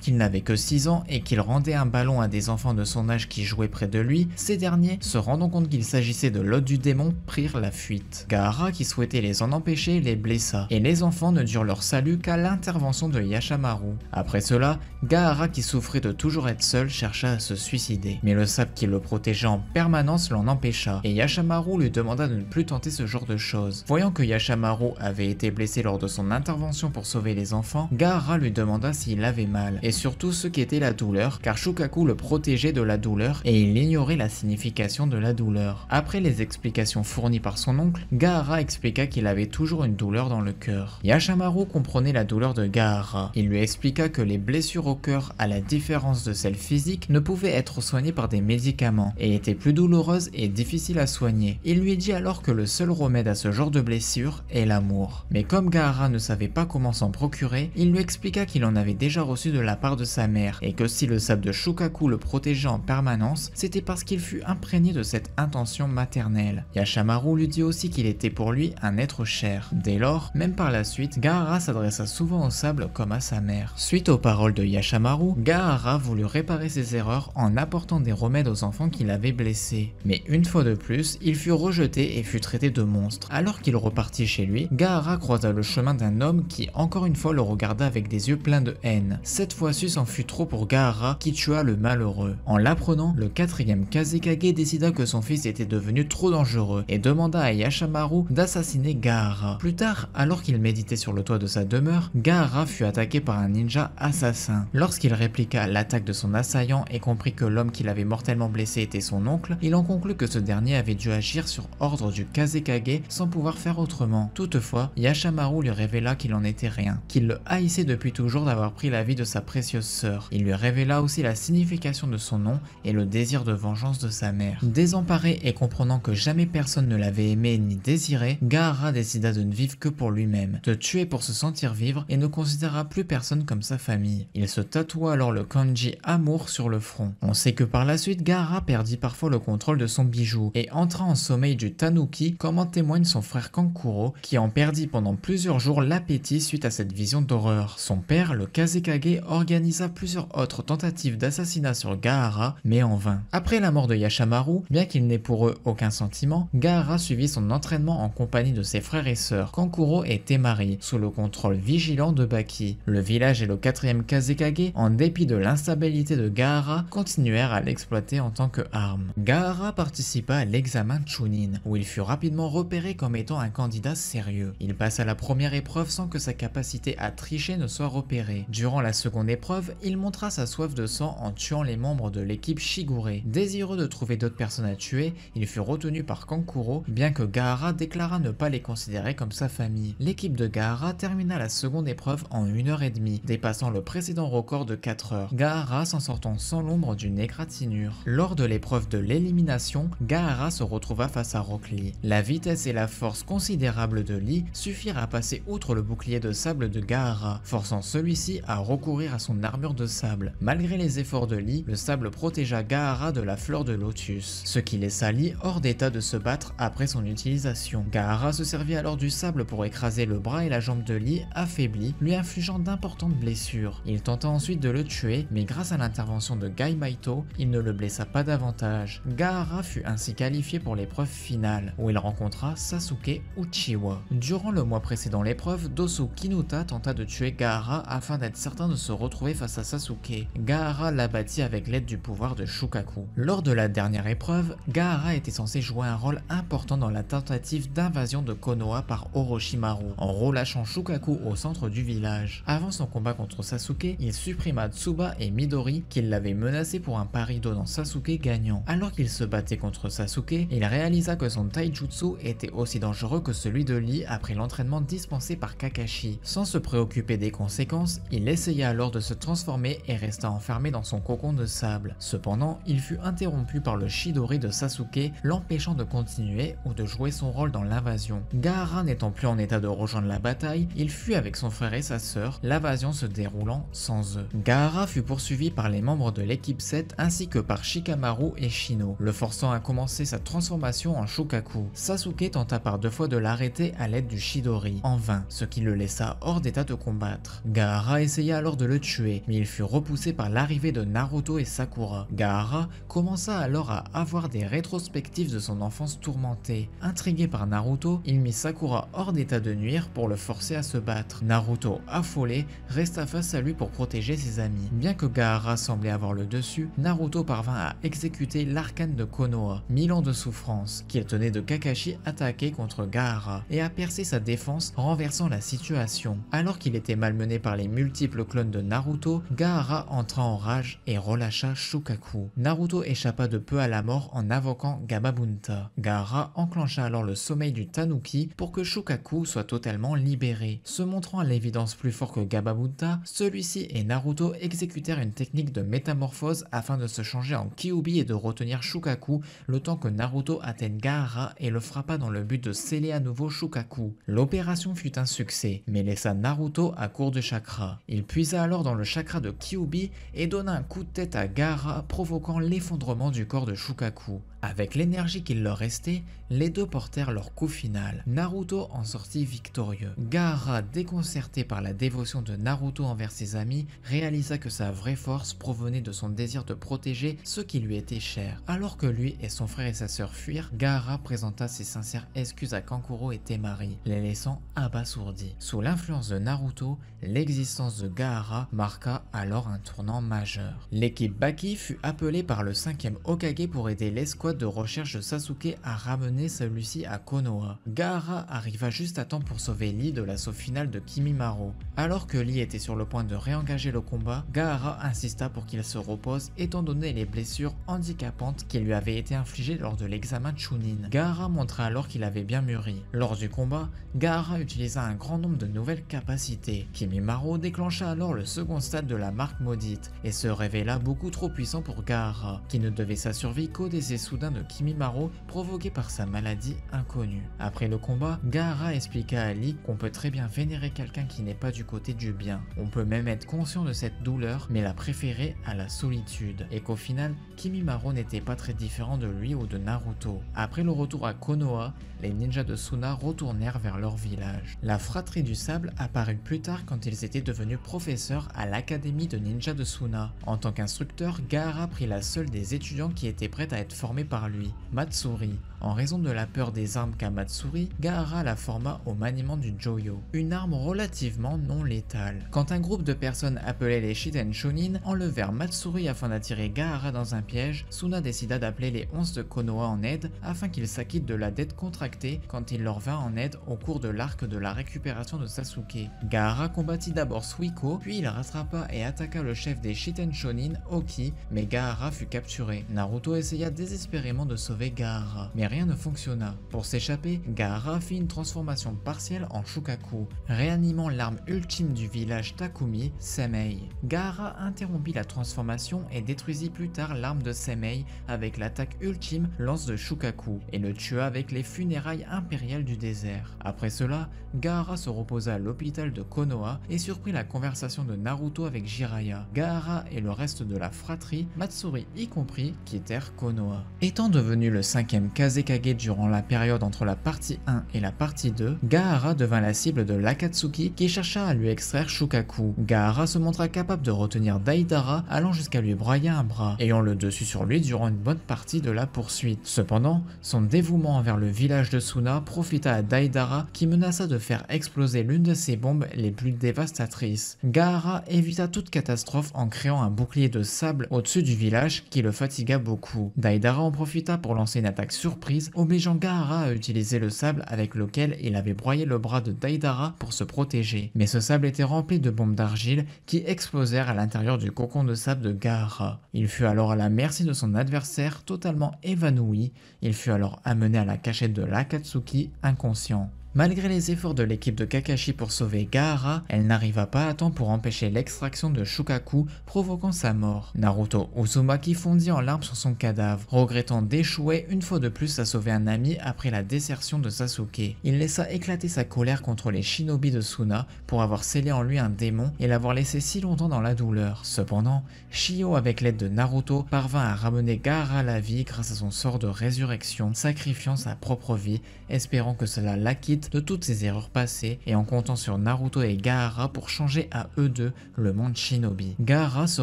qu'il n'avait que 6 ans et qu'il rendait un ballon à des enfants de son âge qui jouaient près de lui, ces derniers, se rendant compte qu'il s'agissait de l'hôte du démon, prirent la fuite. Gaara, qui souhaitait les en empêcher, les blessa, et les enfants ne durent leur salut qu'à l'intervention de Yashamaru. Après cela, Gaara, qui souffrait de toujours être seul, chercha à se suicider. Mais le sable qui le protégeait en permanence l'en empêcha, et Yashamaru lui demanda de ne plus tenter ce genre de choses. Voyant que Yashamaru avait été blessé lors de son intervention pour sauver les enfants, Gaara lui demanda s'il avait mal, et surtout ce qu'était la douleur, car Shukaku le protégeait de la douleur, et il ignorait la signification de la douleur. Après les explications fournies par son oncle, Gaara expliqua qu'il avait toujours une douleur dans le cœur. Yashamaru comprenait la douleur de Gaara. Il lui expliqua que les blessures au cœur, à la différence de celles physiques, ne pouvaient être soignées par des médicaments et étaient plus douloureuses et difficiles à soigner. Il lui dit alors que le seul remède à ce genre de blessure est l'amour. Mais comme Gaara ne savait pas comment s'en procurer, il lui expliqua qu'il en avait déjà reçu de la part de sa mère et que si le sable de Shukaku le protégeait en permanence, c'était parce qu'il fut imprégné de cette intentions maternelles. Yashamaru lui dit aussi qu'il était pour lui un être cher. Dès lors, même par la suite, Gaara s'adressa souvent au sable comme à sa mère. Suite aux paroles de Yashamaru, Gaara voulut réparer ses erreurs en apportant des remèdes aux enfants qu'il avait blessés. Mais une fois de plus, il fut rejeté et fut traité de monstre. Alors qu'il repartit chez lui, Gaara croisa le chemin d'un homme qui encore une fois le regarda avec des yeux pleins de haine. Cette fois-ci c'en fut trop pour Gaara qui tua le malheureux. En l'apprenant, le 4e Kazekage décida que son fils était devenu trop dangereux et demanda à Yashamaru d'assassiner Gaara. Plus tard, alors qu'il méditait sur le toit de sa demeure, Gaara fut attaqué par un ninja assassin. Lorsqu'il répliqua l'attaque de son assaillant et comprit que l'homme qui l'avait mortellement blessé était son oncle, il en conclut que ce dernier avait dû agir sur ordre du Kazekage sans pouvoir faire autrement. Toutefois, Yashamaru lui révéla qu'il en était rien, qu'il le haïssait depuis toujours d'avoir pris la vie de sa précieuse sœur. Il lui révéla aussi la signification de son nom et le désir de vengeance de sa mère. Désemparé et comprenant que jamais personne ne l'avait aimé ni désiré, Gaara décida de ne vivre que pour lui-même, de tuer pour se sentir vivre et ne considéra plus personne comme sa famille. Il se tatoua alors le kanji amour sur le front. On sait que par la suite, Gaara perdit parfois le contrôle de son bijou et entra en sommeil du tanuki, comme en témoigne son frère Kankuro, qui en perdit pendant plusieurs jours l'appétit suite à cette vision d'horreur. Son père, le Kazekage, organisa plusieurs autres tentatives d'assassinat sur Gaara, mais en vain. Après la mort de Yashamaru, bien qu'il n'ait pour eux aucun sentiment, Gaara suivit son entraînement en compagnie de ses frères et sœurs, Kankuro et Temari, sous le contrôle vigilant de Baki. Le village et le 4e Kazekage, en dépit de l'instabilité de Gaara, continuèrent à l'exploiter en tant que arme. Gaara participa à l'examen Chunin, où il fut rapidement repéré comme étant un candidat sérieux. Il passa la première épreuve sans que sa capacité à tricher ne soit repérée. Durant la seconde épreuve, il montra sa soif de sang en tuant les membres de l'équipe Shigure. Désireux de trouver d'autres personnes à tuer, il fut retenu par Kankuro, bien que Gaara déclara ne pas les considérer comme sa famille. L'équipe de Gaara termina la seconde épreuve en 1h30, dépassant le précédent record de 4 heures. Gaara s'en sortant sans l'ombre d'une égratignure. Lors de l'épreuve de l'élimination, Gaara se retrouva face à Rock Lee. La vitesse et la force considérable de Lee suffirent à passer outre le bouclier de sable de Gaara, forçant celui-ci à recourir à son armure de sable. Malgré les efforts de Lee, le sable protégea Gaara de la fleur de lotus, ce qui laissa Lee hors d'état de se battre après son utilisation. Gaara se servit alors du sable pour écraser le bras et la jambe de Lee, affaibli, lui infligeant d'importantes blessures. Il tenta ensuite de le tuer, mais grâce à l'intervention de Gai Maito, il ne le blessa pas davantage. Gaara fut ainsi qualifié pour l'épreuve finale, où il rencontra Sasuke Uchiwa. Durant le mois précédent l'épreuve, Dosu Kinuta tenta de tuer Gaara afin d'être certain de se retrouver face à Sasuke. Gaara l'abattit avec l'aide du pouvoir de Shukaku. Lors de la dernière épreuve, Gaara était censé jouer un rôle important dans la tentative d'invasion de Konoha par Orochimaru, en relâchant Shukaku au centre du village. Avant son combat contre Sasuke, il supprima Tsuba et Midori qui l'avaient menacé pour un pari donnant Sasuke gagnant. Alors qu'il se battait contre Sasuke, il réalisa que son taijutsu était aussi dangereux que celui de Lee après l'entraînement dispensé par Kakashi. Sans se préoccuper des conséquences, il essaya alors de se transformer et resta enfermé dans son cocon de sable. Cependant, il fut interrompu par le Chidori de Sasuke, l'empêchant de continuer ou de jouer son rôle dans l'invasion. Gaara n'étant plus en état de rejoindre la bataille, il fuit avec son frère et sa sœur, l'invasion se déroulant sans eux. Gaara fut poursuivi par les membres de l'équipe 7 ainsi que par Shikamaru et Shino, le forçant à commencer sa transformation en Shukaku. Sasuke tenta par 2 fois de l'arrêter à l'aide du Chidori, en vain, ce qui le laissa hors d'état de combattre. Gaara essaya alors de le tuer, mais il fut repoussé par l'arrivée de Naruto et Sakura. Gaara commença alors à avoir des rétrospectives de son enfance tourmentée. Intrigué par Naruto, il mit Sakura hors d'état de nuire pour le forcer à se battre. Naruto, affolé, resta face à lui pour protéger ses amis. Bien que Gaara semblait avoir le dessus, Naruto parvint à exécuter l'arcane de Konoha, 1000 ans de souffrance, qu'il tenait de Kakashi attaqué contre Gaara, et a percé sa défense, renversant la situation. Alors qu'il était malmené par les multiples clones de Naruto, Gaara entra en rage et relâcha Shukaku. Naruto échappa de peu à la mort en invoquant Gamabunta. Gaara enclencha alors le sommeil du Tanuki pour que Shukaku soit totalement libéré. Se montrant à l'évidence plus fort que Gamabunta, celui-ci et Naruto exécutèrent une technique de métamorphose afin de se changer en Kyuubi et de retenir Shukaku le temps que Naruto atteigne Gaara et le frappa dans le but de sceller à nouveau Shukaku. L'opération fut un succès, mais laissa Naruto à court de chakra. Il puisa alors dans le chakra de Kyuubi et donna un coup de tête à Gaara, provoquant l'effondrement du corps de Shukaku. Avec l'énergie qu'il leur restait, les deux portèrent leur coup final. Naruto en sortit victorieux. Gaara, déconcerté par la dévotion de Naruto envers ses amis, réalisa que sa vraie force provenait de son désir de protéger ceux qui lui étaient chers. Alors que lui et son frère et sa sœur fuirent, Gaara présenta ses sincères excuses à Kankuro et Temari, les laissant abasourdis. Sous l'influence de Naruto, l'existence de Gaara marqua alors un tournant majeur. L'équipe Baki fut appelée par le 5e Hokage pour aider l'escouade de recherche de Sasuke à ramener celui-ci à Konoha. Gaara arriva juste à temps pour sauver Lee de l'assaut final de Kimimaro. Alors que Lee était sur le point de réengager le combat, Gaara insista pour qu'il se repose étant donné les blessures handicapantes qui lui avaient été infligées lors de l'examen Chunin. Gaara montra alors qu'il avait bien mûri. Lors du combat, Gaara utilisa un grand nombre de nouvelles capacités. Kimimaro déclencha alors le second stade de la marque maudite et se révéla beaucoup trop puissant pour Gaara, qui ne devait sa survie qu'au décès soudain de Kimimaro provoqué par sa maladie inconnue. Après le combat, Gaara expliqua à Lee qu'on peut très bien vénérer quelqu'un qui n'est pas du côté du bien. On peut même être conscient de cette douleur mais la préférer à la solitude, et qu'au final, Kimimaro n'était pas très différent de lui ou de Naruto. Après le retour à Konoha, les ninjas de Suna retournèrent vers leur village. La fratrie du sable apparut plus tard quand ils étaient devenus professeurs à l'académie de ninja de Suna. En tant qu'instructeur, Gaara prit la seule des étudiants qui était prête à être formée par lui, Matsuri. En raison de la peur des armes qu'a Matsuri, Gaara la forma au maniement du Joyo, une arme relativement non létale. Quand un groupe de personnes appelées les Shiten Shonin enlevèrent Matsuri afin d'attirer Gaara dans un piège, Suna décida d'appeler les 11 de Konoha en aide afin qu'ils s'acquittent de la dette contractée quand il leur vint en aide au cours de l'arc de la récupération de Sasuke. Gaara combattit d'abord Suiko, puis il rattrapa et attaqua le chef des Shiten Shonin, Oki, mais Gaara fut capturé. Naruto essaya désespérément de sauver Gaara, mais rien ne fonctionna. Pour s'échapper, Gaara fit une transformation partielle en Shukaku, réanimant l'arme ultime du village Takumi, Semei. Gaara interrompit la transformation et détruisit plus tard l'arme de Semei avec l'attaque ultime lance de Shukaku, et le tua avec les funérailles impériales du désert. Après cela, Gaara se reposa à l'hôpital de Konoha et surprit la conversation de Naruto avec Jiraiya. Gaara et le reste de la fratrie, Matsuri y compris, quittèrent Konoha. Étant devenu le 5e Kazekage durant la période entre la partie 1 et la partie 2, Gaara devint la cible de l'Akatsuki qui chercha à lui extraire Shukaku. Gaara se montra capable de retenir Deidara, allant jusqu'à lui broyer un bras, ayant le dessus sur lui durant une bonne partie de la poursuite. Cependant, son dévouement envers le village de Suna profita à Deidara qui menaça de faire exploser l'une de ses bombes les plus dévastatrices. Gaara évita toute catastrophe en créant un bouclier de sable au-dessus du village qui le fatigua beaucoup. Deidara en profita pour lancer une attaque surprise, obligeant Gaara à utiliser le sable avec lequel il avait broyé le bras de Deidara pour se protéger. Mais ce sable était rempli de bombes d'argile qui explosèrent à l'intérieur du cocon de sable de Gaara. Il fut alors à la merci de son adversaire totalement évanoui. Il fut alors amené à la cachette de l'Akatsuki inconscient. Malgré les efforts de l'équipe de Kakashi pour sauver Gaara, elle n'arriva pas à temps pour empêcher l'extraction de Shukaku, provoquant sa mort. Naruto Uzumaki fondit en larmes sur son cadavre, regrettant d'échouer une fois de plus à sauver un ami après la désertion de Sasuke. Il laissa éclater sa colère contre les shinobi de Suna pour avoir scellé en lui un démon et l'avoir laissé si longtemps dans la douleur. Cependant, Shio, avec l'aide de Naruto, parvint à ramener Gaara à la vie grâce à son sort de résurrection, sacrifiant sa propre vie, espérant que cela l'acquitte de toutes ses erreurs passées et en comptant sur Naruto et Gaara pour changer à eux deux le monde shinobi. Gaara se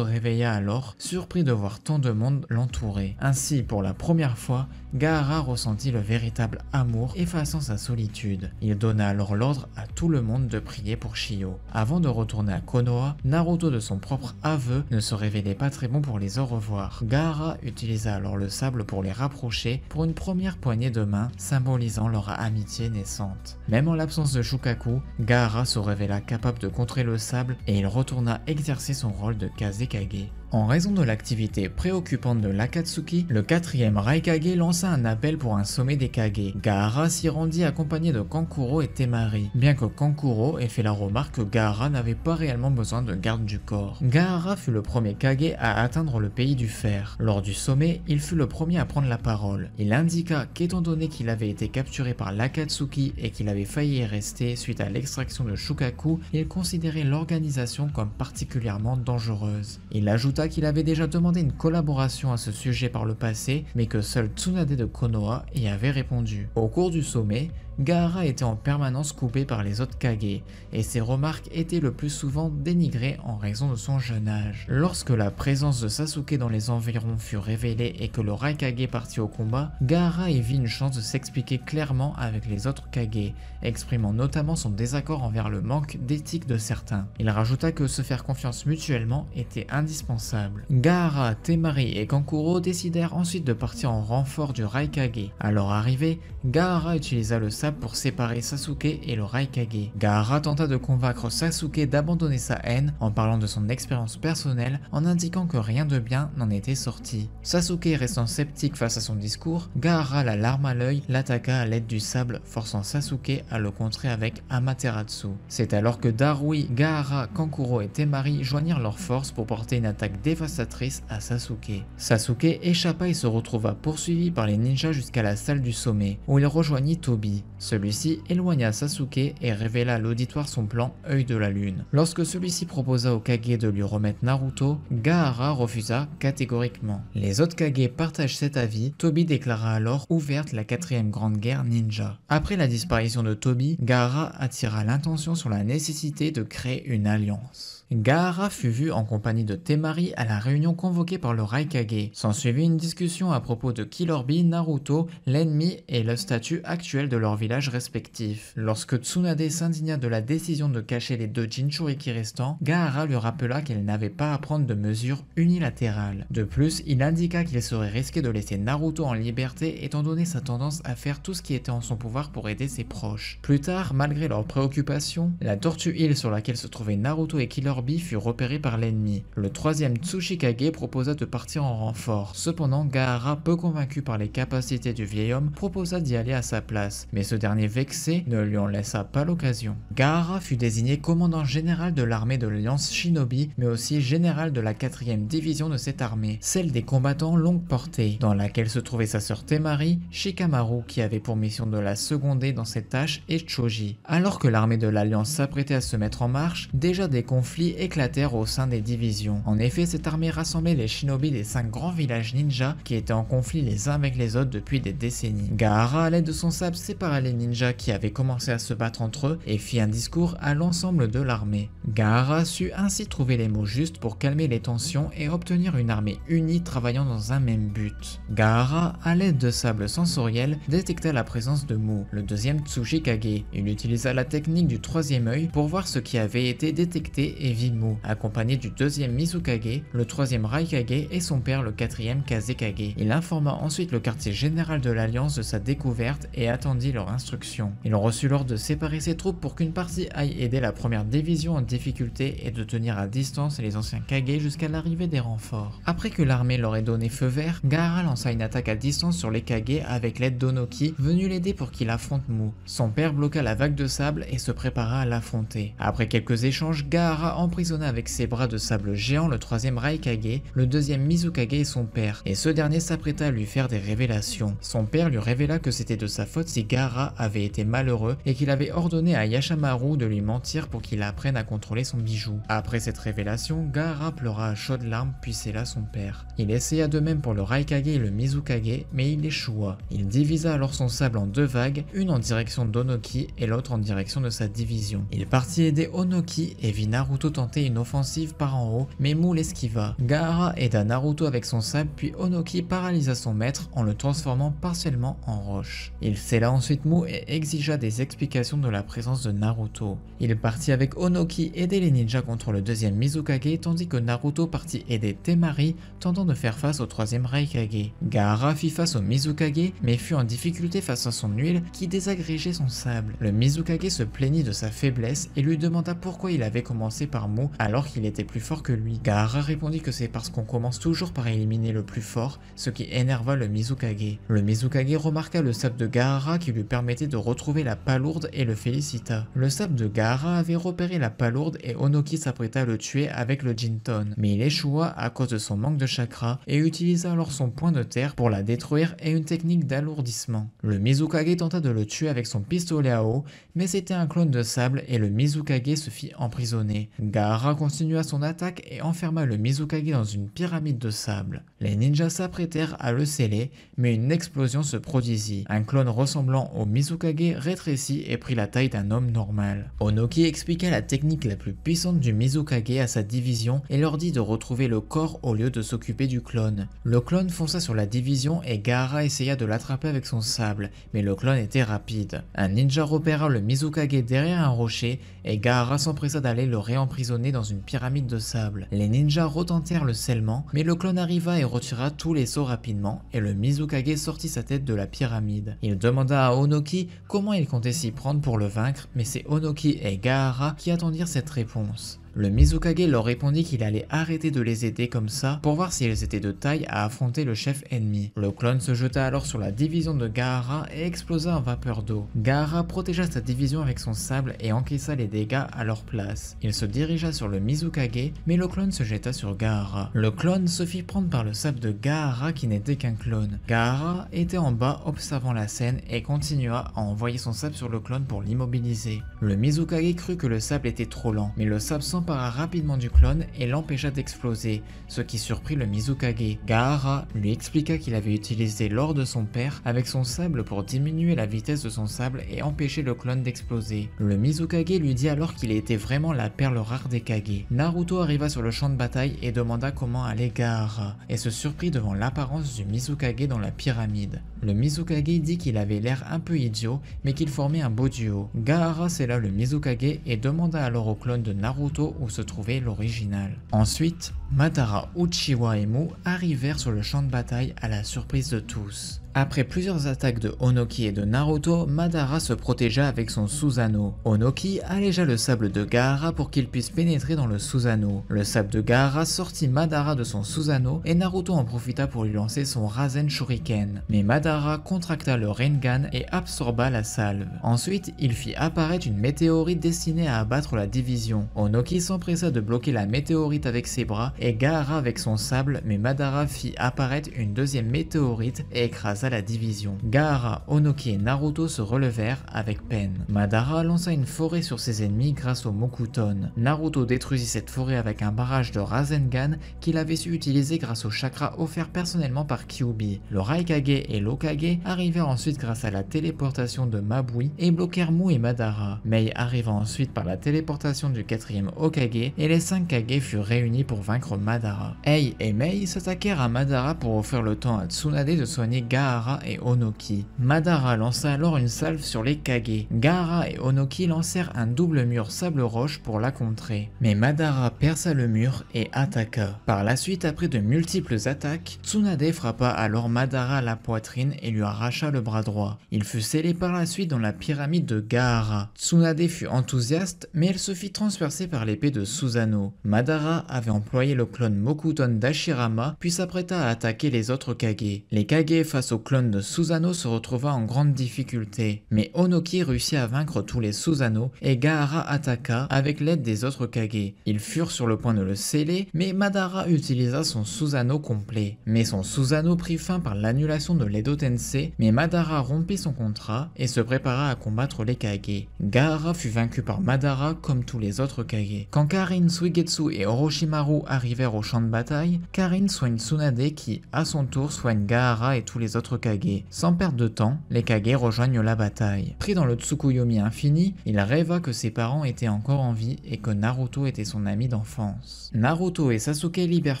réveilla alors, surpris de voir tant de monde l'entourer. Ainsi, pour la première fois, Gaara ressentit le véritable amour, effaçant sa solitude. Il donna alors l'ordre à tout le monde de prier pour Shio. Avant de retourner à Konoha, Naruto de son propre aveu ne se révélait pas très bon pour les au revoir. Gaara utilisa alors le sable pour les rapprocher pour une première poignée de main, symbolisant leur amitié naissante. Même en l'absence de Shukaku, Gaara se révéla capable de contrer le sable et il retourna exercer son rôle de Kazekage. En raison de l'activité préoccupante de l'Akatsuki, le 4e Raikage lança un appel pour un sommet des Kage. Gaara s'y rendit accompagné de Kankuro et Temari, bien que Kankuro ait fait la remarque que Gaara n'avait pas réellement besoin de garde du corps. Gaara fut le premier Kage à atteindre le pays du fer. Lors du sommet, il fut le premier à prendre la parole. Il indiqua qu'étant donné qu'il avait été capturé par l'Akatsuki et qu'il avait failli y rester suite à l'extraction de Shukaku, il considérait l'organisation comme particulièrement dangereuse. Il ajouta rajouta qu'il avait déjà demandé une collaboration à ce sujet par le passé, mais que seul Tsunade de Konoha y avait répondu. Au cours du sommet, Gaara était en permanence coupé par les autres Kage, et ses remarques étaient le plus souvent dénigrées en raison de son jeune âge. Lorsque la présence de Sasuke dans les environs fut révélée et que le Raikage partit au combat, Gaara y vit une chance de s'expliquer clairement avec les autres Kage, exprimant notamment son désaccord envers le manque d'éthique de certains. Il rajouta que se faire confiance mutuellement était indispensable. Gaara, Temari et Kankuro décidèrent ensuite de partir en renfort du Raikage. À leur arrivée, Gaara utilisa le sable pour séparer Sasuke et le Raikage. Gaara tenta de convaincre Sasuke d'abandonner sa haine en parlant de son expérience personnelle, en indiquant que rien de bien n'en était sorti. Sasuke restant sceptique face à son discours, Gaara, la larme à l'œil, l'attaqua à l'aide du sable, forçant Sasuke à le contrer avec Amaterasu. C'est alors que Darui, Gaara, Kankuro et Temari joignirent leurs forces pour porter une attaque dévastatrice à Sasuke. Sasuke échappa et se retrouva poursuivi par les ninjas jusqu'à la salle du sommet, où il rejoignit Tobi. Celui-ci éloigna Sasuke et révéla à l'auditoire son plan œil de la lune. Lorsque celui-ci proposa au Kage de lui remettre Naruto, Gaara refusa catégoriquement. Les autres Kage partagent cet avis, Tobi déclara alors ouverte la 4e grande guerre ninja. Après la disparition de Tobi, Gaara attira l'attention sur la nécessité de créer une alliance. Gaara fut vu en compagnie de Temari à la réunion convoquée par le Raikage. S'ensuivit une discussion à propos de Killer Bee, Naruto, l'ennemi et le statut actuel de leurs villages respectifs. Lorsque Tsunade s'indigna de la décision de cacher les 2 Jinchuriki restants, Gaara lui rappela qu'elle n'avait pas à prendre de mesures unilatérales. De plus, il indiqua qu'il serait risqué de laisser Naruto en liberté étant donné sa tendance à faire tout ce qui était en son pouvoir pour aider ses proches. Plus tard, malgré leurs préoccupations, la tortue île sur laquelle se trouvaient Naruto et Killer Bee fut repéré par l'ennemi. Le 3e Tsuchikage proposa de partir en renfort. Cependant, Gaara, peu convaincu par les capacités du vieil homme, proposa d'y aller à sa place, mais ce dernier vexé ne lui en laissa pas l'occasion. Gaara fut désigné commandant général de l'armée de l'Alliance Shinobi, mais aussi général de la 4e division de cette armée, celle des combattants longue portée, dans laquelle se trouvait sa sœur Temari, Shikamaru qui avait pour mission de la seconder dans cette tâche, et Choji. Alors que l'armée de l'Alliance s'apprêtait à se mettre en marche, déjà des conflits éclatèrent au sein des divisions. En effet, cette armée rassemblait les shinobi des 5 grands villages ninja qui étaient en conflit les uns avec les autres depuis des décennies. Gaara, à l'aide de son sable, sépara les ninjas qui avaient commencé à se battre entre eux et fit un discours à l'ensemble de l'armée. Gaara sut ainsi trouver les mots justes pour calmer les tensions et obtenir une armée unie travaillant dans un même but. Gaara, à l'aide de sable sensoriel, détecta la présence de Mu, le 2e Tsuchikage. Il utilisa la technique du 3e œil pour voir ce qui avait été détecté et vit Mu, accompagné du 2e Mizukage, le 3e Raikage et son père le 4e Kazekage. Il informa ensuite le quartier général de l'Alliance de sa découverte et attendit leur instruction. Il reçut l'ordre de séparer ses troupes pour qu'une partie aille aider la 1re division en difficulté et de tenir à distance les anciens Kage jusqu'à l'arrivée des renforts. Après que l'armée leur ait donné feu vert, Gaara lança une attaque à distance sur les Kage avec l'aide d'Onoki, venu l'aider pour qu'il affronte Mu. Son père bloqua la vague de sable et se prépara à l'affronter. Après quelques échanges, Gaara emprisonna avec ses bras de sable géant le 3e Raikage, le 2e Mizukage et son père, et ce dernier s'apprêta à lui faire des révélations. Son père lui révéla que c'était de sa faute si Gaara avait été malheureux et qu'il avait ordonné à Yashamaru de lui mentir pour qu'il apprenne à contrôler son bijou. Après cette révélation, Gaara pleura à chaudes larmes puis scella son père. Il essaya de même pour le Raikage et le Mizukage, mais il échoua. Il divisa alors son sable en 2 vagues, une en direction d'Onoki et l'autre en direction de sa division. Il partit aider Onoki et vit Naruto tenter une offensive par en haut, mais Mu l'esquiva. Gaara aida Naruto avec son sable puis Onoki paralysa son maître en le transformant partiellement en roche. Il scella ensuite Mu et exigea des explications de la présence de Naruto. Il partit avec Onoki aider les ninjas contre le 2e Mizukage tandis que Naruto partit aider Temari tentant de faire face au 3e Raikage. Gaara fit face au Mizukage mais fut en difficulté face à son huile qui désagrégeait son sable. Le Mizukage se plaignit de sa faiblesse et lui demanda pourquoi il avait commencé par Mu alors qu'il était plus fort que lui. Gaara répondit que c'est parce qu'on commence toujours par éliminer le plus fort, ce qui énerva le Mizukage. Le Mizukage remarqua le sable de Gaara qui lui permettait de retrouver la palourde et le félicita. Le sable de Gaara avait repéré la palourde et Onoki s'apprêta à le tuer avec le Jinton, mais il échoua à cause de son manque de chakra et utilisa alors son point de terre pour la détruire et une technique d'alourdissement. Le Mizukage tenta de le tuer avec son pistolet à eau, mais c'était un clone de sable et le Mizukage se fit emprisonner. Gaara continua son attaque et enferma le Mizukage dans une pyramide de sable. Les ninjas s'apprêtèrent à le sceller, mais une explosion se produisit. Un clone ressemblant au Mizukage rétrécit et prit la taille d'un homme normal. Onoki expliqua la technique la plus puissante du Mizukage à sa division et leur dit de retrouver le corps au lieu de s'occuper du clone. Le clone fonça sur la division et Gaara essaya de l'attraper avec son sable, mais le clone était rapide. Un ninja repéra le Mizukage derrière un rocher et Gaara s'empressa d'aller le réemprisonner dans une pyramide de sable. Les ninjas retentèrent le scellement, mais le clone arriva et retira tous les seaux rapidement et le Mizukage sortit sa tête de la pyramide. Il demanda à Onoki comment il comptait s'y prendre pour le vaincre, mais c'est Onoki et Gaara qui attendirent cette réponse. Le Mizukage leur répondit qu'il allait arrêter de les aider comme ça pour voir si elles étaient de taille à affronter le chef ennemi. Le clone se jeta alors sur la division de Gaara et explosa en vapeur d'eau. Gaara protégea sa division avec son sable et encaissa les dégâts à leur place. Il se dirigea sur le Mizukage, mais le clone se jeta sur Gaara. Le clone se fit prendre par le sable de Gaara qui n'était qu'un clone. Gaara était en bas observant la scène et continua à envoyer son sable sur le clone pour l'immobiliser. Le Mizukage crut que le sable était trop lent, mais le sable s'empara rapidement du clone et l'empêcha d'exploser, ce qui surprit le Mizukage. Gaara lui expliqua qu'il avait utilisé l'or de son père avec son sable pour diminuer la vitesse de son sable et empêcher le clone d'exploser. Le Mizukage lui dit alors qu'il était vraiment la perle rare des Kage. Naruto arriva sur le champ de bataille et demanda comment allait Gaara, et se surprit devant l'apparence du Mizukage dans la pyramide. Le Mizukage dit qu'il avait l'air un peu idiot, mais qu'il formait un beau duo. Gaara scella le Mizukage et demanda alors au clone de Naruto où se trouvait l'original. Ensuite, Madara, Uchiwa et Mu arrivèrent sur le champ de bataille à la surprise de tous. Après plusieurs attaques de Onoki et de Naruto, Madara se protégea avec son Susanoo. Onoki allégea le sable de Gaara pour qu'il puisse pénétrer dans le Susanoo. Le sable de Gaara sortit Madara de son Susanoo et Naruto en profita pour lui lancer son Rasen Shuriken. Mais Madara contracta le Rinnegan et absorba la salve. Ensuite, il fit apparaître une météorite destinée à abattre la division. Onoki s'empressa de bloquer la météorite avec ses bras et Gaara avec son sable, mais Madara fit apparaître une deuxième météorite et écrasa la division. Gaara, Onoki et Naruto se relevèrent avec peine. Madara lança une forêt sur ses ennemis grâce au Mokuton. Naruto détruisit cette forêt avec un barrage de Rasengan qu'il avait su utiliser grâce au chakra offert personnellement par Kyuubi. Le Raikage et l'Hokage arrivèrent ensuite grâce à la téléportation de Mabui et bloquèrent Mu et Madara. Mei arriva ensuite par la téléportation du 4e Hokage et les 5 Kage furent réunis pour vaincre Madara. Ei et Mei s'attaquèrent à Madara pour offrir le temps à Tsunade de soigner Gaara et Onoki. Madara lança alors une salve sur les Kage. Gaara et Onoki lancèrent un double mur sable-roche pour la contrer. Mais Madara perça le mur et attaqua. Par la suite, après de multiples attaques, Tsunade frappa alors Madara à la poitrine et lui arracha le bras droit. Il fut scellé par la suite dans la pyramide de Gaara. Tsunade fut enthousiaste, mais elle se fit transpercer par l'épée de Susanoo. Madara avait employé le clone Mokuton d'Hashirama, puis s'apprêta à attaquer les autres Kage. Les Kage face au clone de Susanoo se retrouva en grande difficulté, mais Onoki réussit à vaincre tous les Susanoo et Gaara attaqua avec l'aide des autres Kage. Ils furent sur le point de le sceller, mais Madara utilisa son Susanoo complet. Mais son Susanoo prit fin par l'annulation de l'Edo Tensei, mais Madara rompit son contrat et se prépara à combattre les Kage. Gaara fut vaincu par Madara comme tous les autres Kage. Quand Karin, Suigetsu et Orochimaru arrivèrent au champ de bataille, Karin soigne Tsunade qui, à son tour, soigne Gaara et tous les autres Kage. Sans perdre de temps, les Kage rejoignent la bataille. Pris dans le Tsukuyomi infini, il rêva que ses parents étaient encore en vie et que Naruto était son ami d'enfance. Naruto et Sasuke libèrent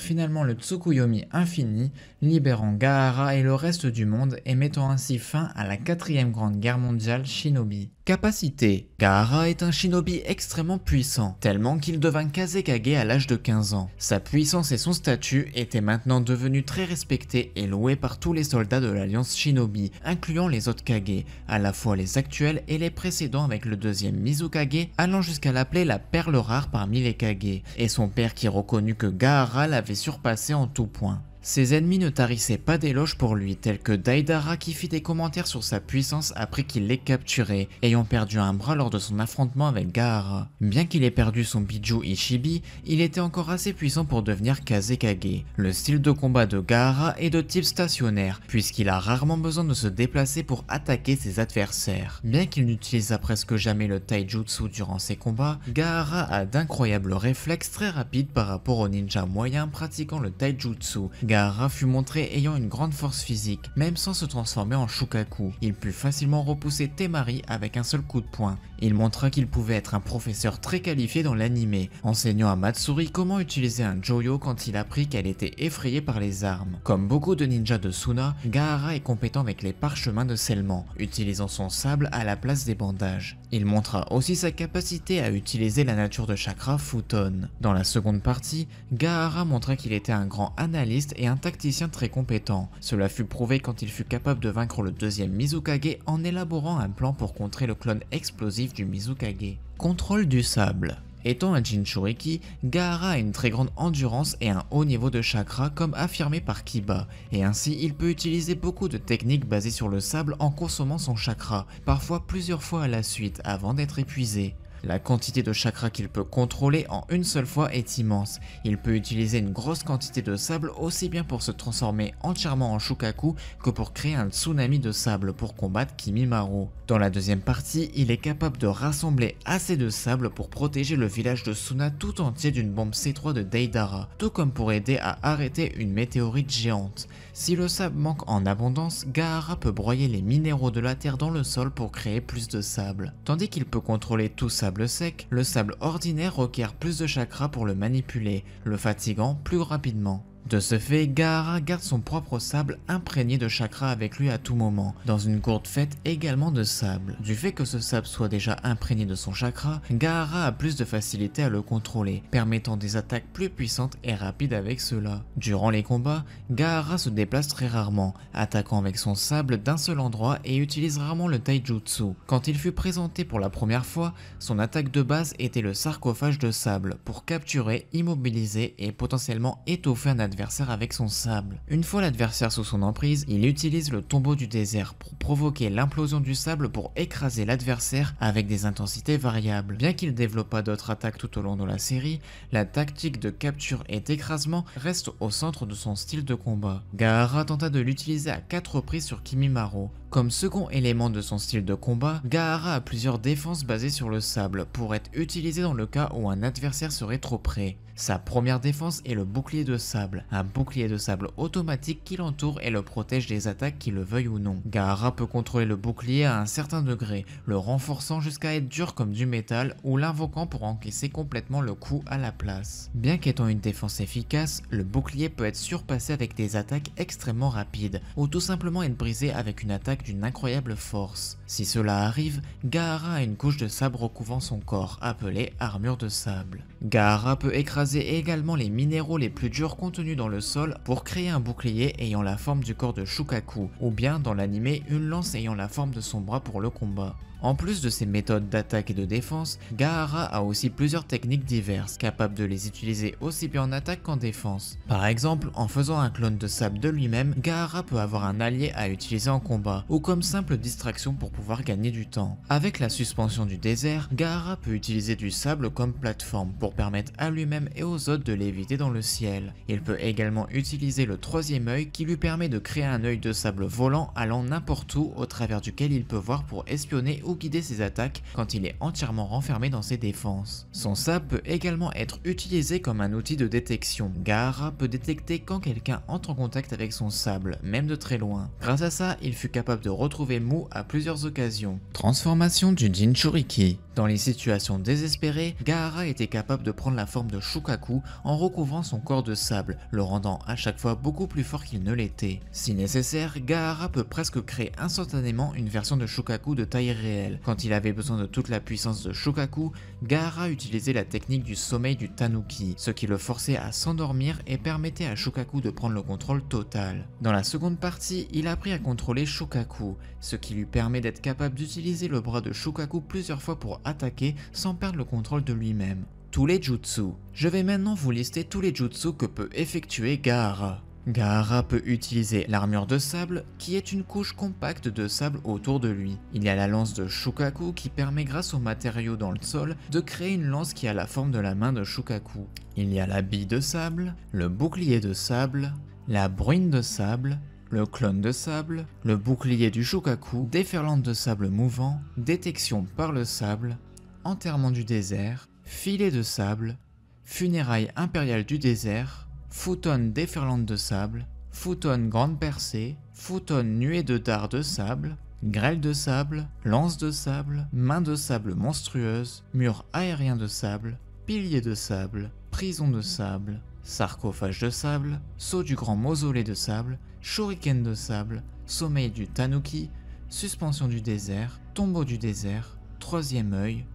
finalement le Tsukuyomi infini, libérant Gaara et le reste du monde et mettant ainsi fin à la 4e grande guerre mondiale Shinobi. Capacité. Gaara est un shinobi extrêmement puissant, tellement qu'il devint Kazekage à l'âge de 15 ans. Sa puissance et son statut étaient maintenant devenus très respectés et loués par tous les soldats de l'Alliance Shinobi, incluant les autres Kage, à la fois les actuels et les précédents avec le 2e Mizukage, allant jusqu'à l'appeler la perle rare parmi les Kage, et son père qui reconnut que Gaara l'avait surpassé en tout point. Ses ennemis ne tarissaient pas d'éloges pour lui, tels que Deidara qui fit des commentaires sur sa puissance après qu'il l'ait capturé, ayant perdu un bras lors de son affrontement avec Gaara. Bien qu'il ait perdu son bijou Ishibi, il était encore assez puissant pour devenir Kazekage. Le style de combat de Gaara est de type stationnaire, puisqu'il a rarement besoin de se déplacer pour attaquer ses adversaires. Bien qu'il n'utilisa presque jamais le taijutsu durant ses combats, Gaara a d'incroyables réflexes très rapides par rapport aux ninjas moyens pratiquant le taijutsu. Gaara fut montré ayant une grande force physique, même sans se transformer en Shukaku. Il put facilement repousser Temari avec un seul coup de poing. Il montra qu'il pouvait être un professeur très qualifié dans l'anime, enseignant à Matsuri comment utiliser un Joyo quand il apprit qu'elle était effrayée par les armes. Comme beaucoup de ninjas de Suna, Gaara est compétent avec les parchemins de scellement, utilisant son sable à la place des bandages. Il montra aussi sa capacité à utiliser la nature de chakra Futon. Dans la seconde partie, Gaara montra qu'il était un grand analyste et un tacticien très compétent. Cela fut prouvé quand il fut capable de vaincre le deuxième Mizukage en élaborant un plan pour contrer le clone explosif du Mizukage. Contrôle du sable. Étant un Jinchuriki, Gaara a une très grande endurance et un haut niveau de chakra comme affirmé par Kiba, et ainsi il peut utiliser beaucoup de techniques basées sur le sable en consommant son chakra, parfois plusieurs fois à la suite avant d'être épuisé. La quantité de chakra qu'il peut contrôler en une seule fois est immense. Il peut utiliser une grosse quantité de sable aussi bien pour se transformer entièrement en Shukaku que pour créer un tsunami de sable pour combattre Kimimaru. Dans la deuxième partie, il est capable de rassembler assez de sable pour protéger le village de Suna tout entier d'une bombe C3 de Deidara, tout comme pour aider à arrêter une météorite géante. Si le sable manque en abondance, Gaara peut broyer les minéraux de la terre dans le sol pour créer plus de sable. Tandis qu'il peut contrôler tout sable sec, le sable ordinaire requiert plus de chakra pour le manipuler, le fatiguant plus rapidement. De ce fait, Gaara garde son propre sable imprégné de chakra avec lui à tout moment, dans une gourde faite également de sable. Du fait que ce sable soit déjà imprégné de son chakra, Gaara a plus de facilité à le contrôler, permettant des attaques plus puissantes et rapides avec cela. Durant les combats, Gaara se déplace très rarement, attaquant avec son sable d'un seul endroit et utilise rarement le taijutsu. Quand il fut présenté pour la première fois, son attaque de base était le sarcophage de sable, pour capturer, immobiliser et potentiellement étouffer un adversaire avec son sable. Une fois l'adversaire sous son emprise, il utilise le tombeau du désert pour provoquer l'implosion du sable pour écraser l'adversaire avec des intensités variables. Bien qu'il développa d'autres attaques tout au long de la série, la tactique de capture et d'écrasement reste au centre de son style de combat. Gaara tenta de l'utiliser à 4 reprises sur Kimimaru. Comme second élément de son style de combat, Gaara a plusieurs défenses basées sur le sable pour être utilisées dans le cas où un adversaire serait trop près. Sa première défense est le bouclier de sable, un bouclier de sable automatique qui l'entoure et le protège des attaques qui le veuillent ou non. Gaara peut contrôler le bouclier à un certain degré, le renforçant jusqu'à être dur comme du métal ou l'invoquant pour encaisser complètement le coup à la place. Bien qu'étant une défense efficace, le bouclier peut être surpassé avec des attaques extrêmement rapides ou tout simplement être brisé avec une attaque d'une incroyable force. Si cela arrive, Gaara a une couche de sable recouvrant son corps, appelée armure de sable. Gaara peut écraser également les minéraux les plus durs contenus dans le sol pour créer un bouclier ayant la forme du corps de Shukaku, ou bien dans l'anime une lance ayant la forme de son bras pour le combat. En plus de ces méthodes d'attaque et de défense, Gaara a aussi plusieurs techniques diverses, capables de les utiliser aussi bien en attaque qu'en défense. Par exemple, en faisant un clone de sable de lui-même, Gaara peut avoir un allié à utiliser en combat, ou comme simple distraction pour pouvoir gagner du temps. Avec la suspension du désert, Gaara peut utiliser du sable comme plateforme pour permettre à lui-même et aux autres de léviter dans le ciel. Il peut également utiliser le troisième œil qui lui permet de créer un œil de sable volant allant n'importe où au travers duquel il peut voir pour espionner ou guider ses attaques quand il est entièrement renfermé dans ses défenses. Son sable peut également être utilisé comme un outil de détection. Gaara peut détecter quand quelqu'un entre en contact avec son sable, même de très loin. Grâce à ça, il fut capable de retrouver Mu à plusieurs occasions. Transformation du Jinchuriki. Dans les situations désespérées, Gaara était capable de prendre la forme de Shukaku en recouvrant son corps de sable, le rendant à chaque fois beaucoup plus fort qu'il ne l'était. Si nécessaire, Gaara peut presque créer instantanément une version de Shukaku de taille réelle. Quand il avait besoin de toute la puissance de Shukaku, Gaara utilisait la technique du sommeil du Tanuki, ce qui le forçait à s'endormir et permettait à Shukaku de prendre le contrôle total. Dans la seconde partie, il apprit à contrôler Shukaku, ce qui lui permet d'être capable d'utiliser le bras de Shukaku plusieurs fois pour attaquer sans perdre le contrôle de lui-même. Tous les jutsu. Je vais maintenant vous lister tous les jutsu que peut effectuer Gaara. Gaara peut utiliser l'armure de sable, qui est une couche compacte de sable autour de lui. Il y a la lance de Shukaku qui permet grâce aux matériaux dans le sol de créer une lance qui a la forme de la main de Shukaku. Il y a la bille de sable, le bouclier de sable, la bruine de sable, le clone de sable, le bouclier du Shukaku, déferlante de sable mouvant, détection par le sable, enterrement du désert, filet de sable, funérailles impériales du désert, futon déferlante de sable, futon grande percée, futon nuée de dards de sable, grêle de sable, lance de sable, main de sable monstrueuse, mur aérien de sable, pilier de sable, prison de sable, sarcophage de sable, sceau du grand mausolée de sable, shuriken de sable, sommeil du tanuki, suspension du désert, tombeau du désert, troisième œil,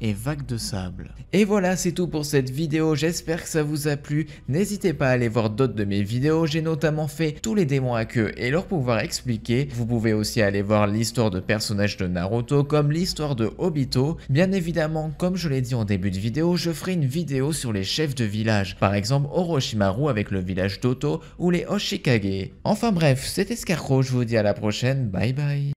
et vague de sable. Et voilà, c'est tout pour cette vidéo, j'espère que ça vous a plu. N'hésitez pas à aller voir d'autres de mes vidéos, j'ai notamment fait tous les démons à queue et leur pouvoir expliqué. Vous pouvez aussi aller voir l'histoire de personnages de Naruto comme l'histoire de Obito. Bien évidemment, comme je l'ai dit en début de vidéo, je ferai une vidéo sur les chefs de village, par exemple Orochimaru avec le village d'Oto ou les Hoshikage. Enfin bref, c'était Scarecrow, je vous dis à la prochaine, bye bye.